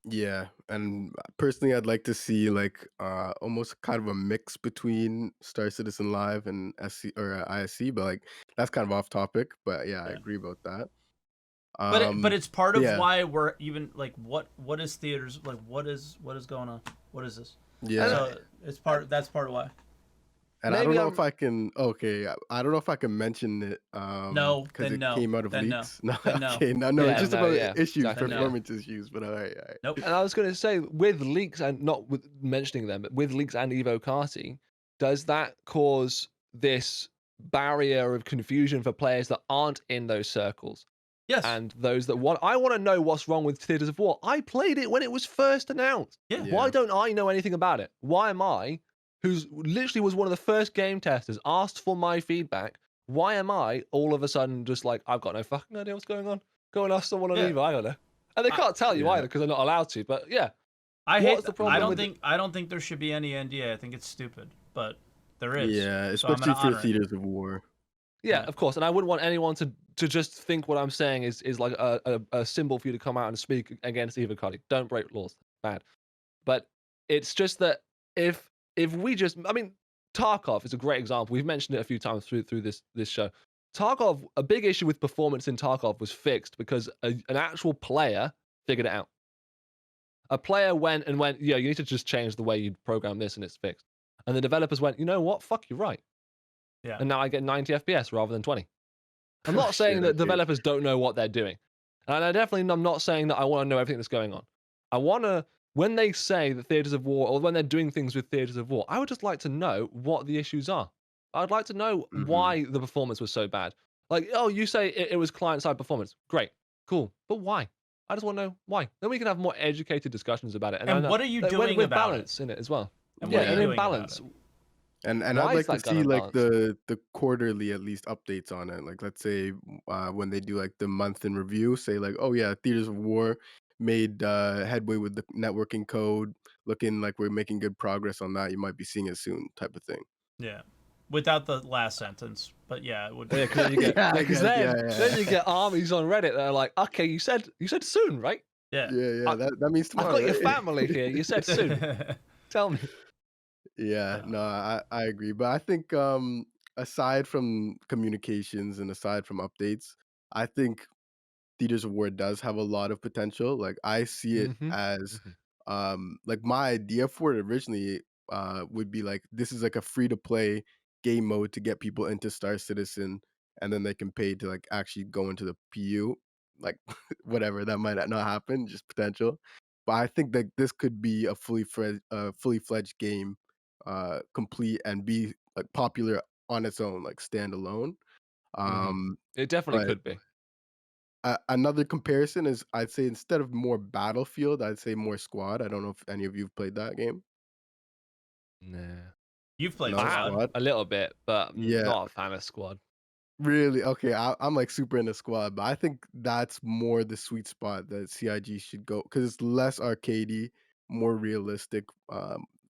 Yeah, and personally, I'd like to see like almost kind of a mix between Star Citizen Live and SC or ISC, but like that's kind of off topic. But yeah, I Yeah. agree about that. But it's part of yeah, why we're even like what is theaters like what is going on, what is this? yeah, So it's that's part of why. and I don't maybe know I'm if I can. Okay, I don't know if I can mention it No, because then it no, came out of then no, leaks. No, then no. okay, no, Yeah, it's just no, about yeah, issues, exactly, no. performance issues. But all right. Nope. And I was going to say, with leaks, and not with mentioning them, but with leaks and Evo Kati, does that cause this barrier of confusion for players that aren't in those circles? Yes. And those that want, I want to know what's wrong with Theaters of War. I played it when it was first announced. Yeah. Yeah. Why don't I know anything about it? Why am I, who's literally was one of the first game testers, asked for my feedback? Why am I all of a sudden just like, I've got no fucking idea what's going on? Go and ask someone on Yeah. Evo. I don't know. And they can't tell you Yeah. either because they're not allowed to. But yeah, I what's hate. the problem with I don't think there should be any NDA. I think it's stupid, but there is. Yeah, So I'm especially gonna for honor it. Theaters of War. Yeah, Yeah. of course. And I wouldn't want anyone to just think what I'm saying is like a symbol for you to come out and speak against Evo Kati. Don't break laws. Bad. But it's just that if we just, I mean, Tarkov is a great example. We've mentioned it a few times through this show. Tarkov, a big issue with performance in Tarkov was fixed because an actual player figured it out. A player went, yeah, you need to just change the way you program this and it's fixed. And the developers went, you know what? Fuck, you're right. Yeah. And now I get 90 FPS rather than 20. I'm Oh, not saying shit, that okay. developers don't know what they're doing. And I'm not saying that I want to know everything that's going on. I want to, when they say that Theaters of War, or when they're doing things with Theaters of War, I would just like to know what the issues are. I'd like to know why the performance was so bad. Like, oh, you say it was client-side performance. Great, cool. But why? I just want to know why. Then we can have more educated discussions about it. And what are you doing with about balance it? in it as well. And Yeah, what are you and in doing about balance. it? And Why I'd is like to that gun see like unbalanced? the quarterly at least updates on it. Like let's say when they do like the month in review, say like, oh yeah, Theaters of War made headway with the networking code, looking like we're making good progress on that. You might be seeing it soon, type of thing. Yeah. Without the last sentence, but yeah, it would. Yeah, because then you get Yeah, I because guess, then you get armies on Reddit that are like, okay, you said soon, right? Yeah. Yeah, I- that means I've tomorrow. got your right? family here. You said soon. Tell me. Yeah, Yeah. no, I agree. But I think aside from communications and aside from updates, I think Theaters of War does have a lot of potential. Like I see it Mhm. as Mhm. like my idea for it originally would be like this is like a free to play game mode to get people into Star Citizen and then they can pay to like actually go into the PU. Like whatever, that might not happen, just potential. But I think that this could be a fully fledged game, complete and be like popular on its own, like standalone. Mhm. Um, It definitely but could be. another comparison is I'd say instead of more Battlefield, I'd say more Squad. I don't know if any of you've played that game. Nah. You've played No, I have Squad. Squad. a little bit, but I'm Yeah, not a fan of Squad. really. Okay, I'm like super into Squad, but I think that's more the sweet spot that CIG should go because it's less arcadey, more realistic,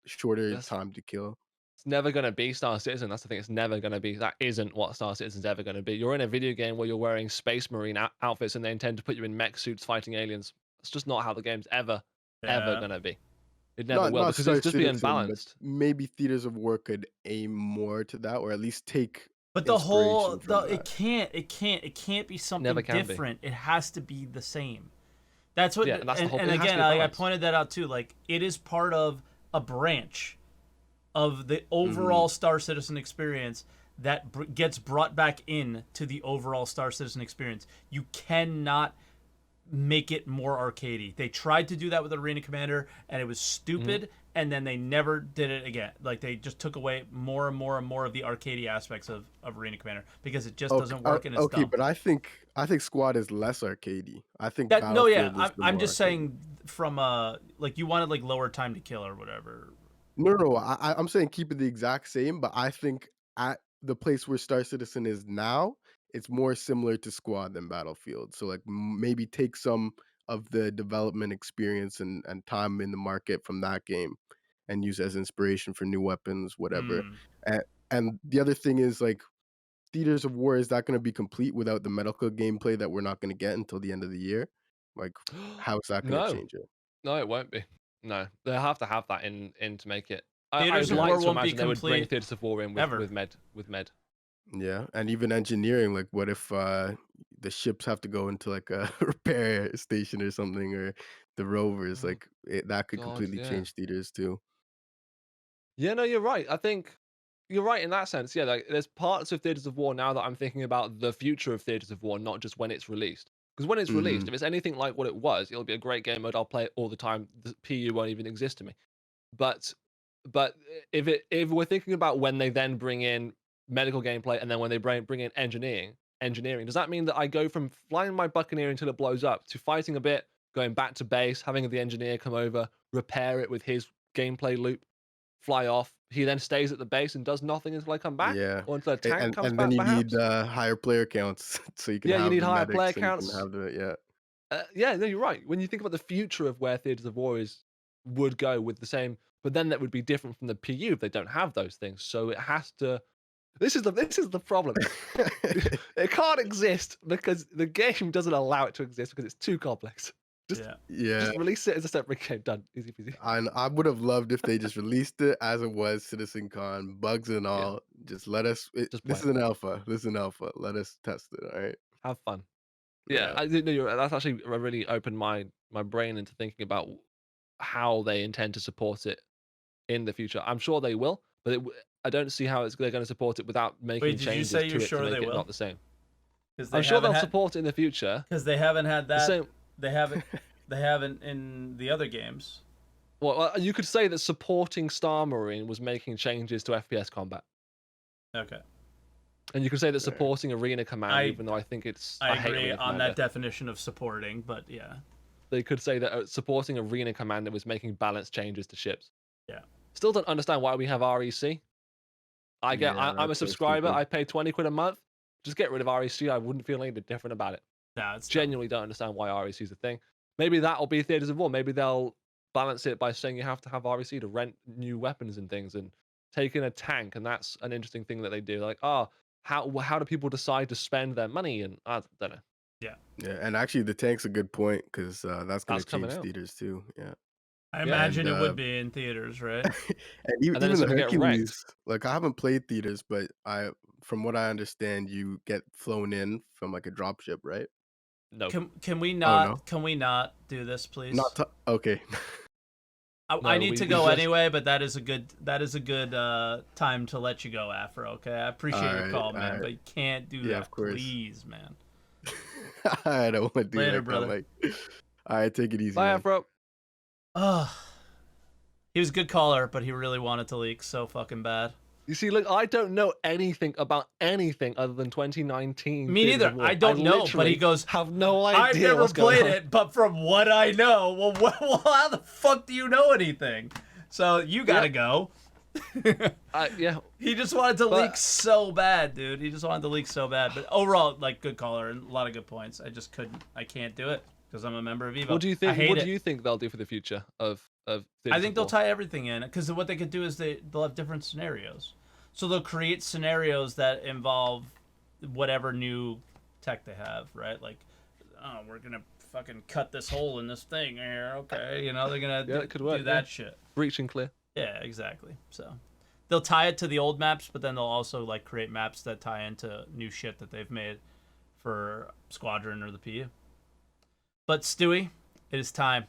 shorter That's time to kill. It's never going to be Star Citizen. That's the thing. It's never going to be. That isn't what Star Citizen's ever going to be. You're in a video game where you're wearing Space Marine outfits and they intend to put you in mech suits fighting aliens. It's just not how the game's ever going to be. It never will, because it's just being unbalanced. Maybe Theaters of War could aim more to that, or at least take. But it can't be something different. It has to be the same. That's what. Yeah, that's the whole, and again, I pointed that out too. Like, it is part of a branch of the overall Star Citizen experience that gets brought back in to the overall Star Citizen experience. You cannot make it more arcadey. They tried to do that with Arena Commander, and it was stupid. And then they never did it again. Like, they just took away more and more and more of the arcadey aspects of Arena Commander because it just doesn't work and it's dumb. But I think Squad is less arcadey. I think that, no, yeah, I'm just saying from like, you wanted like lower time to kill or whatever. No, I'm saying keep it the exact same, but I think at the place where Star Citizen is now, it's more similar to Squad than Battlefield. So like maybe take some of the development experience and time in the market from that game and use it as inspiration for new weapons, whatever. And the other thing is, like, Theaters of War, is that going to be complete without the medical gameplay that we're not going to get until the end of the year? Like, how is that going to change it? No, it won't be. No, they have to have that in to make it. Theaters I'd of War like to won't be imagine they would bring complete Theaters of War in with med. Yeah, and even engineering, like, what if the ships have to go into like a repair station or something, or the rovers, like that could completely change theaters too. Yeah, no, you're right. I think you're right in that sense. Yeah, like there's parts of Theaters of War now that I'm thinking about the future of Theaters of War, not just when it's released. Because when it's released, if it's anything like what it was, it'll be a great game mode. I'll play it all the time. The PU won't even exist to me. But if we're thinking about when they then bring in medical gameplay and then when they bring in engineering, does that mean that I go from flying my Buccaneer until it blows up to fighting a bit, going back to base, having the engineer come over, repair it with his gameplay loop, fly off? He then stays at the base and does nothing until I come back? Yeah. Or until a tank comes and back, then you perhaps? need higher player counts so you can have you need the higher medics player and you can counts. have the Yeah, no, you're right. When you think about the future of where Theaters of War would go with the same, but then that would be different from the PU if they don't have those things. So it has to. This is the problem. It can't exist because the game doesn't allow it to exist because it's too complex. Just release it as a separate game. Done. Easy peasy. I would have loved if they just released it as it was, CitizenCon, bugs and all. Yeah. Just let us. This is an alpha. Let us test it. All right. Have fun. Yeah, I didn't know that's actually really opened my brain into thinking about how they intend to support it in the future. I'm sure they will, but I don't see how they're going to support it without making changes to it to make it not the same. I'm sure they'll support it in the future because they haven't had that. They haven't in the other games. Well, you could say that supporting Star Marine was making changes to FPS combat. Okay. And you could say that supporting Arena Command, even though I think it's... I agree on that definition of supporting, but yeah. They could say that supporting Arena Commander was making balance changes to ships. Yeah. Still don't understand why we have REC. I'm a subscriber. I pay 20 quid a month. Just get rid of REC. I wouldn't feel anything different about it. No, it's genuinely don't understand why REC is a thing. Maybe that'll be Theaters of War. Maybe they'll balance it by saying you have to have REC to rent new weapons and things, and take in a tank, and that's an interesting thing that they do. Like, how do people decide to spend their money? And I don't know. Yeah. Yeah, and actually the tank's a good point because that's going to change theaters too. Yeah. I imagine it would be in theaters, right? and even the Hercules, like I haven't played theaters, but from what I understand, you get flown in from like a dropship, right? No. Can we not? Can we not do this, please? Okay. I need to go anyway, but that is a good time to let you go, Afro. Okay, I appreciate your call, man, but you can't do that, of course. Please, man. I don't want to do Later, that, brother. All right, take it easy. Bye, Afro. He was a good caller, but he really wanted to leak so fucking bad. You see, look, I don't know anything about anything other than 2019. Me neither. I don't know, but he goes, have no idea. I've never played it, but from what I know, well, how the fuck do you know anything? So you gotta go. Yeah. He just wanted to leak so bad, dude. He just wanted to leak so bad. But overall, like, good caller and a lot of good points. I just couldn't. I can't do it because I'm a member of Evo. What do you think? What do you think they'll do for the future of of I think they'll support. tie everything in, because what they could do is they'll have different scenarios. So they'll create scenarios that involve whatever new tech they have, right? Like, oh, we're gonna fucking cut this hole in this thing here. Okay, you know, they're gonna it could work, do that shit. Breach and clear. Yeah, exactly. So they'll tie it to the old maps, but then they'll also like create maps that tie into new shit that they've made for Squadron or the PU. But Stewie, it is time.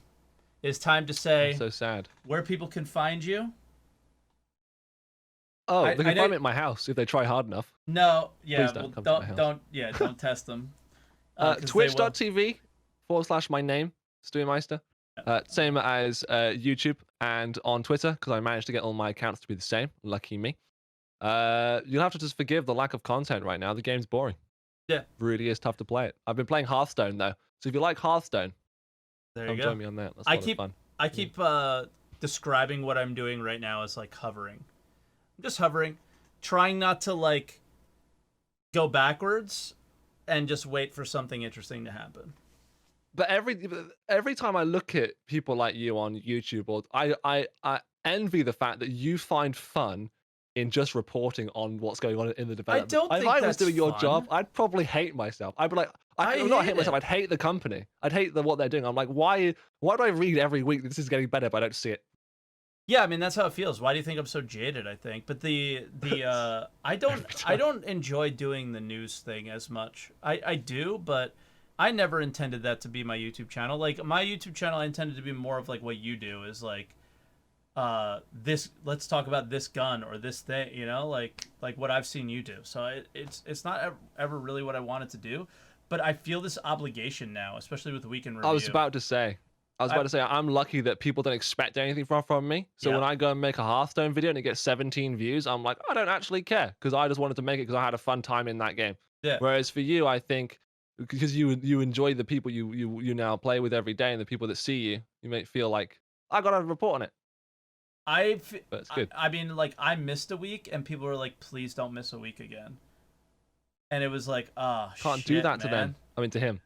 It is time to say That's so sad. where people can find you. Oh, I they can know- find me at my house if they try hard enough. No, yeah, Please don't come to my house. don't test them. 'Cause they will. Twitch.tv/my name, STEWEYMYSTER. Same as YouTube and on Twitter, because I managed to get all my accounts to be the same. Lucky me. You'll have to just forgive the lack of content right now. The game's boring. Yeah. Really is tough to play it. I've been playing Hearthstone, though. So if you like Hearthstone, There come you join go. me on that. That's I a lot keep- of fun. I keep describing what I'm doing right now as like hovering. I'm just hovering, trying not to like go backwards and just wait for something interesting to happen. But every time I look at people like you on YouTube, or I envy the fact that you find fun in just reporting on what's going on in the development. don't If think I was that's doing your fun. job, I'd probably hate myself. I'd be like, I I'd not hate hate myself. it. I'd hate the company. I'd hate what they're doing. I'm like, why do I read every week that this is getting better, but I don't see it? Yeah, I mean that's how it feels. Why do you think I'm so jaded? I think, but I don't enjoy doing the news thing as much. I do, but I never intended that to be my YouTube channel. Like my YouTube channel, I intended to be more of like what you do is like, let's talk about this gun or this thing, you know, like what I've seen you do. So it's not ever really what I wanted to do, but I feel this obligation now, especially with Weekend Review. I was about to say, I'm lucky that people don't expect anything from me. So Yeah. when I go and make a Hearthstone video and it gets 17 views, I'm like, I don't actually care, because I just wanted to make it because I had a fun time in that game. Yeah. Whereas for you, I think because you enjoy the people you now play with every day and the people that see you, you may feel like I got to report on it. But it's good. I mean, like, I missed a week, and people were like, please don't miss a week again. And it was like, Can't do that to man. them. I mean, to him.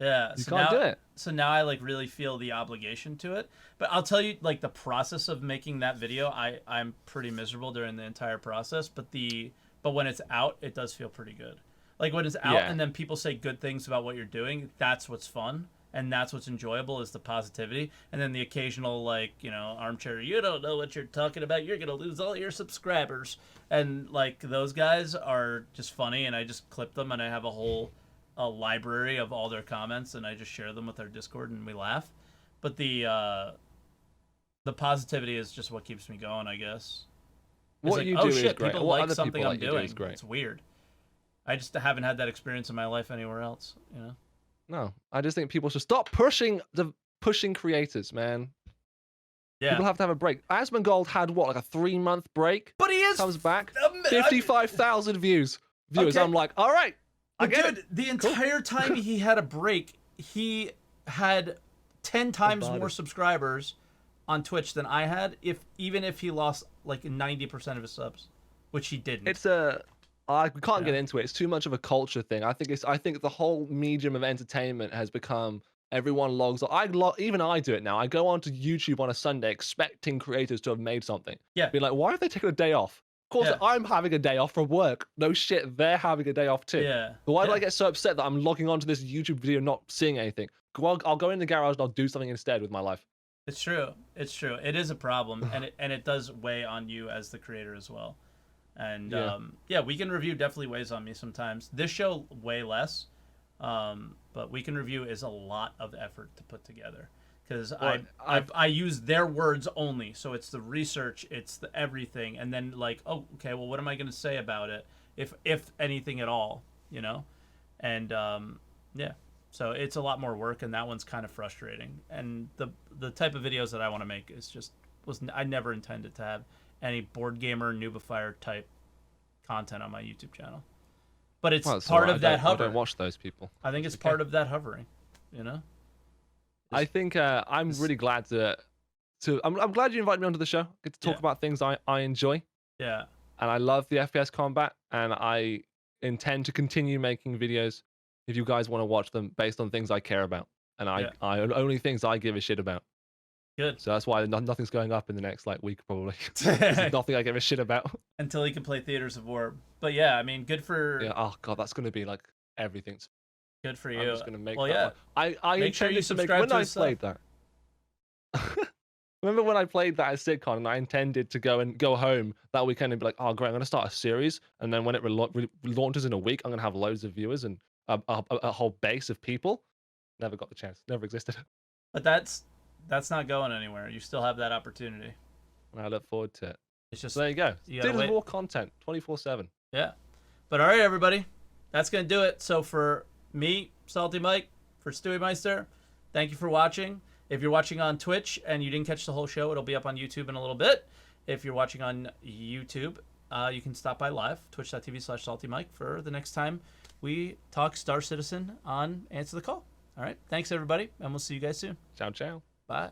Yeah. You so can't now, do it. So now I, like, really feel the obligation to it. But I'll tell you, like, the process of making that video, I'm pretty miserable during the entire process. But when it's out, it does feel pretty good. Like, when it's out Yeah. and then people say good things about what you're doing, that's what's fun. And that's what's enjoyable, is the positivity. And then the occasional, like, you know, armchair, you don't know what you're talking about, you're going to lose all your subscribers. And, like, those guys are just funny, and I just clip them, and I have a library of all their comments, and I just share them with our Discord, and we laugh. But the positivity is just what keeps me going, I guess. It's What like, you oh do shit, is great. people What like other something people I'm like you do doing. is great. It's weird. I just haven't had that experience in my life anywhere else, you know? No, I just think people should stop pushing creators, man. Yeah. People have to have a break. Asmongold had what, like a 3-month break? But he is Comes back, um, 55,000 viewers. Okay. I'm like, all right, I But get dude, it. the entire time he had a break, he had 10 times Bombarded. more subscribers on Twitch than I had, even if he lost like 90% of his subs, which he didn't. It's we can't get into it. It's too much of a culture thing. I think the whole medium of entertainment has become everyone logs on. Even I do it now. I go onto YouTube on a Sunday expecting creators to have made something. Yeah. Be like, why have they taken a day off? Of course, Yeah. I'm having a day off from work. No shit, they're having a day off too. Yeah. But why do Yeah. I get so upset that I'm logging onto this YouTube video not seeing anything? I'll go in the garage and I'll do something instead with my life. It's true. It's true. It is a problem, and it does weigh on you as the creator as well. And Yeah. Weekend Review definitely weighs on me sometimes. This show way less, but Weekend Review is a lot of effort to put together, because I use their words only. So it's the research, it's the everything, and then like, oh, okay, well, what am I going to say about it, if anything at all, you know? And yeah. So it's a lot more work, and that one's kind of frustrating. And the type of videos that I want to make is I never intended to have any board gamer noobifier type content on my YouTube channel. But it's part of that hover. I don't watch those people. I think it's part of that hovering, you know? I think I'm really glad I'm glad you invited me onto the show. Get to talk about things I enjoy. Yeah. And I love the FPS combat, and I intend to continue making videos if you guys want to watch them based on things I care about, and only things I give a shit about. Good. So that's why nothing's going up in the next like week probably. There's nothing I give a shit about. Until he can play Theaters of War. But yeah, I mean, good for Yeah. Oh god, that's gonna be like everything's. good for you. I'm just gonna make. Well, that yeah. one. I Make sure you intended to make subscribe when to I his played that. Remember when I played that at SidCon and I intended to go home that weekend and be like, oh great, I'm gonna start a series, and then when it launches in a week, I'm gonna have loads of viewers and a whole base of people. Never got the chance. Never existed. But that's not going anywhere. You still have that opportunity. And I look forward to it. It's just So there you go. you gotta There's wait. more content, 24/7. Yeah. But all right, everybody. That's going to do it. So for me, SaltEMike, for STEWEYMYSTER, thank you for watching. If you're watching on Twitch and you didn't catch the whole show, it'll be up on YouTube in a little bit. If you're watching on YouTube, you can stop by live, twitch.tv/SaltEMike, for the next time we talk Star Citizen on Answer the Call. All right. Thanks, everybody. And we'll see you guys soon. Ciao, ciao. Bye.